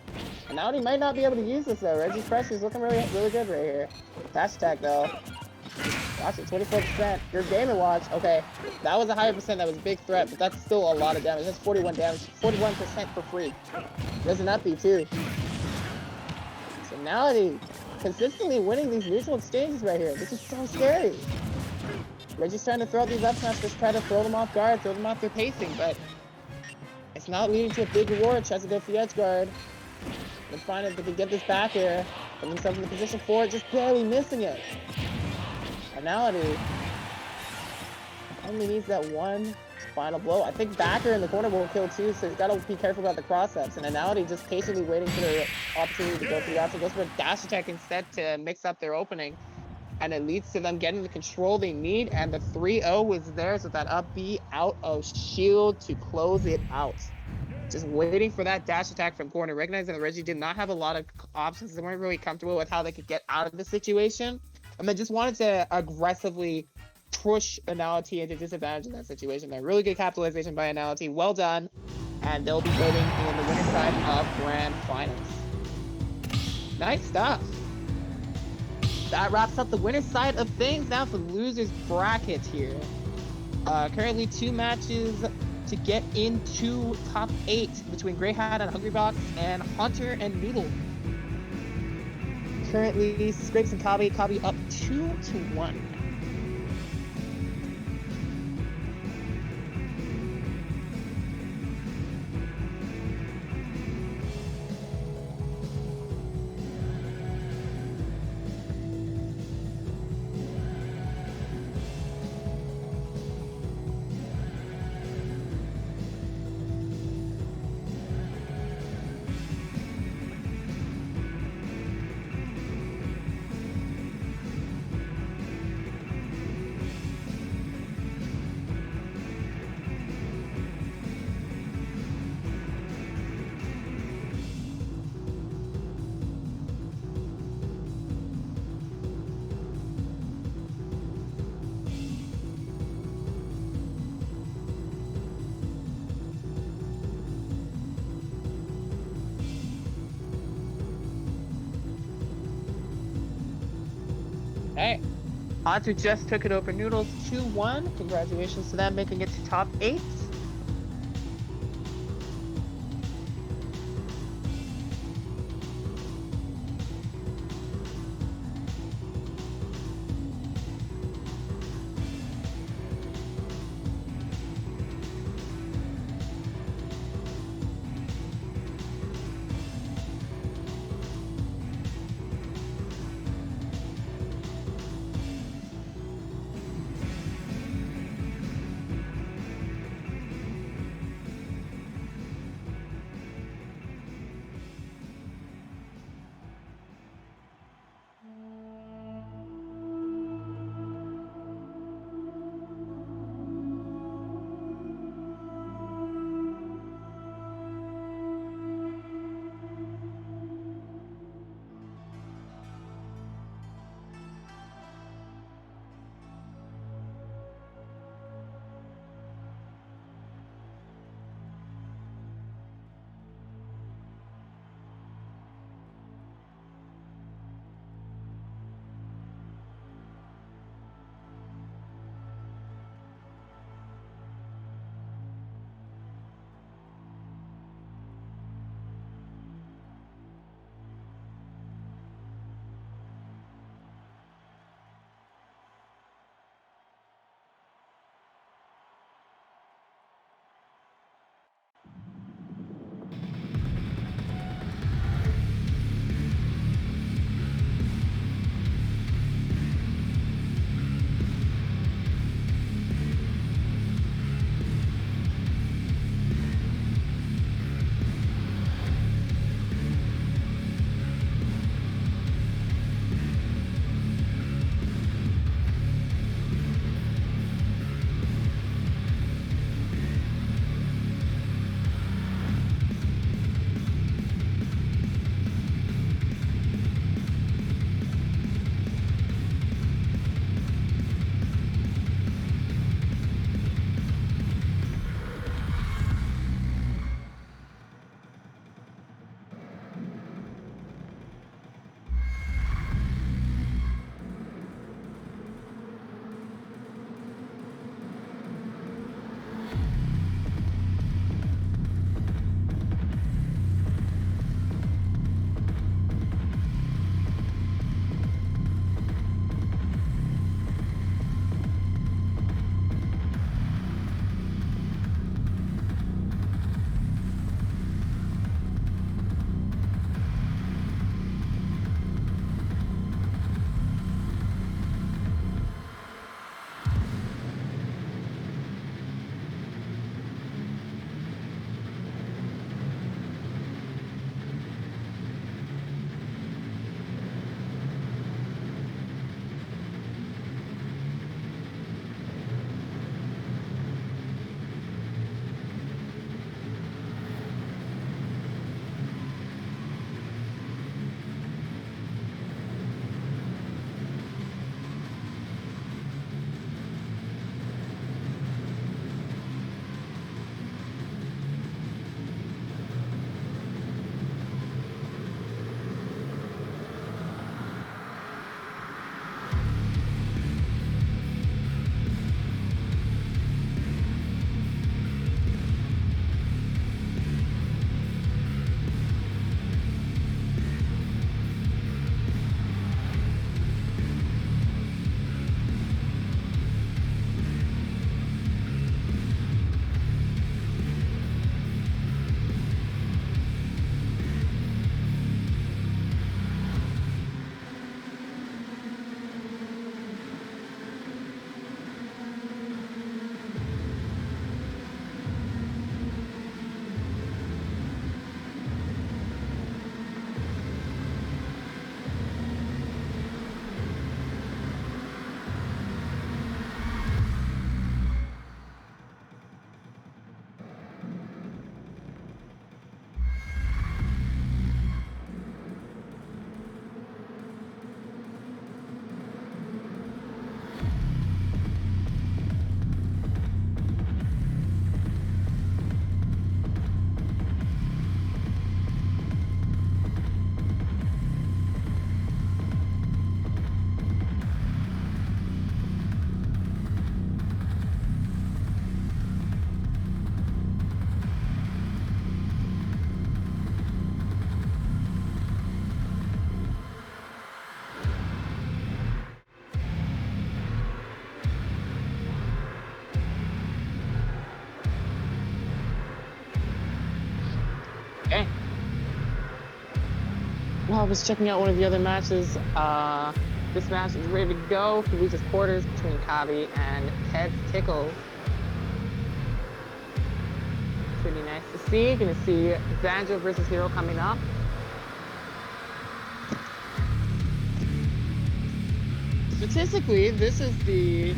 And now he might not be able to use this though. Reggie's pressure is looking really good right here. Dash attack though. Watch it, 24%. Your Game & Watch. Okay, that was a higher percent. That was a big threat, but that's still a lot of damage. That's 41 damage. 41% for free. There's an up B too. Finality consistently winning these neutral exchanges right here. This is so scary. Reggie's trying to throw out these up smash, just try to throw them off guard, throw them off their pacing, but it's not leading to a big reward. Tries to go for the edge guard. Let's find if they can get this back here. Put themselves in the position for it, just barely missing it. Finality only needs that one final blow. I think backer in the corner will kill too, so he's got to be careful about the cross-ups. And Finality just patiently waiting for their opportunity to go through the option. Goes for a dash attack instead to mix up their opening. And it leads to them getting the control they need. And the 3-0 was theirs with that up B out of shield to close it out. Just waiting for that dash attack from corner, recognizing that Reggie did not have a lot of options. They weren't really comfortable with how they could get out of the situation. And they just wanted to aggressively push Finality into disadvantage in that situation. A really good capitalization by Finality. Well done. And they'll be voting in the winning side of Grand Finals. Nice stuff. That wraps up the winner's side of things. Now for the loser's bracket here. Currently 2 matches to get into top 8 between Grey Hat and Hungrybox and Hunter and Noodle. Currently Scrapes and Kabi up 2-1. Hey, Hunter just took it over Noodles 2-1. Congratulations to them making it to top 8. I was checking out one of the other matches. This match is ready to go. It reaches quarters between Kabi and Ted Tickle. Pretty nice to see. Gonna see Banjo versus Hero coming up. Statistically, this is the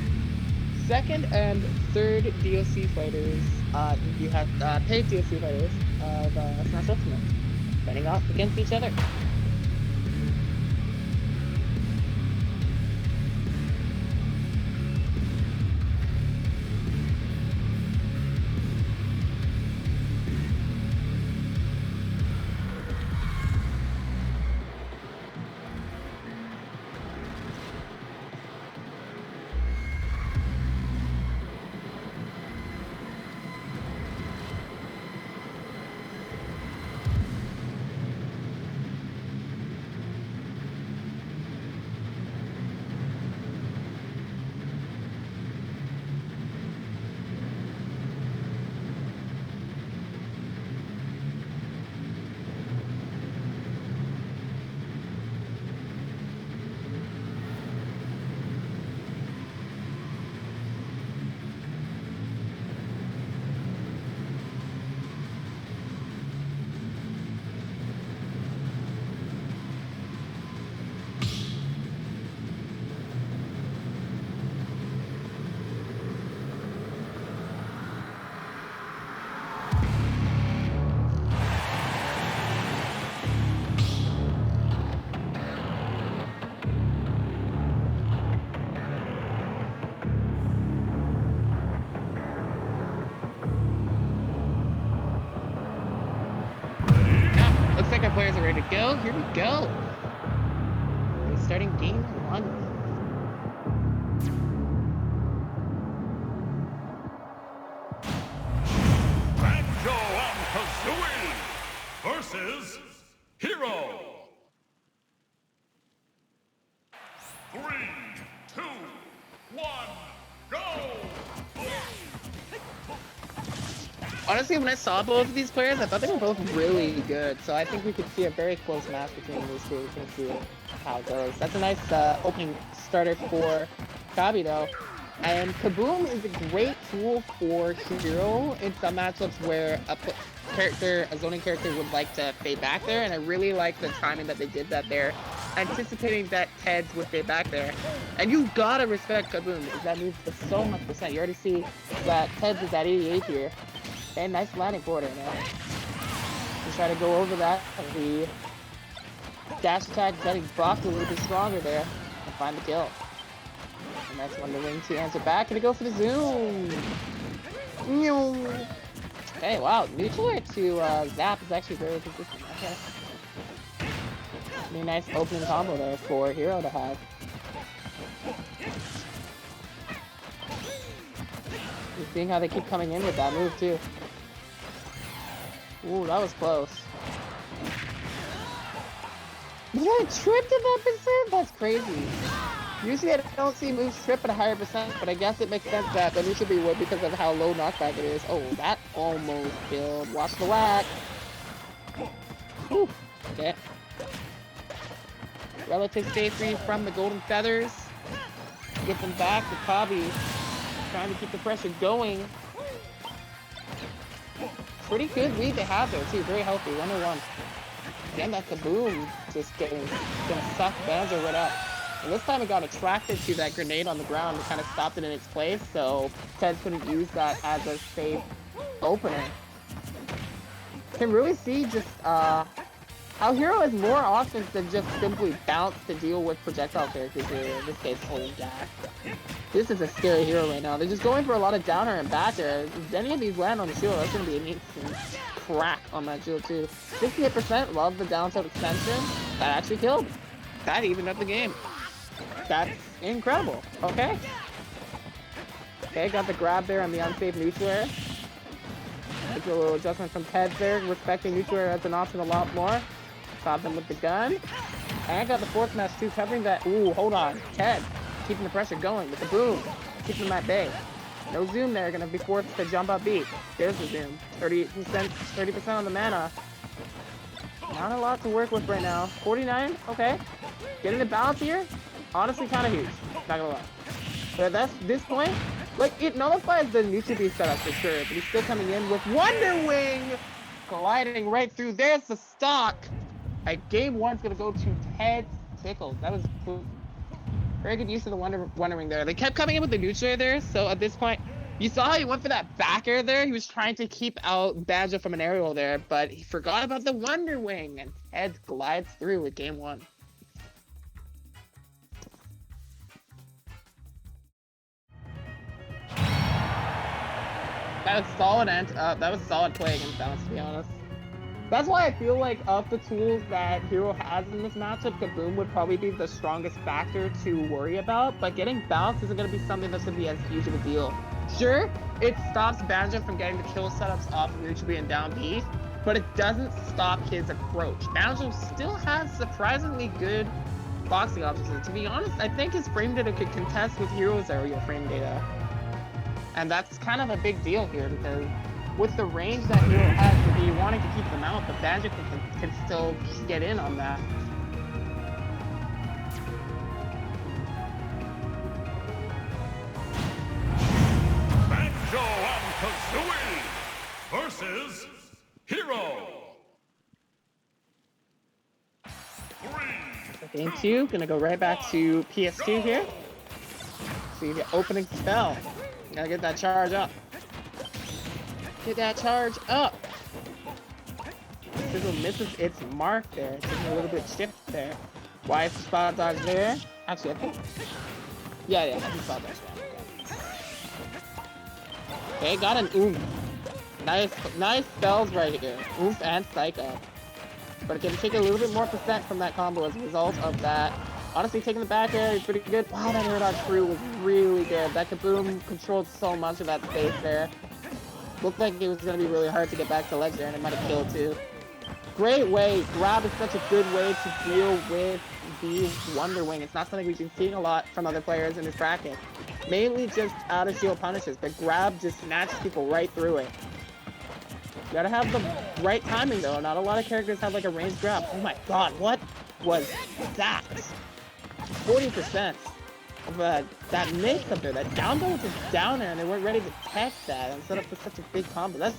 second and third DLC fighters. You have paid DLC fighters of Smash Ultimate fighting off against each other. Looks like our players are ready to go. Here we go. We're starting game 1.
Banjo and Kazooie versus Hero. 3, 2, 1, go!
Honestly, when I saw both of these players, I thought they were both really good. So I think we could see a very close match between these two. We can see how it goes. That's a nice opening starter for Kabi, though. And Kaboom is a great tool for Hero in some matchups where a zoning character would like to fade back there. And I really like the timing that they did that there, anticipating that Ted's would fade back there. And you gotta respect Kaboom because that moves to so much percent. You already see that Ted's is at 88 here. Okay, nice landing border, man. Just try to go over that. The dash attack getting blocked a little bit stronger there and find the kill. And that's when the wing 2 answer back. Gonna go for the zoom. Hey, wow, neutral air to zap is actually very consistent. Okay. Pretty nice opening combo there for Hero to have. You're seeing how they keep coming in with that move too. Ooh, that was close. Yeah, tripped at that percent? That's crazy. Usually I don't see moves trip at a higher percent, but I guess it makes sense that the neutral B would because of how low knockback it is. Oh, that almost killed. Watch the whack. Ooh, okay. Relative stay free from the golden feathers. Get them back to Kabi. Trying to keep the pressure going. Pretty good lead they have there too. Very healthy. 101. Again, that Kaboom just gonna suck Banjo right up. And this time it got attracted to that grenade on the ground and kind of stopped it in its place, so Ted couldn't use that as a safe opener. Can really see just how Hero has more options than just simply bounce to deal with projectile characters here. In this case, holy god. This is a scary Hero right now. They're just going for a lot of downer and back air. If any of these land on the shield, that's going to be an instant crack on that shield too. 68% love the down tilt extension. That actually killed. That evened up the game. That's incredible. Okay. Okay, got the grab there on the unsafe neutral air. Make a little adjustment from Ted there, respecting neutral air as an option a lot more. Stop them with the gun. And got the force smash too, covering that. Ooh, hold on. Ted keeping the pressure going with the boom. Keeping them at bay. No zoom there, gonna be forced to jump up beat. There's the zoom. 30% on the mana. Not a lot to work with right now. 49, okay. Getting the balance here, honestly kind of huge. Not gonna lie. But that's this point, like it nullifies the neutral beast setup for sure. But he's still coming in with Wonder Wing, gliding right through. There's the stock. Game 1's gonna go to Ted Tickles. That was cool. Very good use of the Wonder Wing there. They kept coming in with the neutral there, so at this point, you saw how he went for that back air there. He was trying to keep out Banjo from an aerial there, but he forgot about the Wonder Wing, and Ted glides through with game 1. That was solid that was solid play against Balance, to be honest. That's why I feel like of the tools that Hero has in this matchup, Kaboom would probably be the strongest factor to worry about, but getting Balance isn't going to be something that's going to be as huge of a deal. Sure, it stops Banjo from getting the kill setups off of neutral B and down B, but it doesn't stop his approach. Banjo still has surprisingly good boxing options, and to be honest, I think his frame data could contest with Hero's area frame data. And that's kind of a big deal here, because with the range that Hero has, to be wanting to keep them out, but Banjo can still get in on that.
Banjo and Kazooie versus Hero.
Game 2, gonna go right back to PS2 here. See the opening spell. Gotta get that charge up. Get that charge up. Sizzle misses its mark there. Taking a little bit shift there. Why is the spot dodge there? Actually, I think. Yeah, I think spot dodge there. Okay, got an oomph. Nice spells right here. Oomph and psych up. But it can take a little bit more percent from that combo as a result of that. Honestly, taking the back air is pretty good. Wow, that air dodge through was really good. That Kaboom controlled so much of that space there. Looked like it was going to be really hard to get back to ledge there, and it might have killed too. Great way. Grab is such a good way to deal with the Wonder Wing. It's not something we've been seeing a lot from other players in this bracket. Mainly just out of shield punishes, but Grab just snatches people right through it. You gotta have the right timing though. Not a lot of characters have like a ranged grab. Oh my god, what was that? 40% of that mix up there. That down throw was just down there and they weren't ready to catch that and set up for such a big combo. That's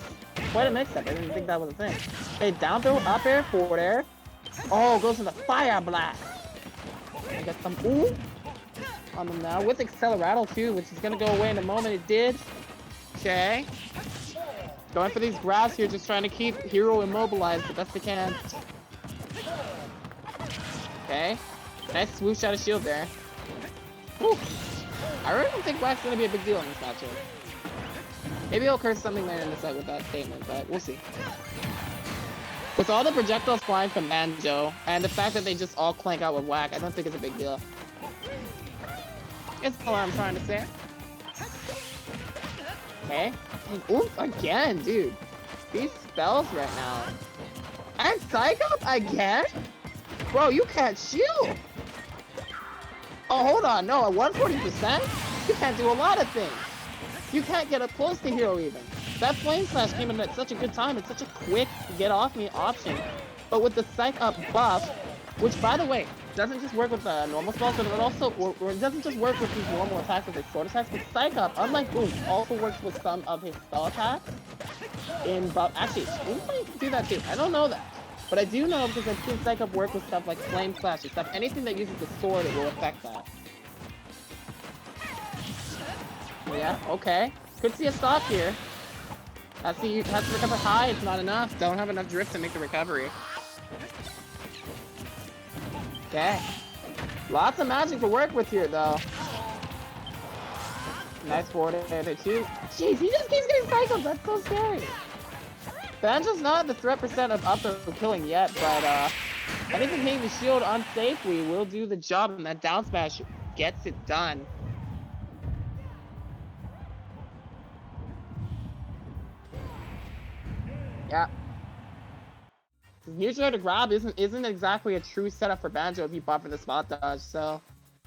quite a mix up. I didn't think that was a thing. Hey, down throw, up air, forward air. Oh, goes to the fire blast. I got some ooh on them now with Acceleratle too, which is gonna go away in a moment. It did. Okay. Going for these grabs here, just trying to keep Hero immobilized the best they can. Okay. Nice swoosh out of shield there. Whew. I really don't think Black's gonna be a big deal in this matchup. Maybe he'll curse something later in the set with that statement, but we'll see. With all the projectiles flying from Banjo, and the fact that they just all clank out with Whack, I don't think it's a big deal. It's what I'm trying to say. Okay. Oof, again, dude. These spells right now. And Psych Up again? Bro, you can't shield. Oh, hold on. No, at 140%? You can't do a lot of things. You can't get up close to Hero even. That Flame Slash came in at such a good time. It's such a quick get off me option. But with the Psych Up buff, which by the way, doesn't just work with the normal spells, but it also, or it doesn't just work with his normal attacks with his sword attacks, but Psych Up, unlike Boom, also works with some of his spell attacks in buff. Actually, Boom might do that too. I don't know that. But I do know because I've seen Psych Up work with stuff like Flame Slash and stuff. Anything that uses the sword, it will affect that. Yeah, okay. Could see a stock here. Has to recover high, it's not enough. Don't have enough drift to make the recovery. Okay. Lots of magic to work with here, though. Nice forward air there, too. Jeez, he just keeps getting cycles. That's so scary. Banjo's not the threat percent of up throw killing yet, but anything hitting the shield unsafely will do the job, and that down smash gets it done. Yeah. Neutral to grab isn't exactly a true setup for Banjo if you buff for the spot dodge, so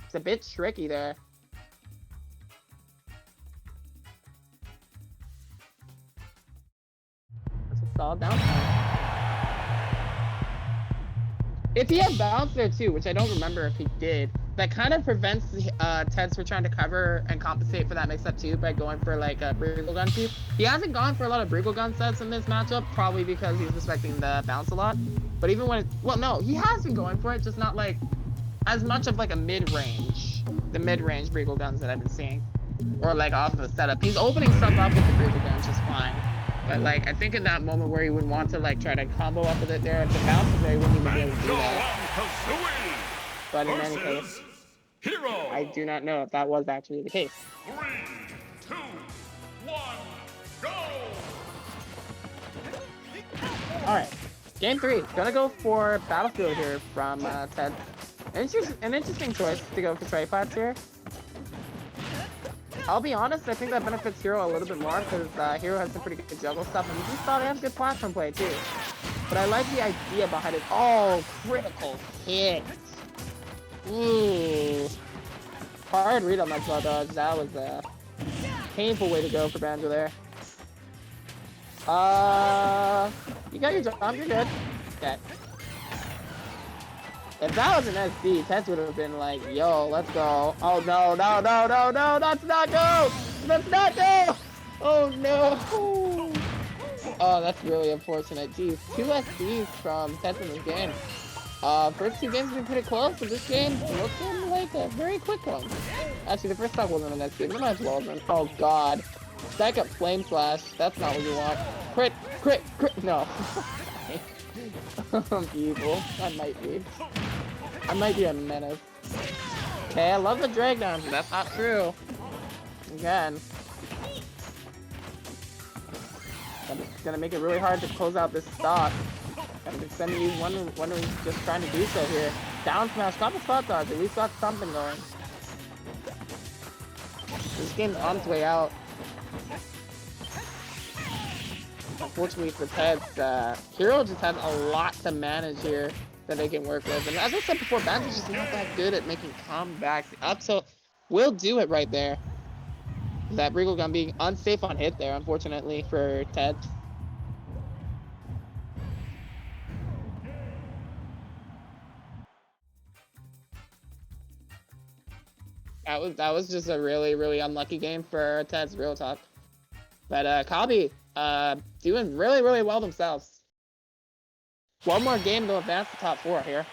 it's a bit tricky there. That's a solid down. If he had bounce there too, which I don't remember if he did, that kind of prevents Teds from trying to cover and compensate for that mix-up too by going for like a Briegel gun too. He hasn't gone for a lot of Briegel gun sets in this matchup, probably because he's respecting the bounce a lot. But even when, well, no, he has been going for it, just not like as much of like a mid-range, the mid-range Briegel guns that I've been seeing, or like off of the setup. He's opening stuff up with the Briegel guns just fine. But like, I think in that moment where he would want to like try to combo up with it there at the bounce, there he wouldn't even be able to do that. But in any case,
Hero.
I do not know if that was actually the case.
3, 2, 1, go!
Alright, game 3. Gonna go for Battlefield here from Ted. An interesting choice to go for tripods here. I'll be honest, I think that benefits Hero a little bit more because Hero has some pretty good juggle stuff, and you saw they have good platform play too. But I like the idea behind it. Oh, critical hit. Hard read on that blood dodge. That was a painful way to go for Banjo there. You got your jump, you're good. Okay. If that was an SD, Tess would have been like, yo, let's go. Oh no, no, no, no, no, let's not go! Let's not go! Oh no! Oh, that's really unfortunate. Geez, 2 SDs from Tess in this game. First 2 games have been pretty close, but this game looking like a very quick one. Actually, the first stock wasn't an SD, but it might as well have been. Oh god. Second Flame Slash, that's not what you want. Crit, crit, crit, no. I'm evil. I might be a menace. Okay, I love the drag down, but that's not true. Again. It's gonna make it really hard to close out this stock. I'm sending you wondering just trying to do so here. Down smash, got the spot dodge, at least got something going. This game's on its way out. Unfortunately for Teds, Hero just has a lot to manage here that they can work with. And as I said before, Banjo's just not that good at making comebacks. Up so will do it right there. That Briegel gun being unsafe on hit there, unfortunately for Teds. That was just a really unlucky game for Teds, real talk. But Kabi, doing really well themselves. One more game to advance to top 4 here.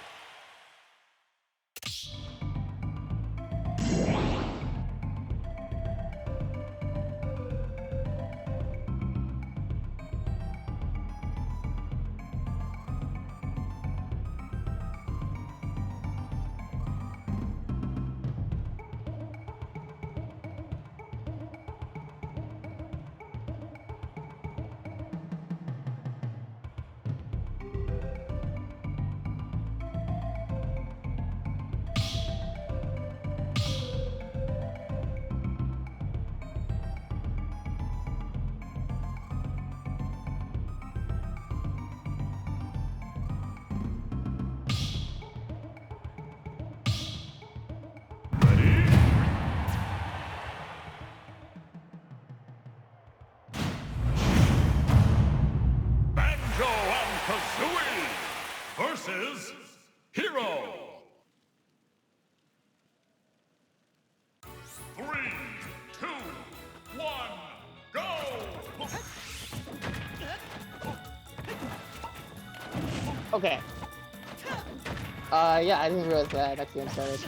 Versus Hero. 3, 2, 1, go!
Okay. Yeah, I didn't realize that next game started.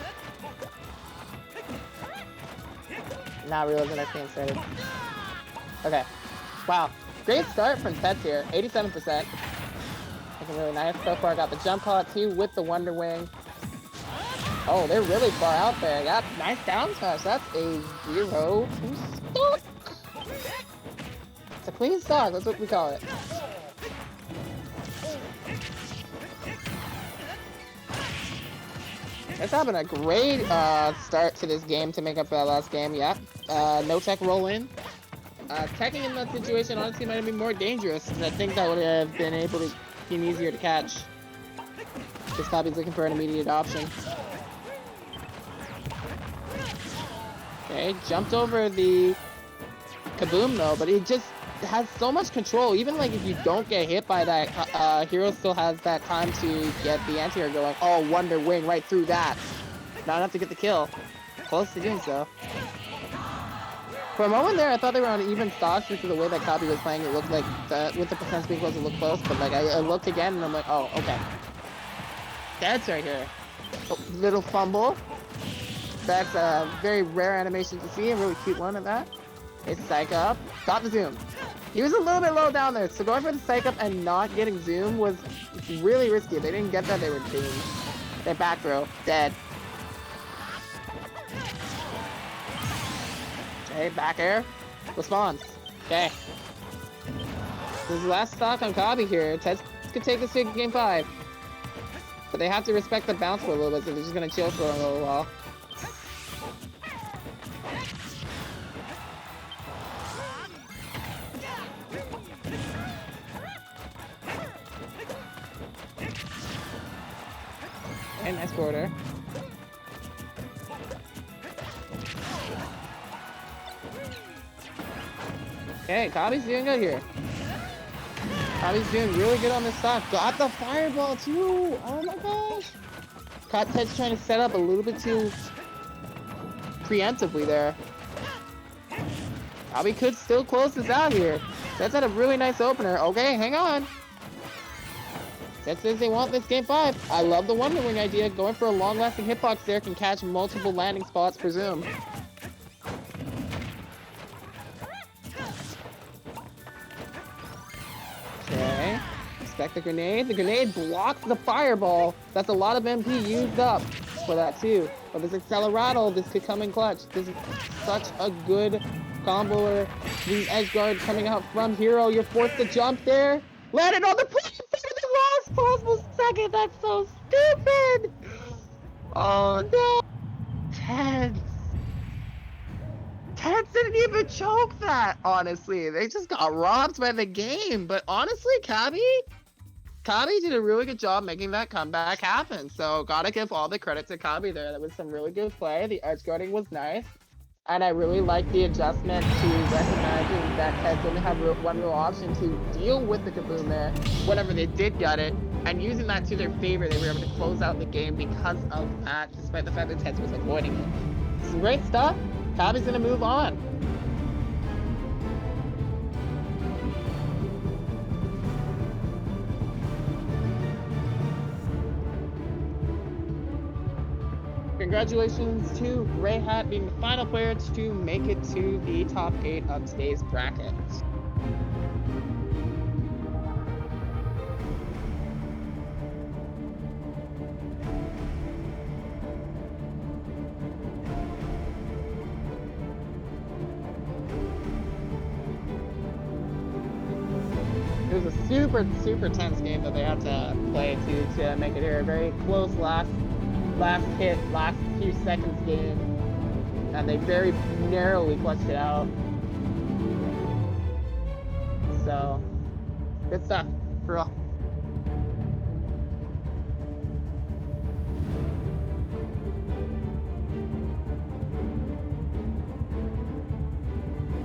Now realizing next game started. Okay. Wow. Great start from Teds here. 87%. Looking really nice. So far, I got the jump call at 2 with the Wonder Wing. Oh, they're really far out there. Got nice down smash. That's a 0-2 stock. It's a clean stock. That's what we call it. It's having a great start to this game to make up for that last game. Yeah. No tech roll in. Teching in that situation honestly might have been more dangerous, because I think that would have been able to been easier to catch. This Kabi's looking for an immediate option. Okay, jumped over the Kaboom though, but he just has so much control. Even like if you don't get hit by that, Hero still has that time to get the anti-air going. Oh, Wonder Wing right through that. Not enough to get the kill. Close to doing so. For a moment there, I thought they were on even stocks due to the way that Kabi was playing. It looked like with the percent being close, it looked close. But like I looked again and I'm like, oh, okay. That's right here. Oh, little fumble. That's a very rare animation to see, a really cute one of that. It's Psych Up. Got the zoom. He was a little bit low down there, so going for the Psych Up and not getting zoom was really risky. If they didn't get that, they were doomed. Their back throw, dead. Okay, back air. Response. Okay. This is the last stock on Kabi here. Teds could take this to game 5. But they have to respect the bounce for a little bit, so they're just gonna chill for a little while. And nice border. Okay, Kabi's doing good here. Kabi's doing really good on this stock. Got the fireball too! Oh my gosh! Caught Ted's trying to set up a little bit too preemptively there. Kabi could still close this out here. Ted's had a really nice opener. Okay, hang on. Ted says they want this game 5. I love the Wonder Wing idea. Going for a long-lasting hitbox there can catch multiple landing spots for zoom. Okay. Expect the grenade. The grenade blocks the fireball. That's a lot of MP used up for that too. But this Accelerado, this could come in clutch. This is such a good comboer. The edge guard coming out from Hero. You're forced to jump there. Landed on the plane for the last possible second. That's so stupid. Oh no. Teds didn't even choke that, honestly. They just got robbed by the game. But honestly, Kabi did a really good job making that comeback happen. So gotta give all the credit to Kabi there. That was some really good play. The edge guarding was nice. And I really like the adjustment to recognizing that Teds only have one real option to deal with the Kaboom there whenever they did get it. And using that to their favor, they were able to close out the game because of that, despite the fact that Teds was avoiding it. Some great stuff. Kabi's gonna move on. Congratulations to Grey Hat being the final player to make it to the top 8 of today's bracket. It was a super tense game that they had to play to make it here. A very close last hit, last few seconds game, and they very narrowly clutched it out. So, good stuff, for real.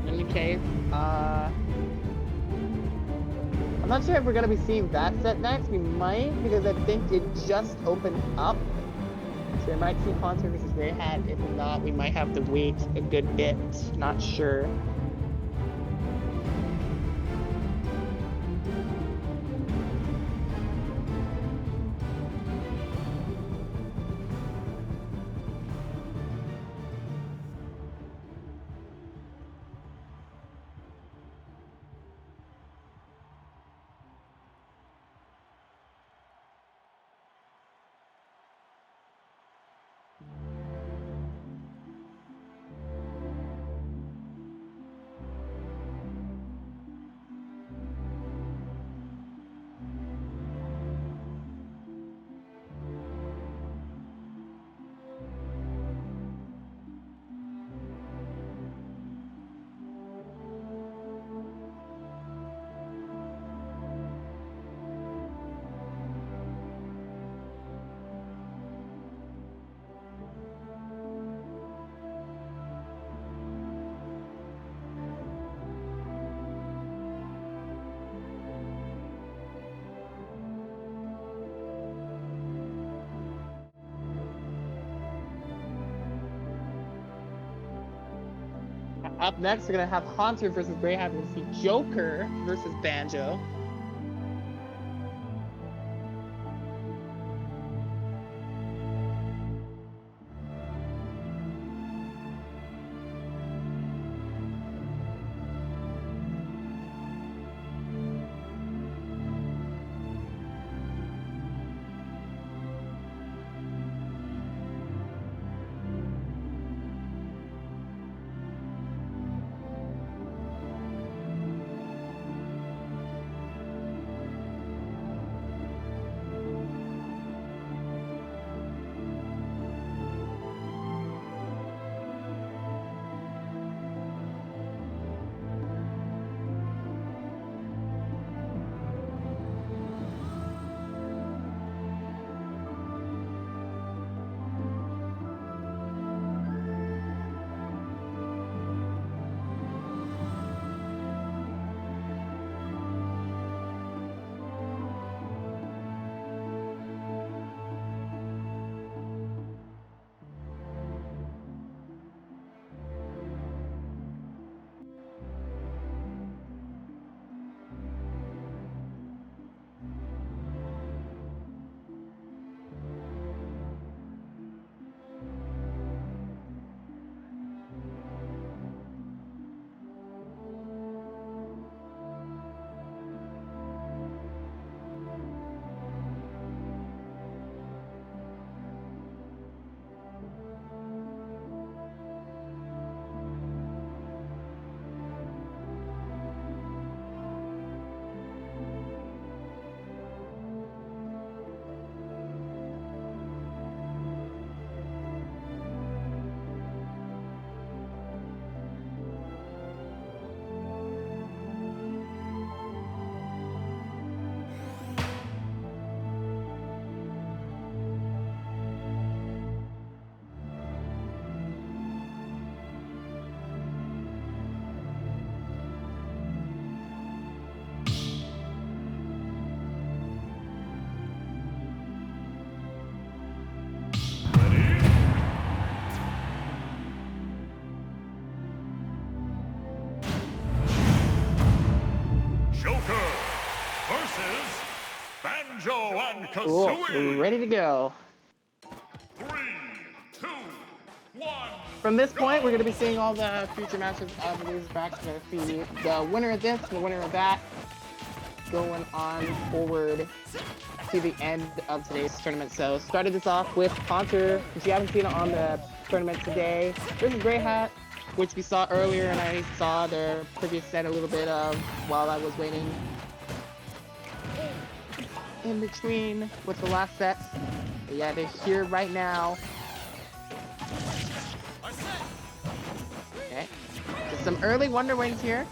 In the case, I'm not sure if we're gonna be seeing that set next. We might, because I think it just opened up. So we might see Poncer versus Grey Hat. If not, we might have to wait a good bit. Not sure. Up next, we're gonna have Haunter versus Greyhound. We're gonna see Joker versus Banjo.
Joker versus Banjo and
Cool.
Kazooie.
Ready to go.
3, 2, 1.
From this point, we're going to be seeing all the future matches of the losers bracket. We're going to see the winner of this and the winner of that going on forward to the end of today's tournament. So started this off with Haunter, which you haven't seen on the tournament today, versus Grey Hat, which we saw earlier, and I saw their previous set a little bit of while I was waiting in between with the last set. But yeah, they're here right now. Okay, just some early Wonder Wings here.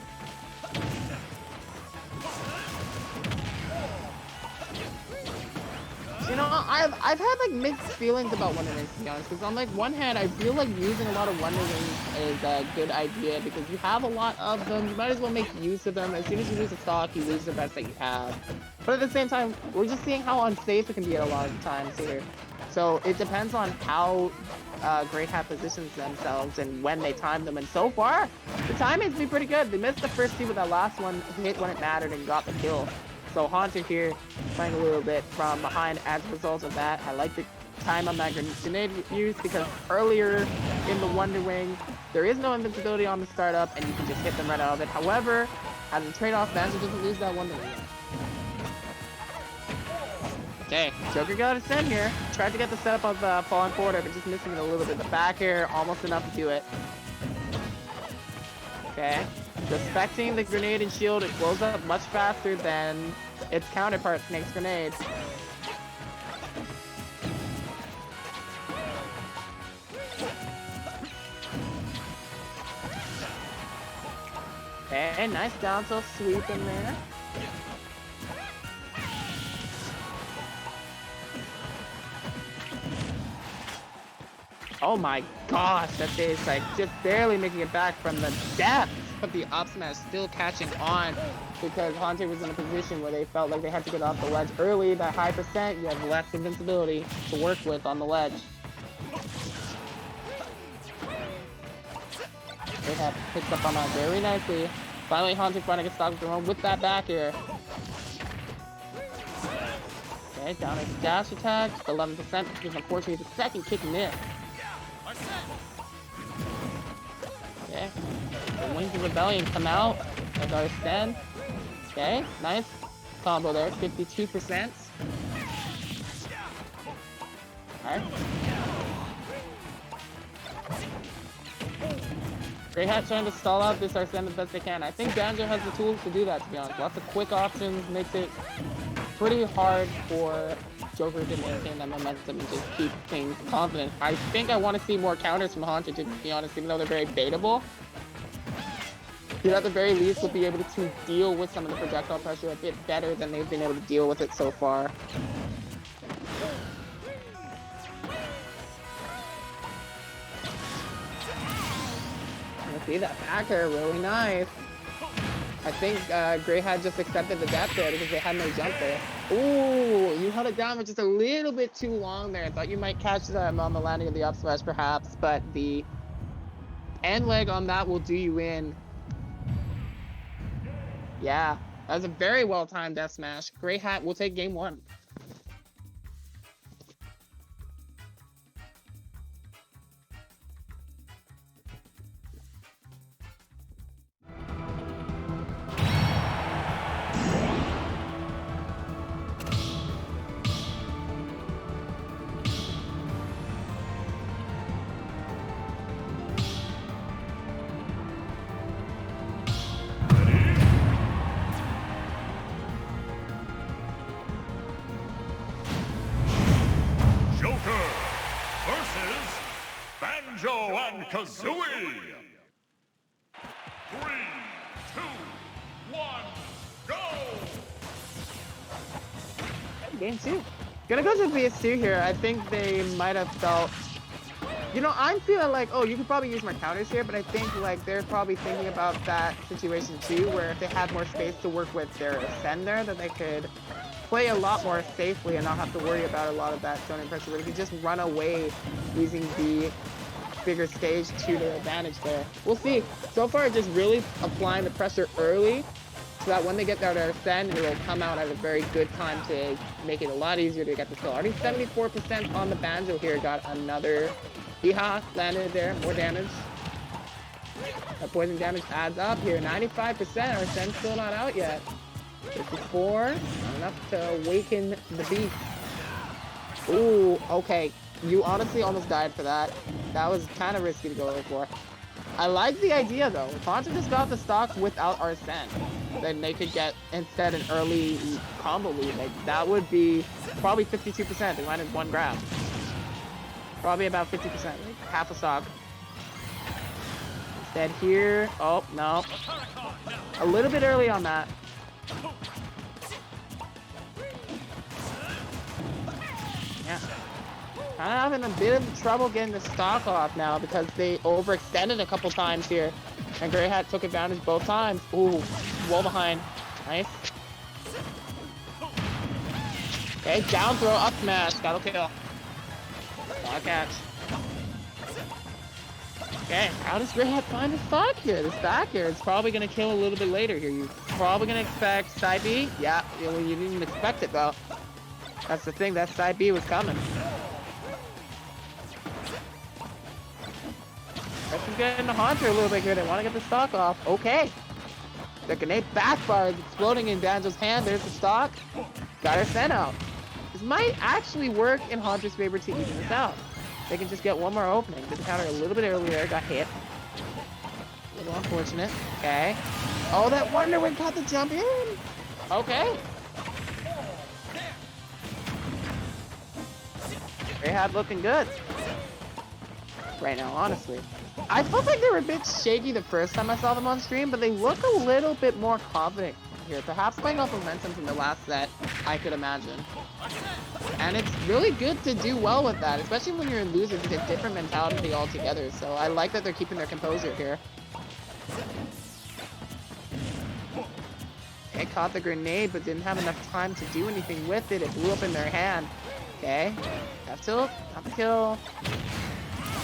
You know, I've had like mixed feelings about Wonder Wings, to be honest, because on like one hand, I feel like using a lot of Wonder Wings is a good idea because you have a lot of them. You might as well make use of them. As soon as you lose a stock, you lose the best that you have. But at the same time, we're just seeing how unsafe it can be at a lot of times here. So it depends on how Grey Hat positions themselves and when they time them. And so far, the timing's been pretty good. They missed the first two, but that last one hit when it mattered and got the kill. So Haunter here playing a little bit from behind as a result of that. I like the time on that grenade use because earlier in the Wonder Wing, there is no invincibility on the startup and you can just hit them right out of it. However, as a trade-off, Banjo doesn't lose that Wonder Wing. Okay, Joker got us in here. Tried to get the setup of falling forward, but just missing it a little bit. The back air, almost enough to do it. Okay. Respecting the grenade and shield, it blows up much faster than its counterpart, Snake's grenade. Okay, nice down tilt sweep in there. Oh my gosh, that is like just barely making it back from the depth. But the up smash still catching on because Haunter was in a position where they felt like they had to get off the ledge early. That high percent, you have less invincibility to work with on the ledge. They have picked up on that very nicely. Finally, Haunter finding a stock of their own with that back here. Okay, down his dash attack, 11%, because unfortunately the second kick missed. Okay, the Wings of Rebellion come out as our stand. Okay, nice combo there, 52%. Alright. Grey Hat trying to stall out this Arsene the best they can. I think Banjo has the tools to do that, to be honest. Lots of quick options, makes it pretty hard for Joker to maintain that momentum and just keep things confident. I think I want to see more counters from Haunter, to be honest, even though they're very baitable. He at the very least will be able to deal with some of the projectile pressure a bit better than they've been able to deal with it so far. See that back air, really nice. I think Grey had just accepted the death there because they had no jump there. Ooh, you held it down for just a little bit too long there. I thought you might catch them on the landing of the up smash perhaps, but the end leg on that will do you in. Yeah, that was a very well-timed death smash. Grey Hat will take game 1.
Joker versus Banjo and Kazooie. 3, 2, 1, go!
Game 2. Gonna go to PS2 here. I think they might have felt... You know, I'm feeling like, oh, you could probably use more counters here, but I think, like, they're probably thinking about that situation, too, where if they had more space to work with their Ascender, that they could play a lot more safely and not have to worry about a lot of that zoning pressure, where they could just run away using the bigger stage to their advantage there. We'll see. So far, just really applying the pressure early, so that when they get there to ascend, it will come out at a very good time to make it a lot easier to get the kill. Already 74% on the Banjo here, got another Yeehaw, landed there, more damage. That poison damage adds up here, 95%, Arsene's still not out yet. 54, not enough to awaken the beast. Ooh, okay, you honestly almost died for that. That was kind of risky to go for. I like the idea though. If Haunter just got the stock without Arsene, then they could get instead an early combo lead. Like that would be probably 52%. They landed 1 grab. Probably about 50%, like half a stock. Instead here, oh no, a little bit early on that. Yeah. Kind of having a bit of trouble getting the stock off now because they overextended a couple times here. And Grey Hat took advantage both times. Ooh, well behind. Nice. Okay, down throw, up smash. That'll kill. Not catch. Okay, how does Grey Hat find the stock here? This back here is probably going to kill a little bit later here. You're probably going to expect side B. Yeah, you didn't even expect it though. That's the thing, that side B was coming. Let's get into Haunter a little bit here. They want to get the stock off. Okay. The grenade backfire is exploding in Banjo's hand. There's the stock. Got her sent out. This might actually work in Haunter's favor to even this out. They can just get one more opening. Did the counter a little bit earlier. Got hit. A little unfortunate. Okay. Oh, that Wonder Wing caught the jump in. Okay. Grey Hat looking good right now, honestly. I felt like they were a bit shaky the first time I saw them on stream, but they look a little bit more confident here. Perhaps playing off momentum from the last set, I could imagine. And it's really good to do well with that, especially when you're in losers. It's a different mentality altogether, so I like that they're keeping their composure here. They caught the grenade, but didn't have enough time to do anything with it. It blew up in their hand. Okay. F tilt, not the kill.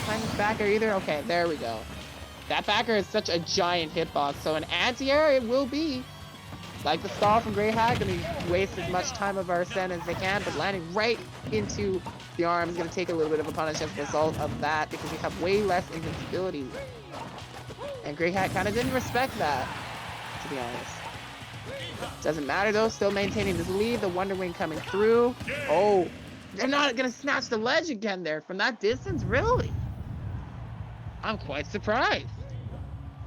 Find this back air either. Okay, there we go. That backer is such a giant hitbox, so an anti-air it will be. Like the stall from Grey Hat, gonna waste as much time of our ascent as they can, but landing right into the arm is gonna take a little bit of a punish as a result of that because we have way less invincibility. And Grey Hat kind of didn't respect that, to be honest. Doesn't matter though, still maintaining this lead, the Wonder Wing coming through. Oh, they're not gonna snatch the ledge again there from that distance, really? I'm quite surprised.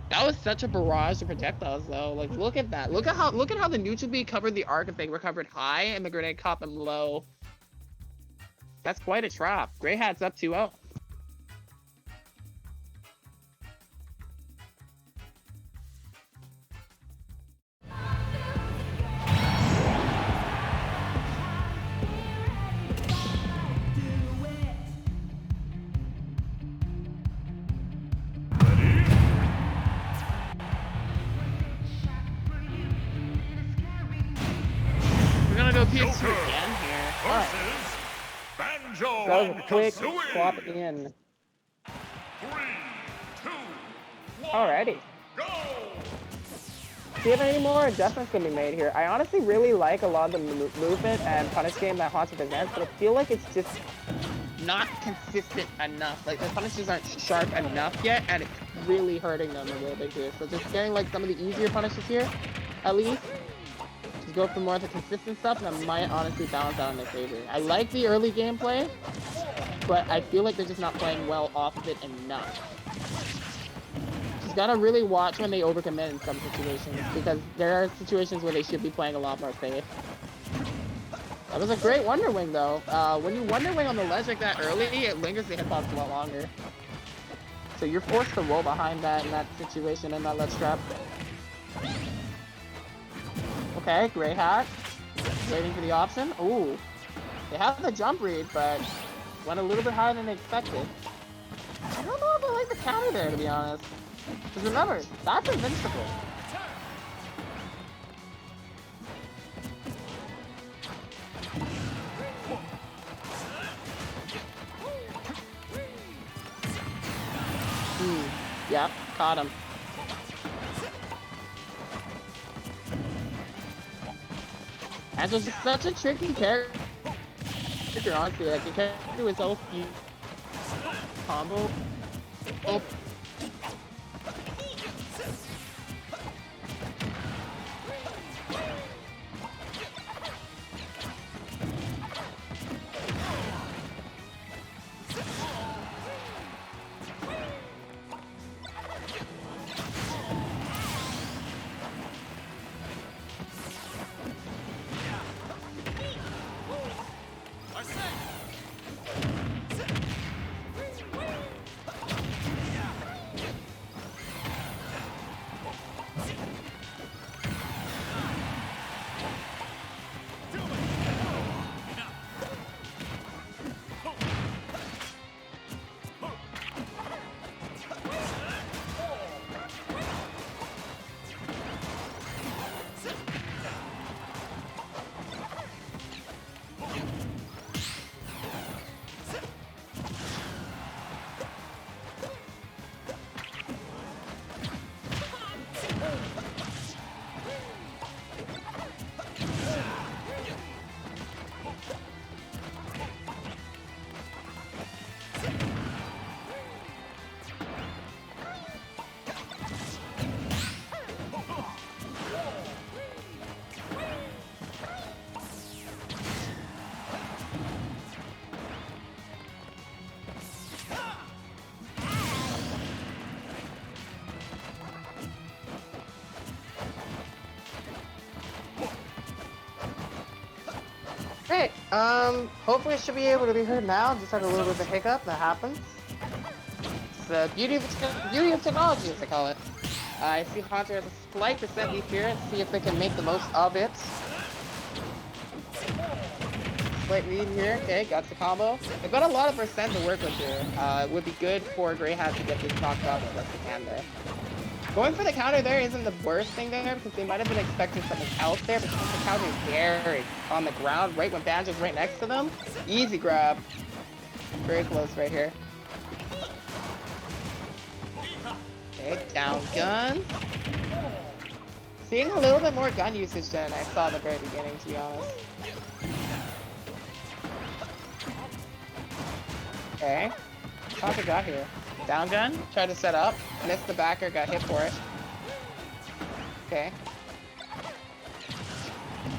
That was such a barrage of projectiles, though. Like, look at that. Look at how the neutral B covered the arc if they recovered high, and the grenade caught them low. That's quite a trap. Grey Hat's up 2-0. PS2 again here.
Versus Banjo
That was
and
a quick
Kazooie.
swap in.
3, 2, 1,
Alrighty.
go!
See if any more adjustments can be made here. I honestly really like a lot of the movement and punish game that Haunter presents, but I feel like it's just not consistent enough. Like, the punishes aren't sharp enough yet, and it's really hurting them a little bit here. So just getting, like, some of the easier punishes here, at least. Just go for more of the consistent stuff, and that might honestly balance out in their favor. I like the early gameplay, but I feel like they're just not playing well off of it enough. Just gotta really watch when they overcommit in some situations, because there are situations where they should be playing a lot more safe. That was a great Wonder Wing, though. When you Wonder Wing on the ledge like that early, it lingers the hitbox a lot longer. So you're forced to roll behind that in that situation, in that ledge trap. Okay, Grey Hat. Waiting for the option. Ooh. They have the jump read, but went a little bit higher than they expected. I don't know if I like the counter there, to be honest. Because remember, that's invincible. Yep, caught him. And so it's just such a tricky character, honestly. Like, you can't do his whole combo. Oh. Great. Hopefully it should be able to be heard now. Just had a little bit of a hiccup. That happens. It's the beauty of technology, as they call it. I see Haunter has a slight percent lead here. Let's see if they can make the most of it. Slight lead here. Okay, got the combo. They've got a lot of percent to work with here. It would be good for Grey Hat to get this knocked out as best they can there. Going for the counter there isn't the worst thing there, because they might have been expecting something else there, but since the counter is there, on the ground, right when Banjo's right next to them, easy grab. Very close right here. Okay, down gun. Seeing a little bit more gun usage than I saw at the very beginning, to be honest. Okay. Haunter got here. Down gun, tried to set up, missed the backer, got hit for it. Okay.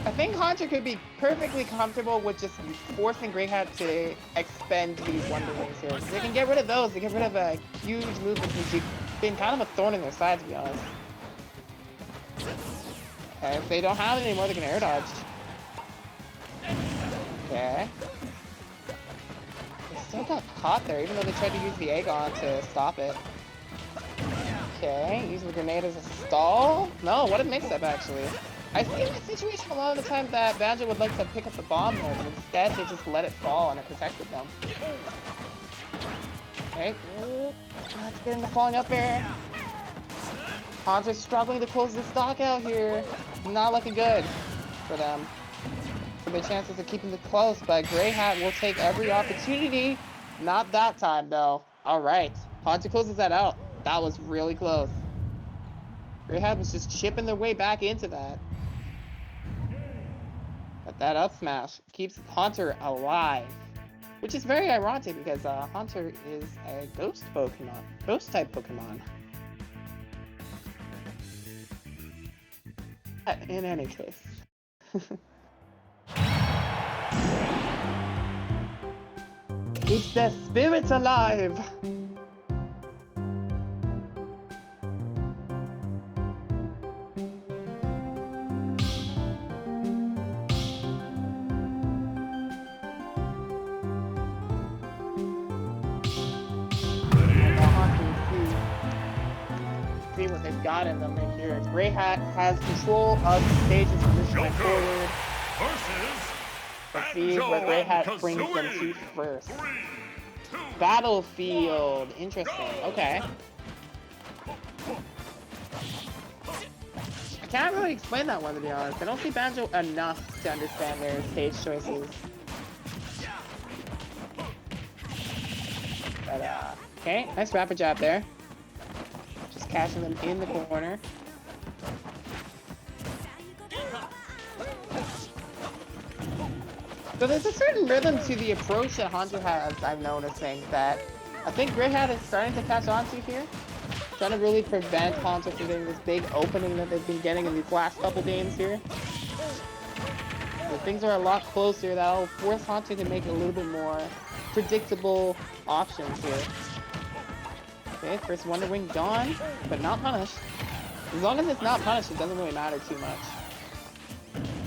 I think Haunter could be perfectly comfortable with just forcing Grey Hat to expend these Wonder Wings here. They can get rid of those, they get rid of a huge movement, which has been kind of a thorn in their side, to be honest. Okay, if they don't have it anymore, they can air dodge. Okay. They still got caught there, even though they tried to use the Aegon to stop it. Okay, using the grenade as a stall? No, what a mix-up, actually. I see in this situation a lot of the time that Banjo would like to pick up the bomb there, but instead they just let it fall and it protected them. Okay, let's get into falling up air. Haunter's struggling to close this stock out here. Not looking good for them. For the chances of keeping it close, but Grey Hat will take every opportunity. Not that time, though. Alright, Haunter closes that out. That was really close. Grey Hat was just chipping their way back into that. But that up smash keeps Haunter alive. Which is very ironic because Haunter is a ghost Pokemon. Ghost type Pokemon. In any case. Keeps their spirits alive! See what they've got in them right here. Grey Hat has control of the stage's position forward. Let's see where Grey Hat brings them to first. Battlefield. Interesting. Okay. I can't really explain that one, to be honest. I don't see Banjo enough to understand their stage choices. But, okay. Nice rapid jab there. Just catching them in the corner. So there's a certain rhythm to the approach that Haunter has, I'm noticing, that I think Grey Hat is starting to catch on to here. Trying to really prevent Haunter from getting this big opening that they've been getting in these last couple games here. So things are a lot closer. That'll force Haunter to make a little bit more predictable options here. Okay, first Wonder Wing gone, but not punished. As long as it's not punished, it doesn't really matter too much.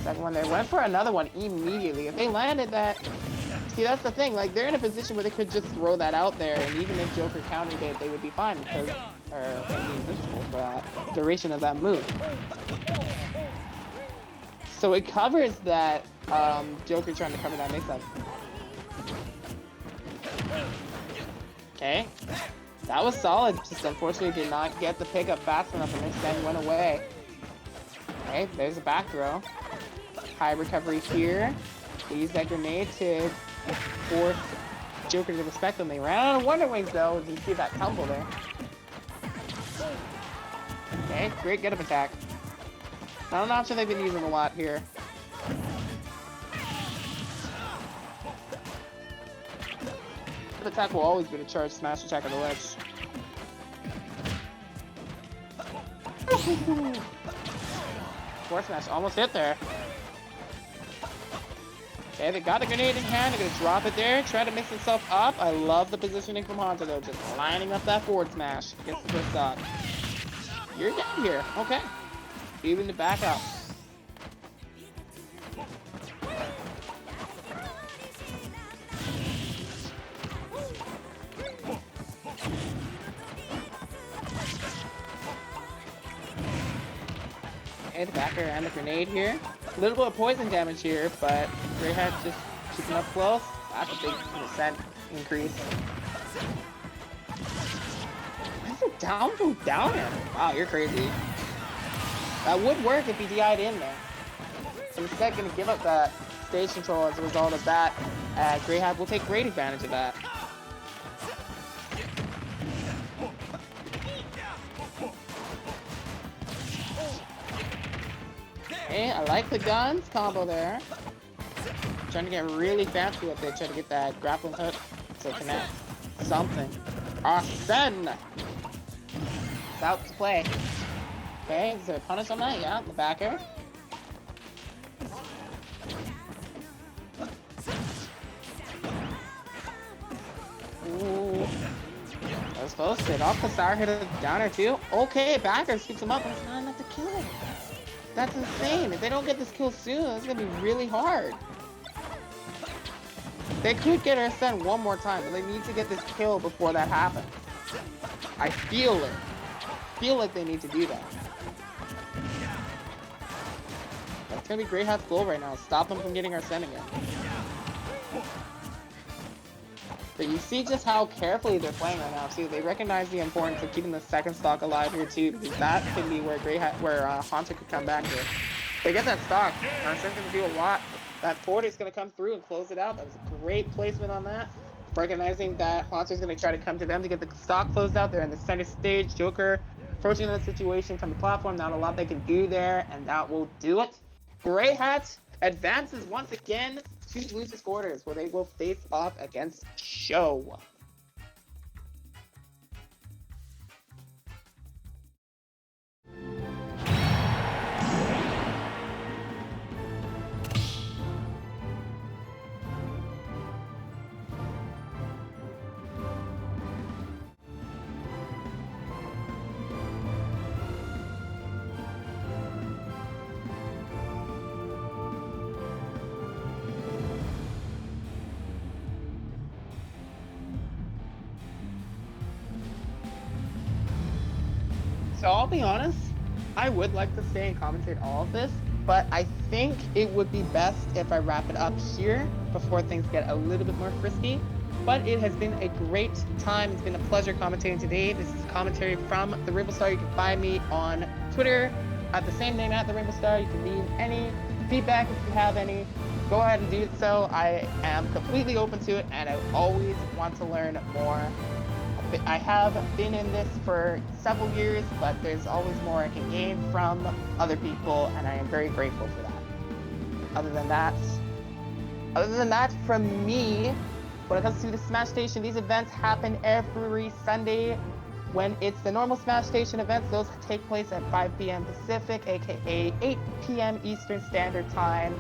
Second one, they went for another one immediately. If they landed that, see, that's the thing. Like, they're in a position where they could just throw that out there, and even if Joker countered it, they would be fine because, or they'd be invisible for that duration of that move. So it covers that Joker trying to cover that mix-up. Okay. That was solid, just unfortunately did not get the pickup fast enough and instead went away. Okay, there's a back throw. High recovery here. They use that grenade to force Joker to respect them. They ran out of Wonder Wings though. You see that tumble there. Okay, great get up attack. Not an option they've been using a lot here. The attack will always be the charge smash attack of the ledge. Force smash almost hit there. Okay, they got the grenade in hand. They're gonna drop it there. Try to mix himself up. I love the positioning from Haunter though. Just lining up that forward smash. Gets the first stop. You're down here. Okay. Even to back up. Okay, the backer and the grenade here. A little bit of poison damage here, but Grey Hat just keeping up close. That's a big percent increase. Why is it down go down there? Wow, you're crazy. That would work if he DI'd in there. So instead gonna give up that stage control as a result of that. Grey Hat will take great advantage of that. Okay, I like the guns combo there. Trying to get really fancy with it, trying to get that grappling hook to connect something. Arsene! It's out to play. Okay, is there a punish on that? Yeah, the backer. Ooh. That was close. It off the star, hit a downer too. Okay, backer sweeps him up, but it's not enough to kill him. That's insane. If they don't get this kill soon, it's gonna be really hard. They could get Arsene one more time, but they need to get this kill before that happens. I feel it. Feel like they need to do that. That's gonna be Grey Hat's goal right now. Stop them from getting Arsene again. But you see just how carefully they're playing right now too. They recognize the importance of keeping the second stock alive here too, because that could be where Haunter could come back here. They get that stock. Arsene's gonna do a lot. That forward is gonna come through and close it out. That was a great placement on that. Recognizing that Haunter's gonna try to come to them to get the stock closed out. They're in the center stage. Joker approaching that situation from the platform. Not a lot they can do there, and that will do it. Grey Hat advances once again to losers quarters, where they will face off against Show. So I'll be honest, I would like to stay and commentate all of this, but I think it would be best if I wrap it up here before things get a little bit more frisky. But it has been a great time. It's been a pleasure commentating today. This is commentary from the Rainbow Star. You can find me on Twitter at the same name, at the Rainbow Star. You can leave any feedback if you have any. Go ahead and do so. I am completely open to it, and I always want to learn more. I have been in this for several years, but there's always more I can gain from other people, and I am very grateful for that. Other than that, from me, when it comes to the Smash Station, these events happen every Sunday. When it's the normal Smash Station events, those take place at 5 p.m. Pacific, aka 8 p.m. Eastern Standard Time.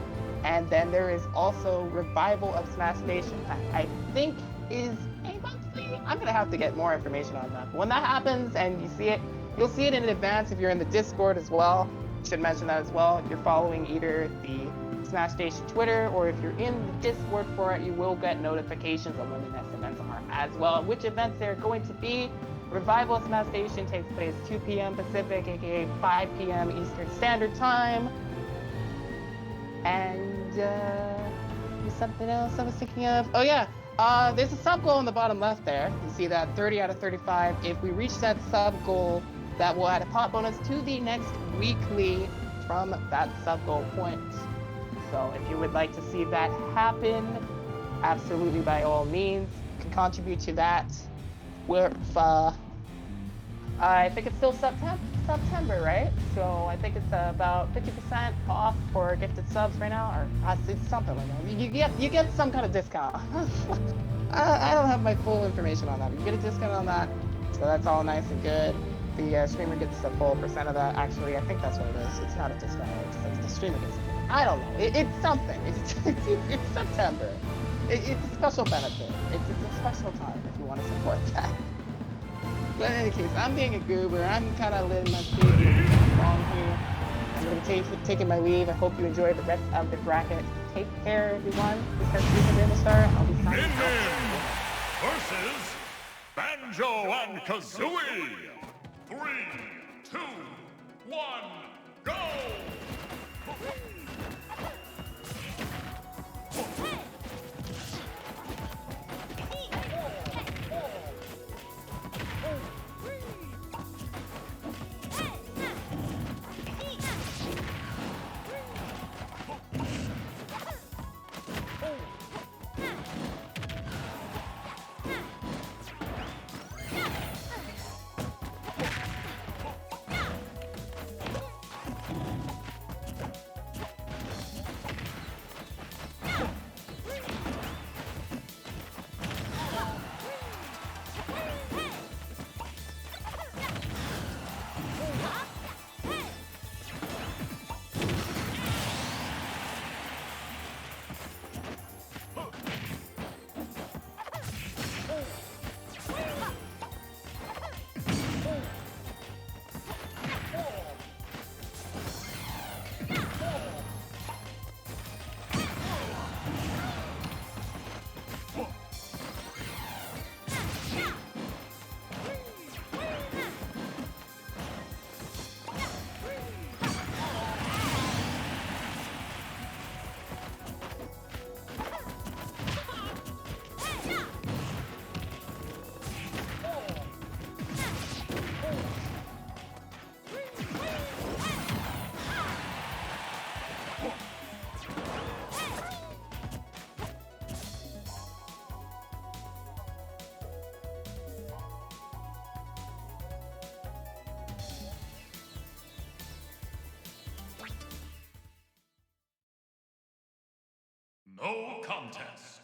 And then there is also Revival of Smash Station that I think is a monthly. I'm gonna have to get more information on that. But when that happens and you see it, you'll see it in advance if you're in the Discord as well. Should mention that as well. If you're following either the Smash Station Twitter, or if you're in the Discord for it, you will get notifications of when the next events are as well. Which events they're going to be. Revival of Smash Station takes place 2 p.m. Pacific, aka 5 p.m. Eastern Standard Time. And there's something else I was thinking of. Oh yeah, there's a sub goal in the bottom left there. You see that 30 out of 35. If we reach that sub goal, that will add a pot bonus to the next weekly from that sub goal point. So if you would like to see that happen, absolutely by all means, you can contribute to that. With I think it's still September, right? So I think it's about 50% off for gifted subs right now, or it's something like that. You get some kind of discount. I don't have my full information on that. You get a discount on that, so that's all nice and good. The streamer gets a full percent of that. Actually, I think that's what it is. It's not a discount. It's the streamer gets. I don't know. It's something. It's September. It's a special benefit. It's a special time if you want to support that. But in any case, I'm being a goober. I'm kind of letting my speed along here. I'm going to be taking my leave. I hope you enjoy the rest of the bracket. Take care, everyone. This has been the Rainbow Star. I'll be signing out.
Versus Banjo and Kazooie. 3, 2, 1, go! contest.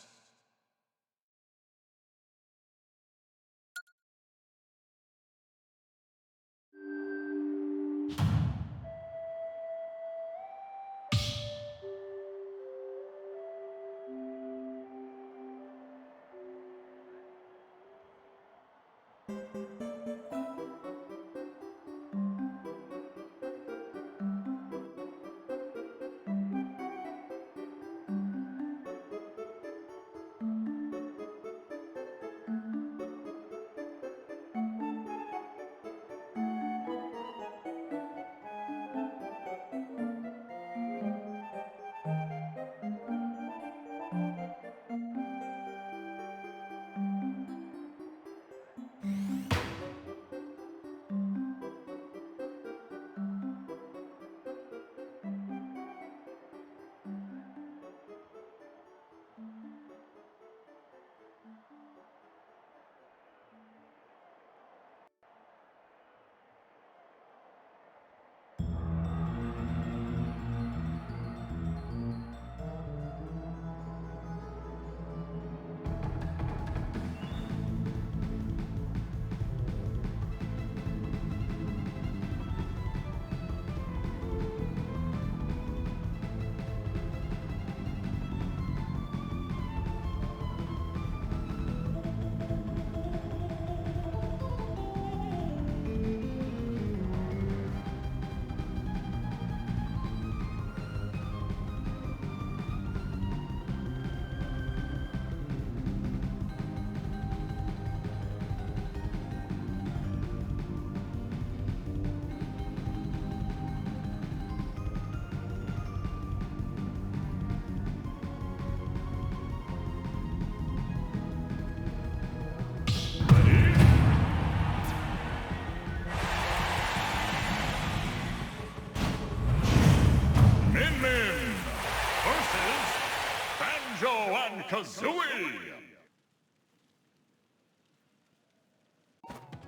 Kazooie!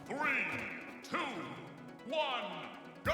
3, 2, 1, go!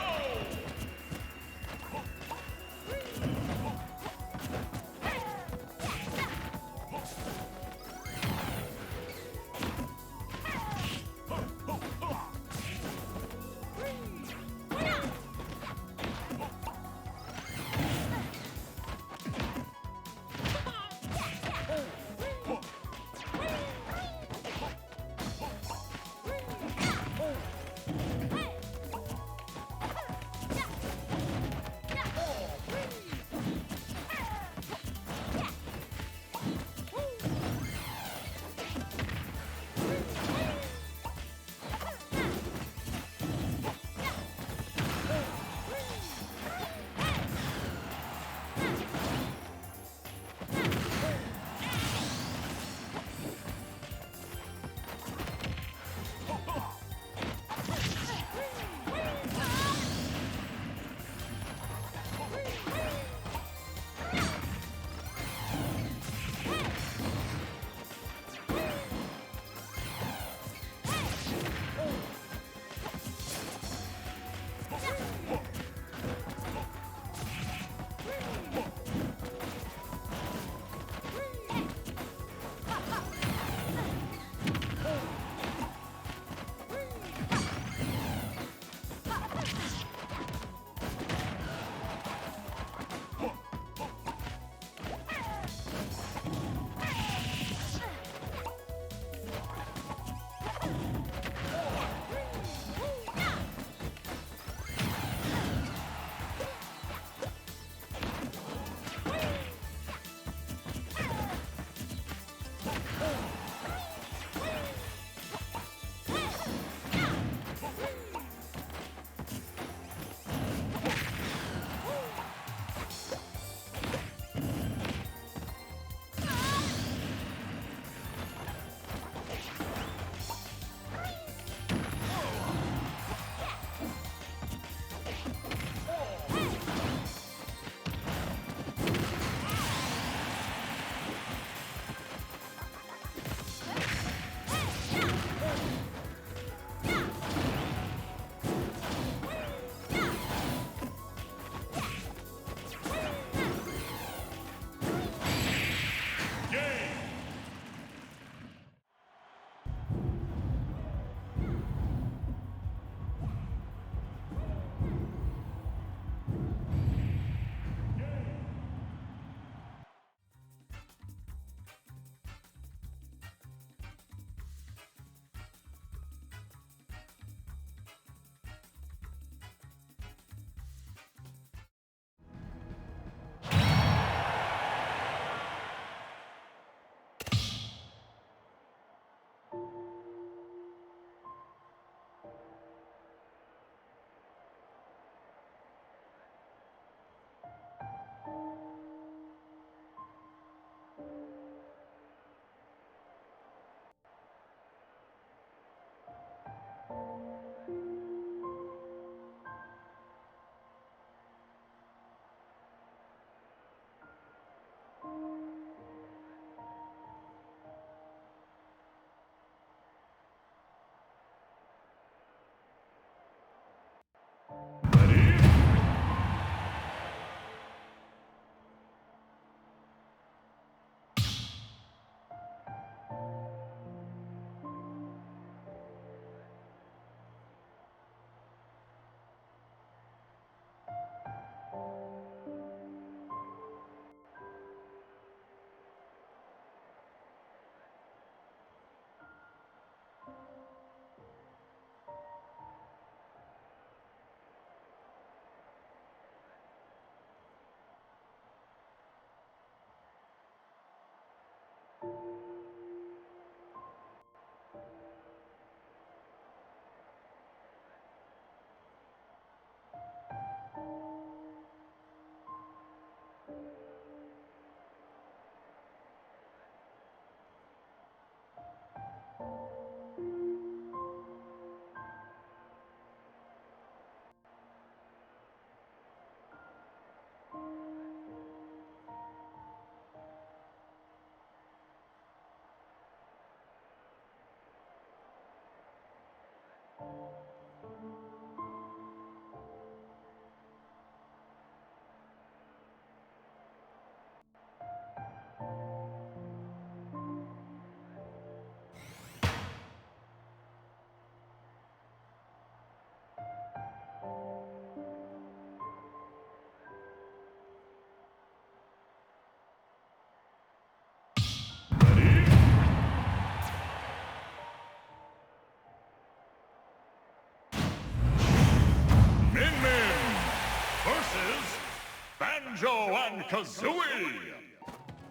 Banjo and Kazooie.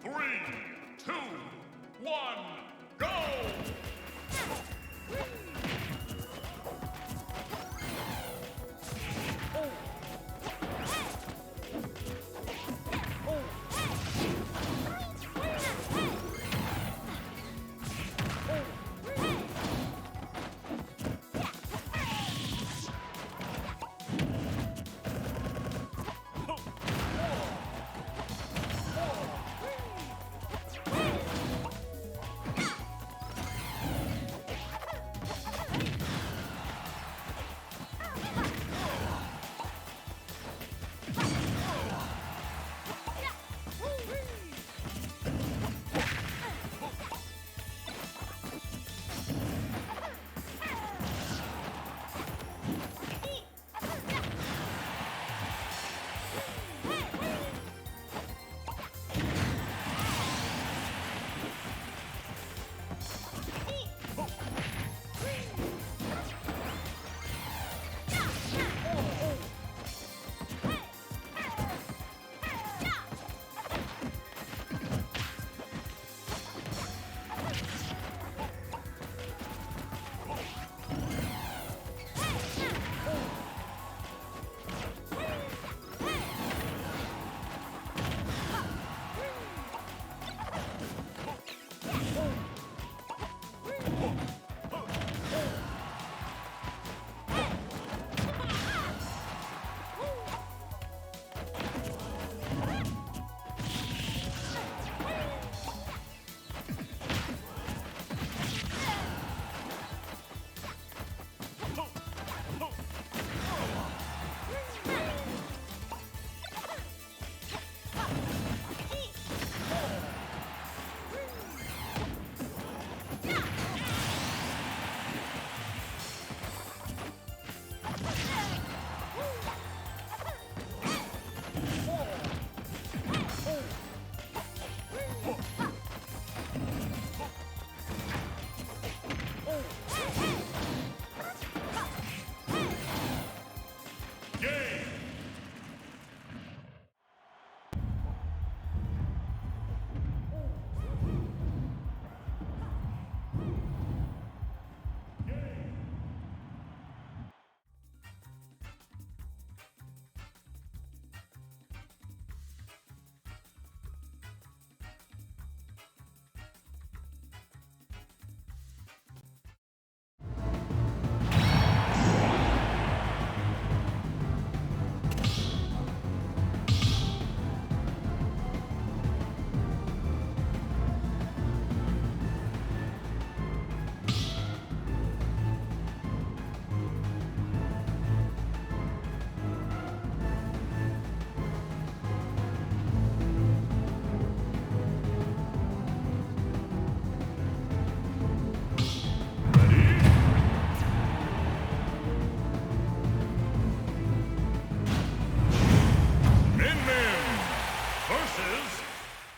3, 2, 1, go!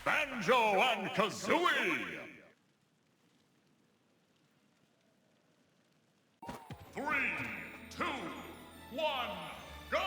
Banjo and Kazooie. 3, 2, 1, go!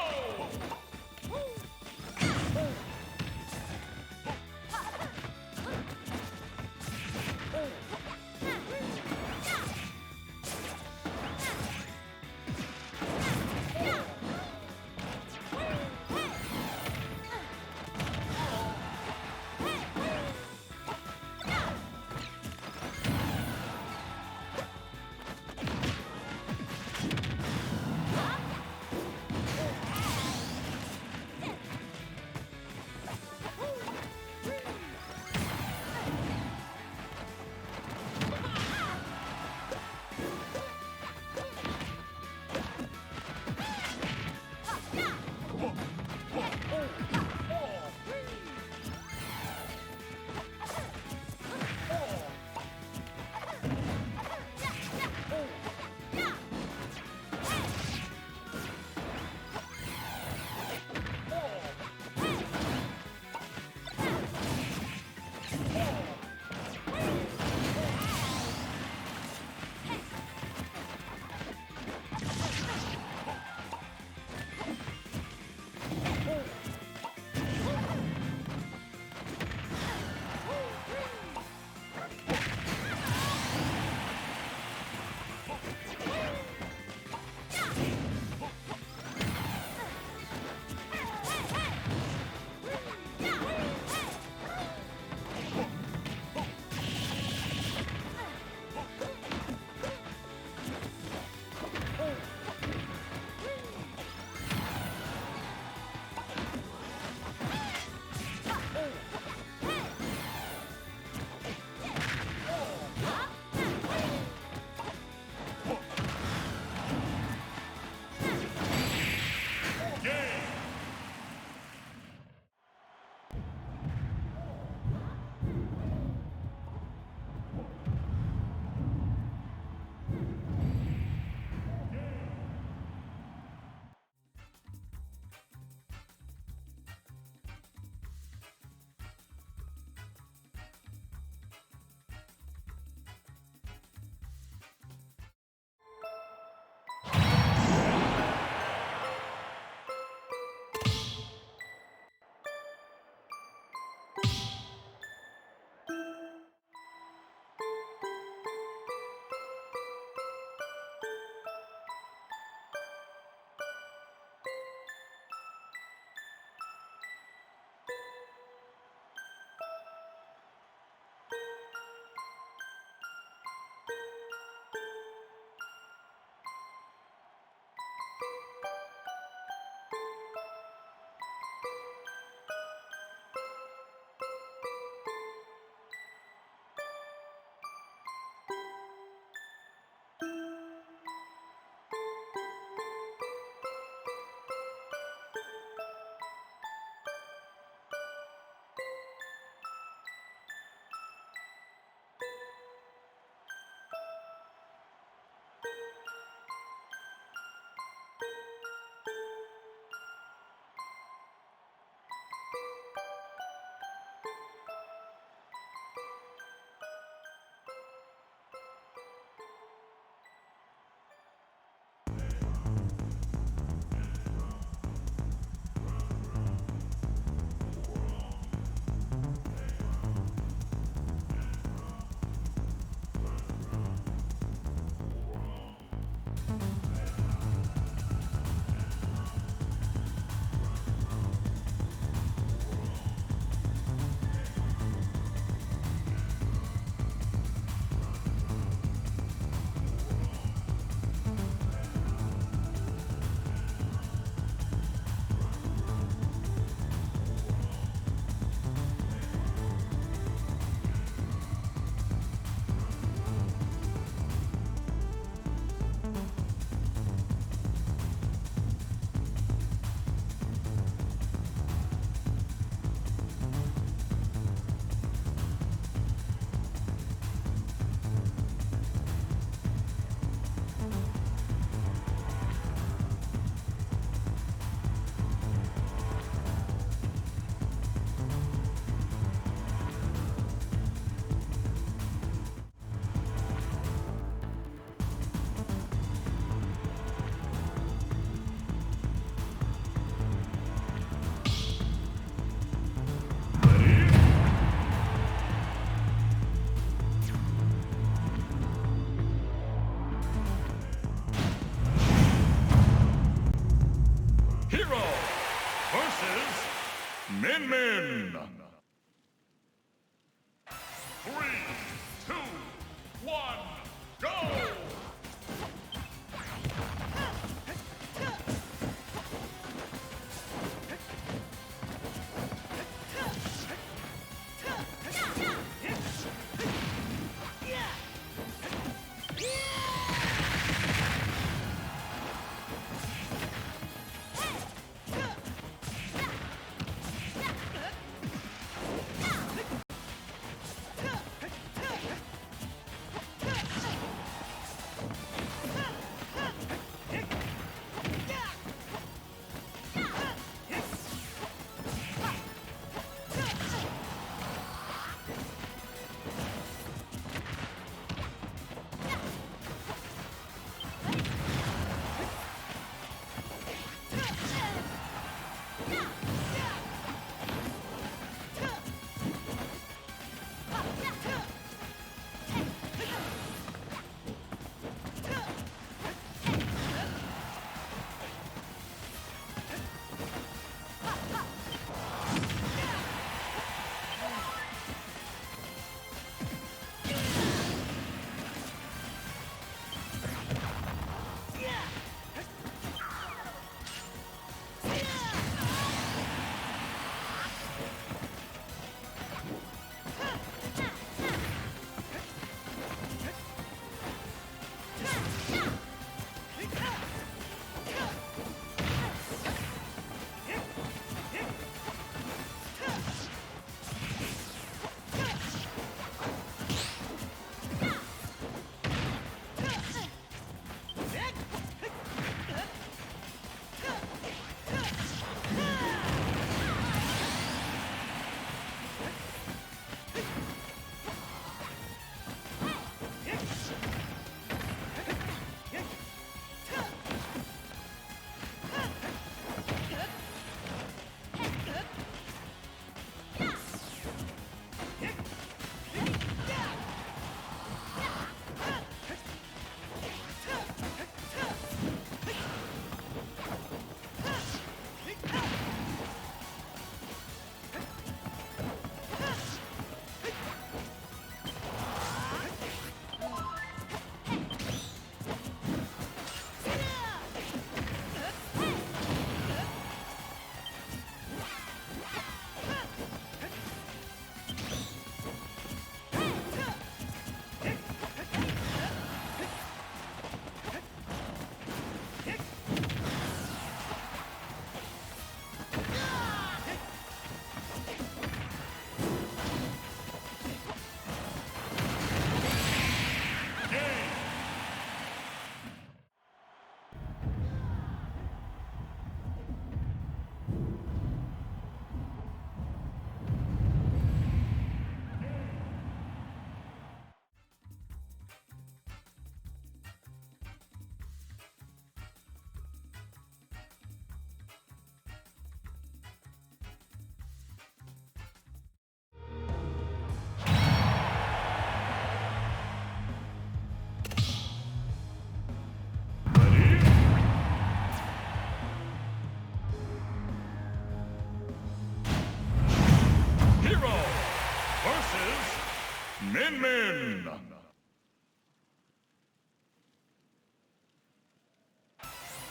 versus Min Min.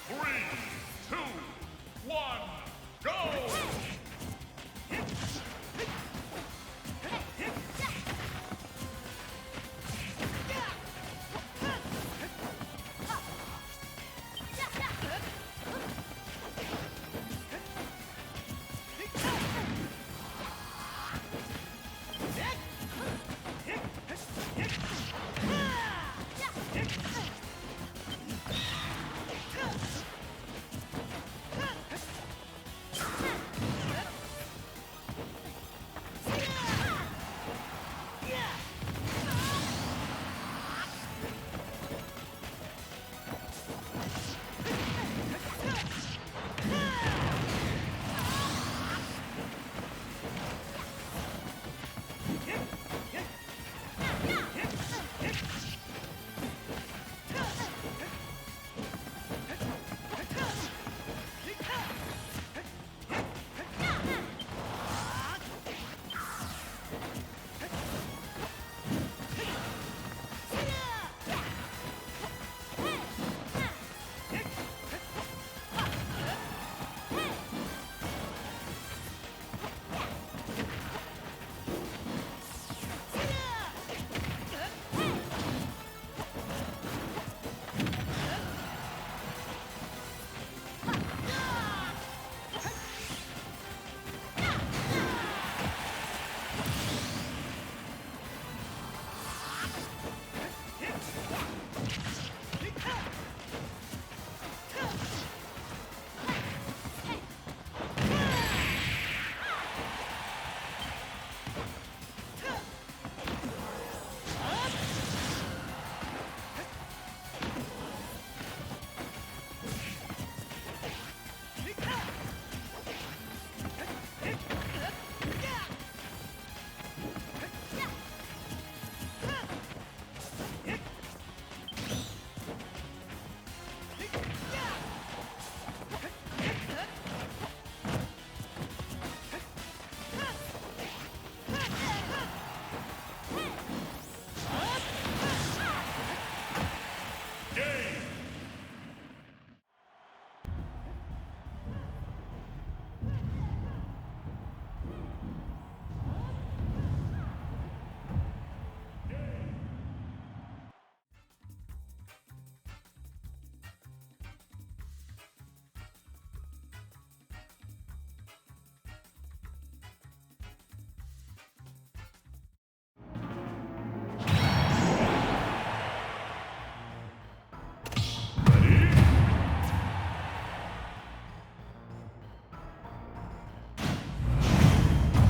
3, 2, 1, go!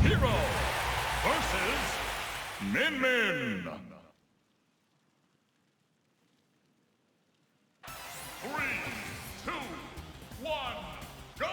Hero versus Min Min. 3, 2, 1, go!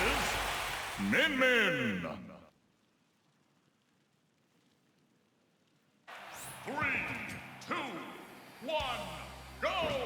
is Min Min. 3, 2, 1, go!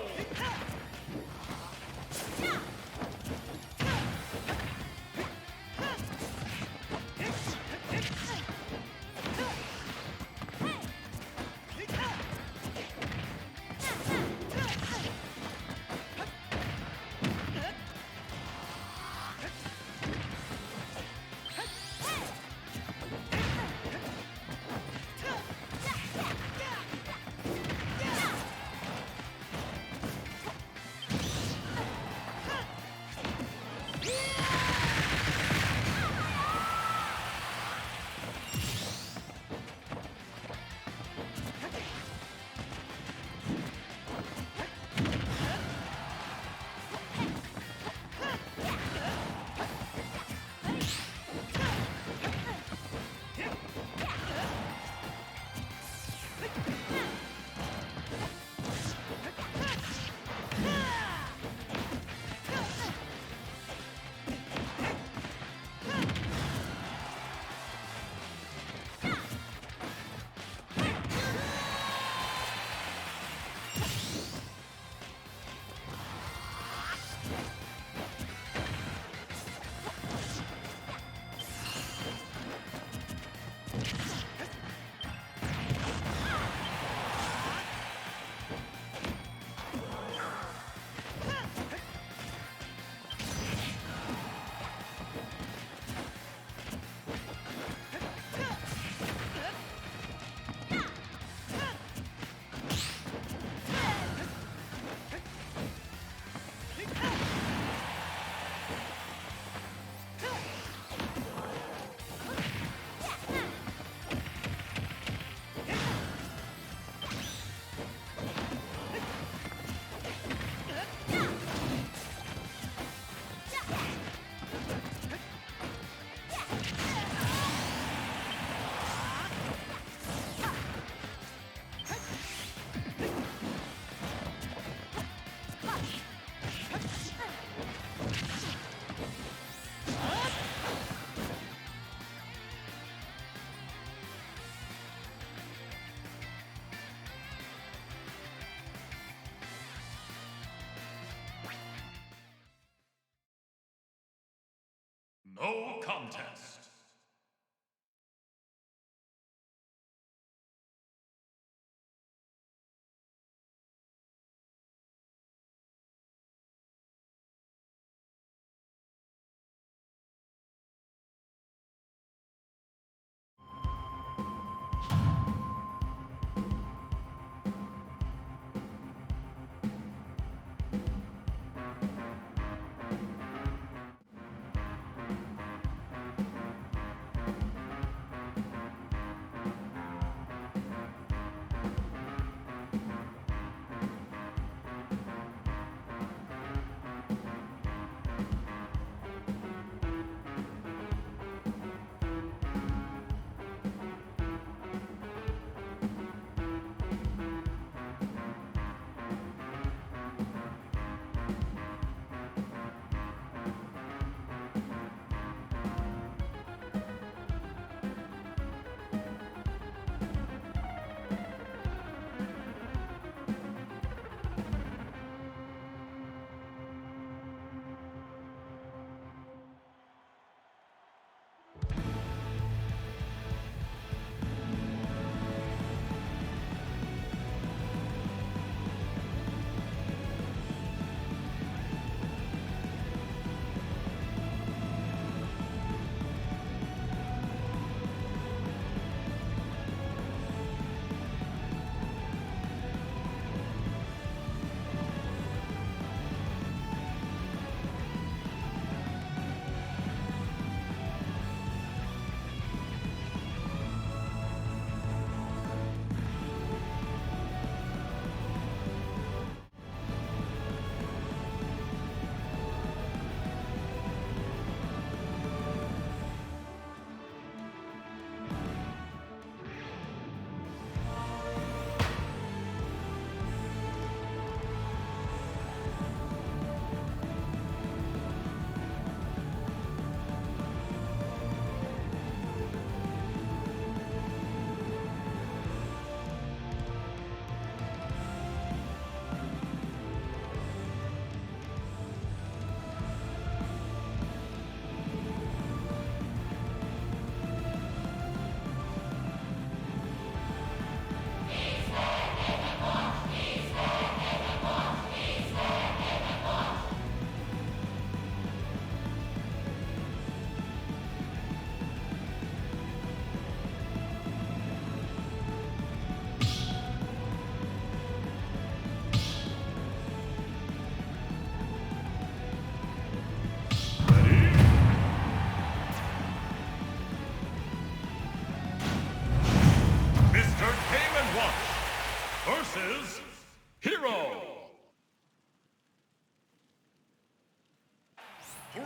3,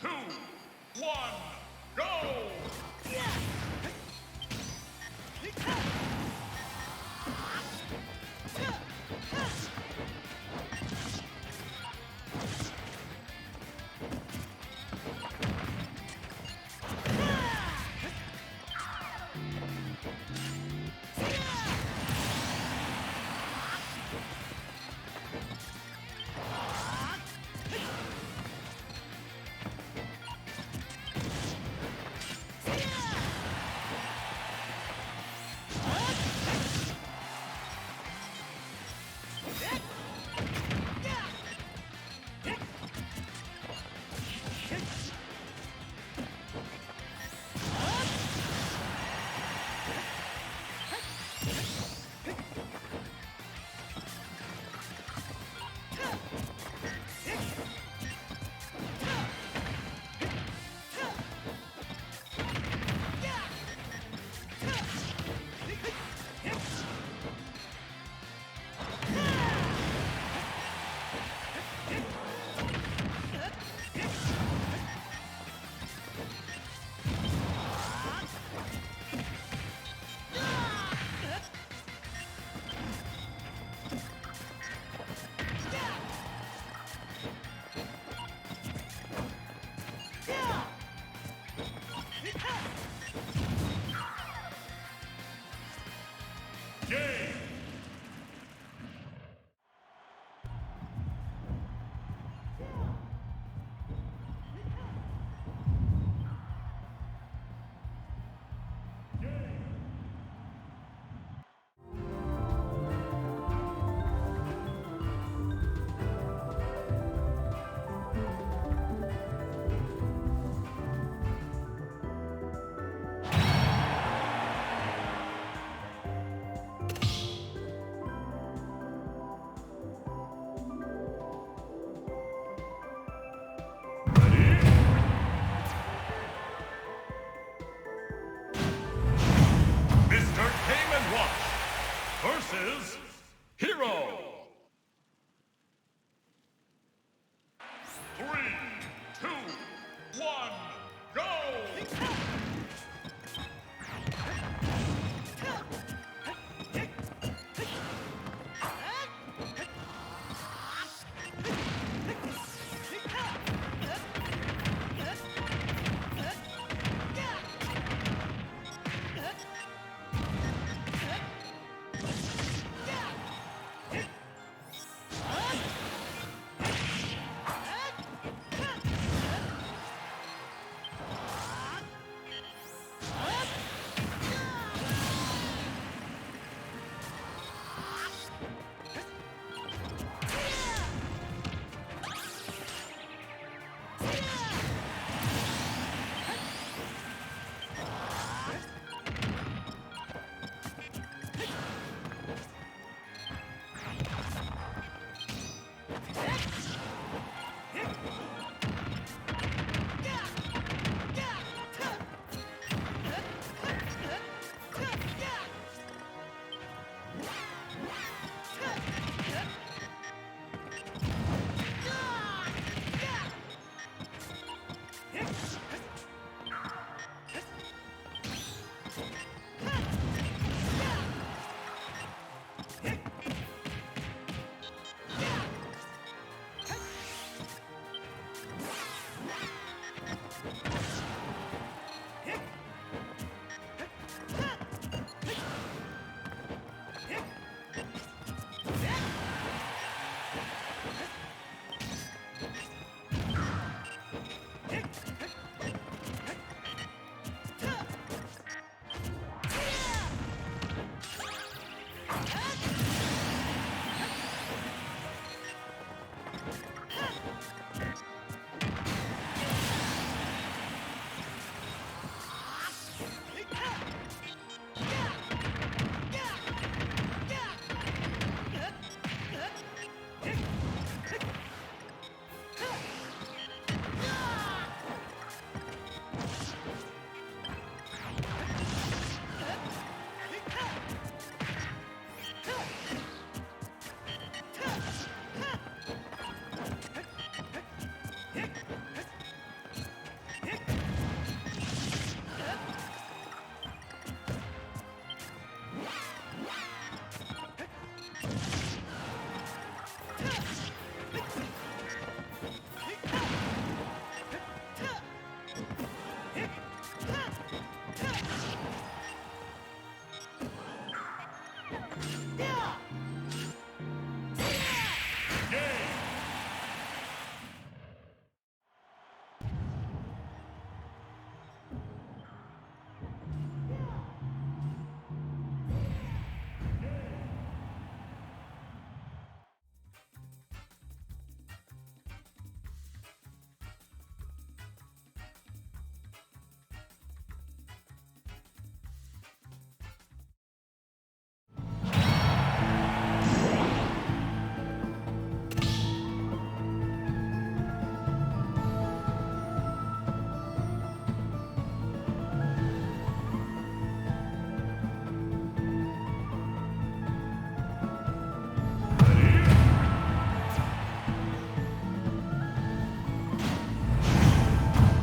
2, 1, go!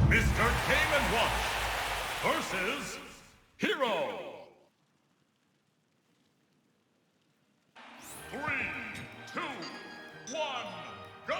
Mr. Game and Watch versus Hero. 3, 2, 1, go!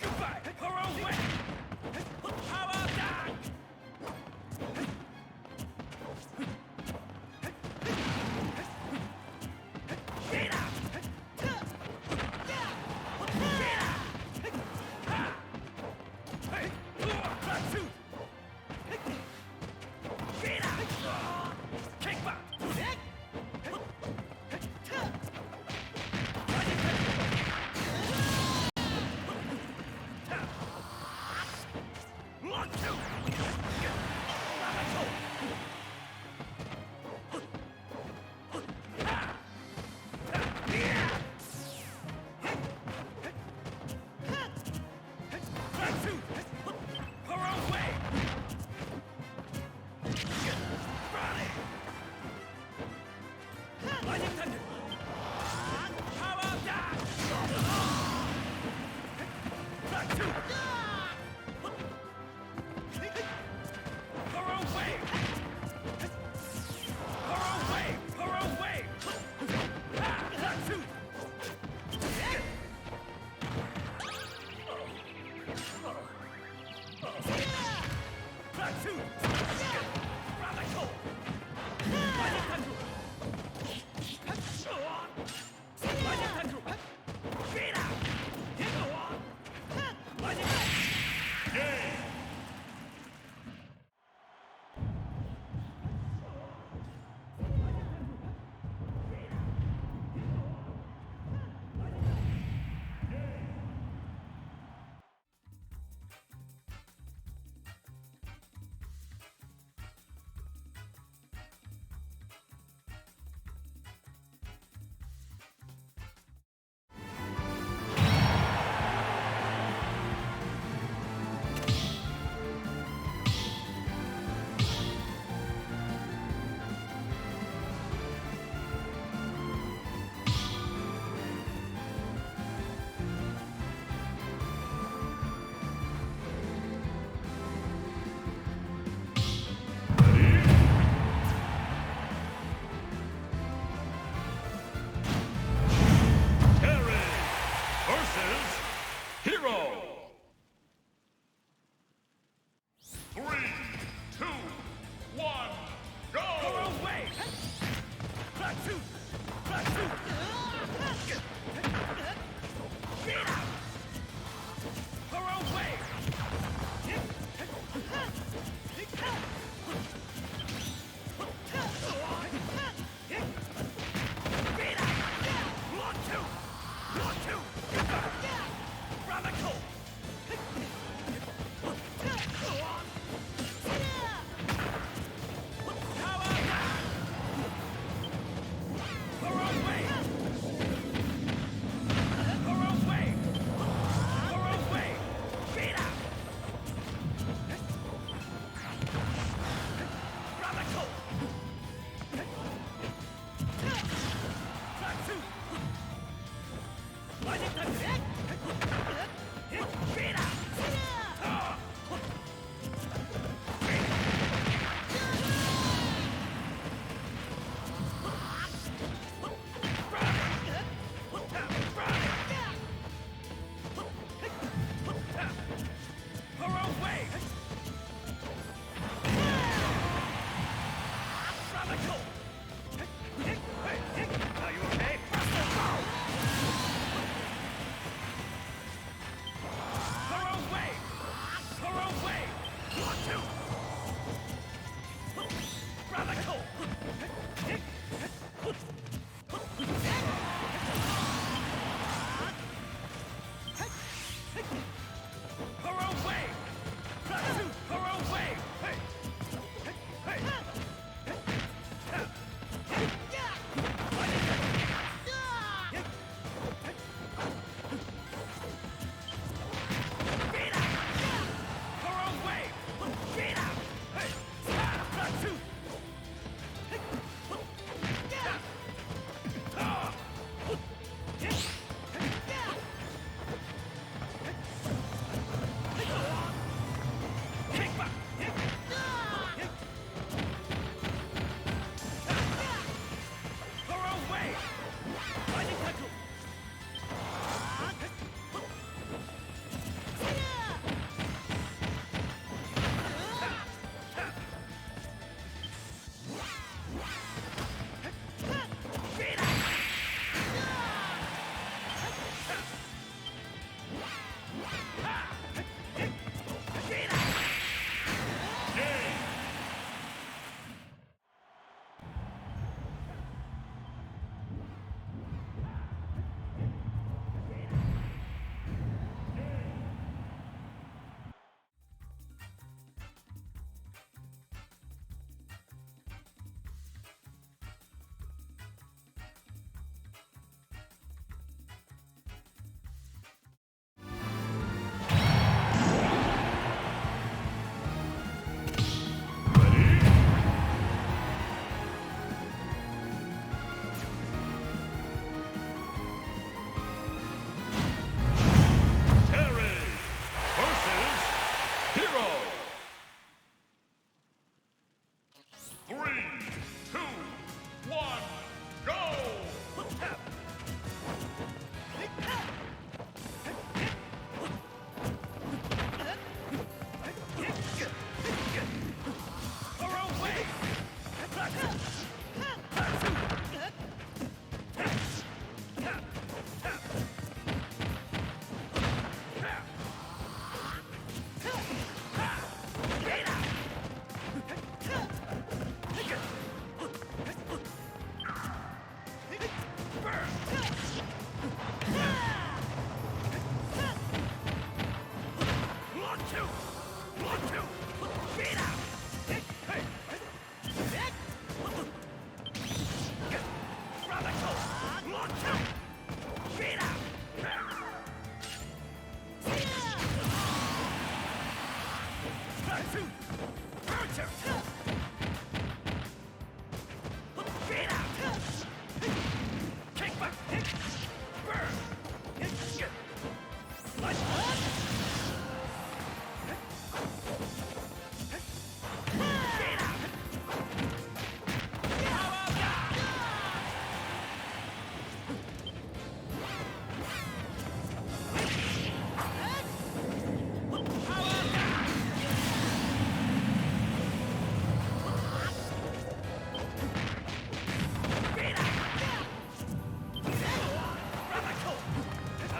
Goodbye! Hurrow way! How about that? Kickback!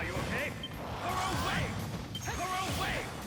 Are you okay? Her away! Her away!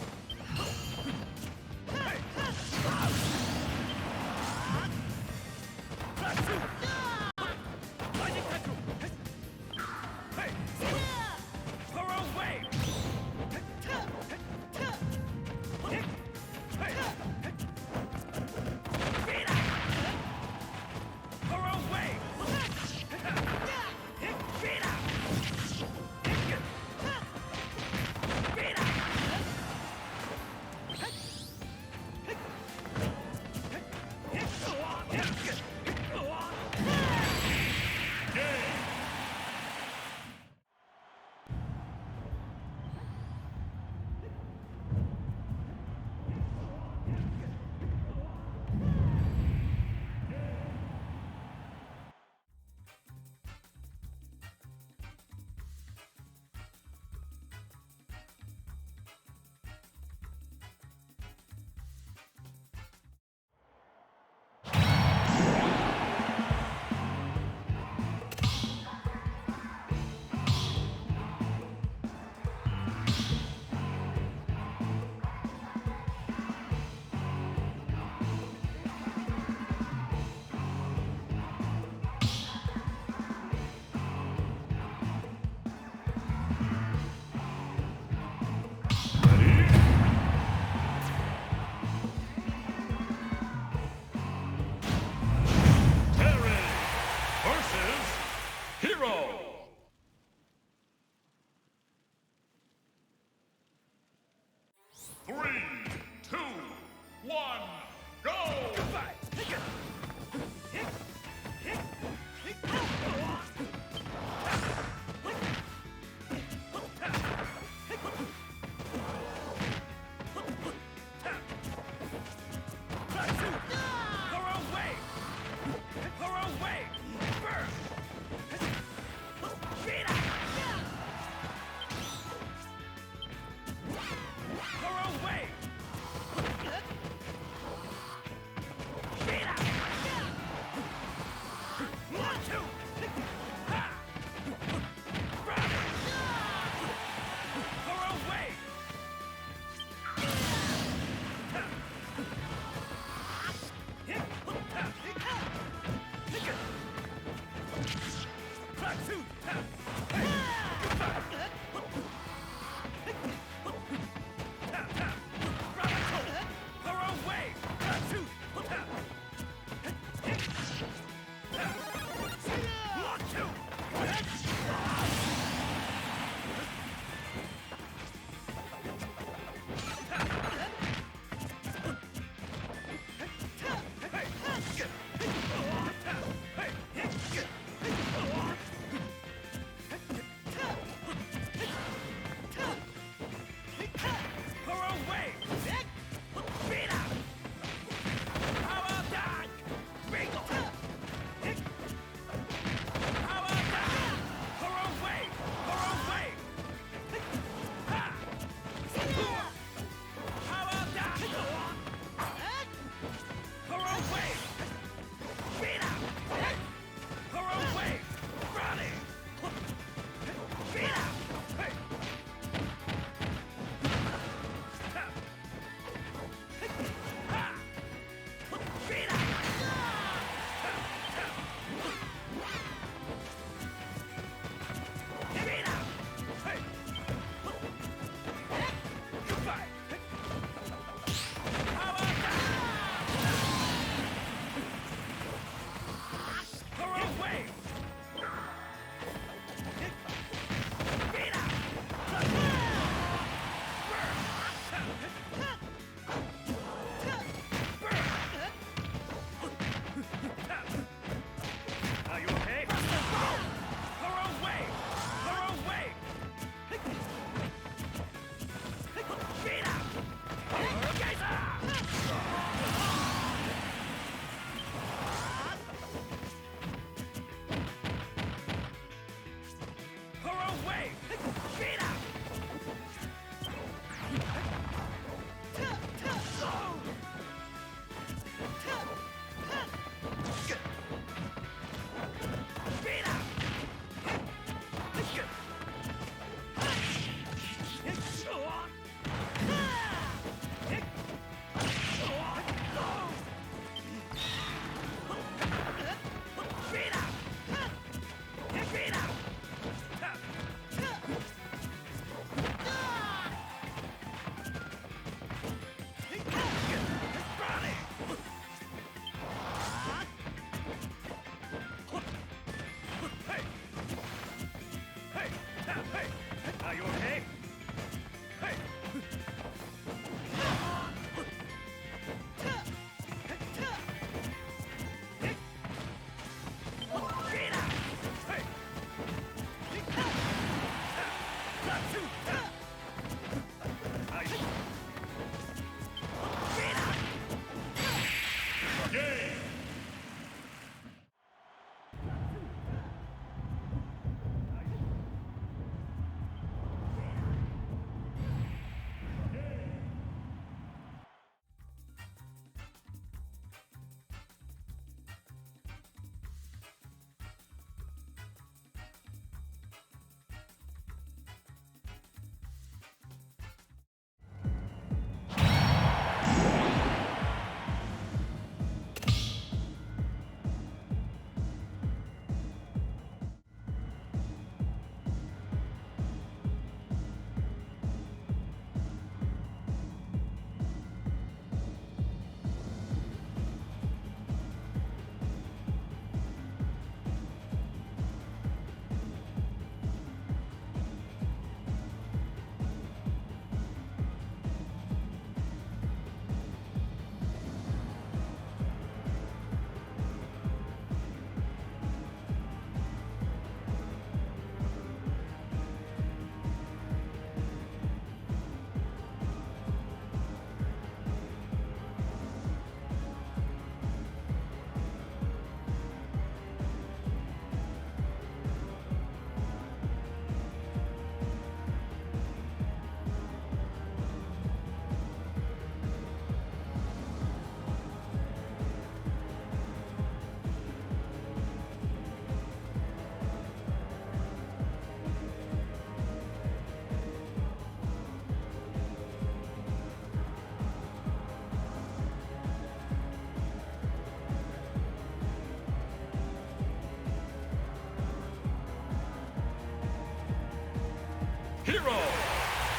Hero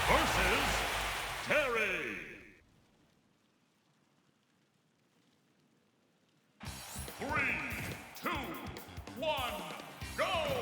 versus Terry. 3, 2, 1, go!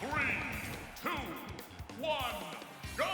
Three, two, one, go!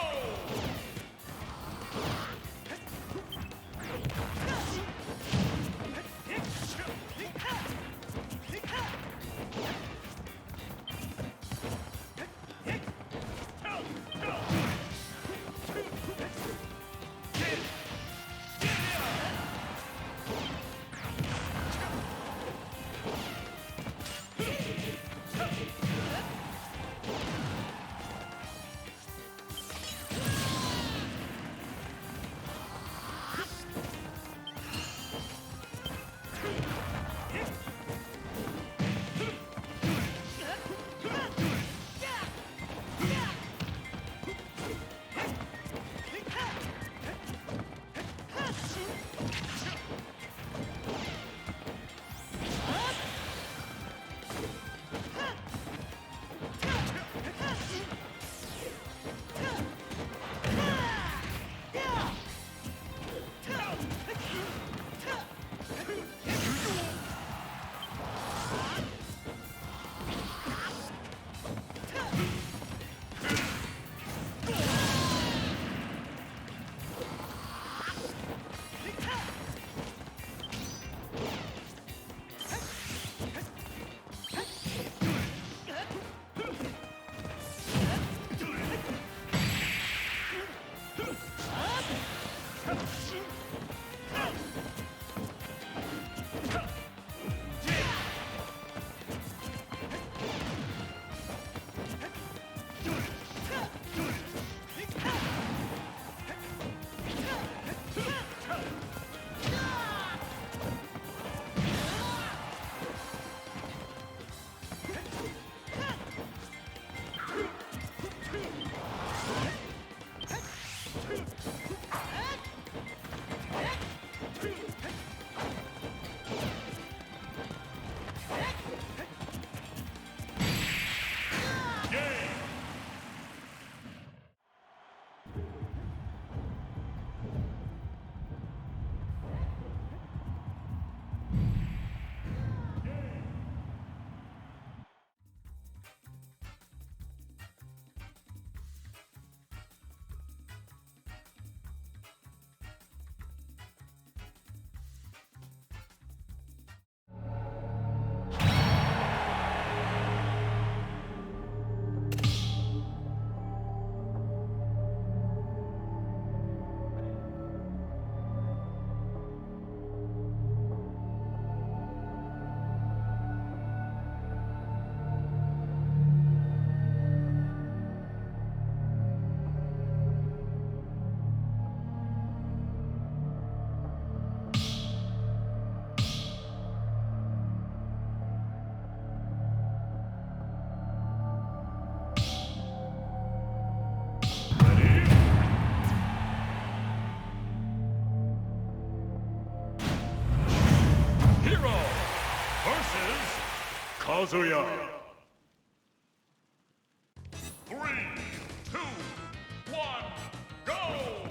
Hero versus Kazuya. 3, 2, 1, go!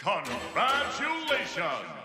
Congratulations!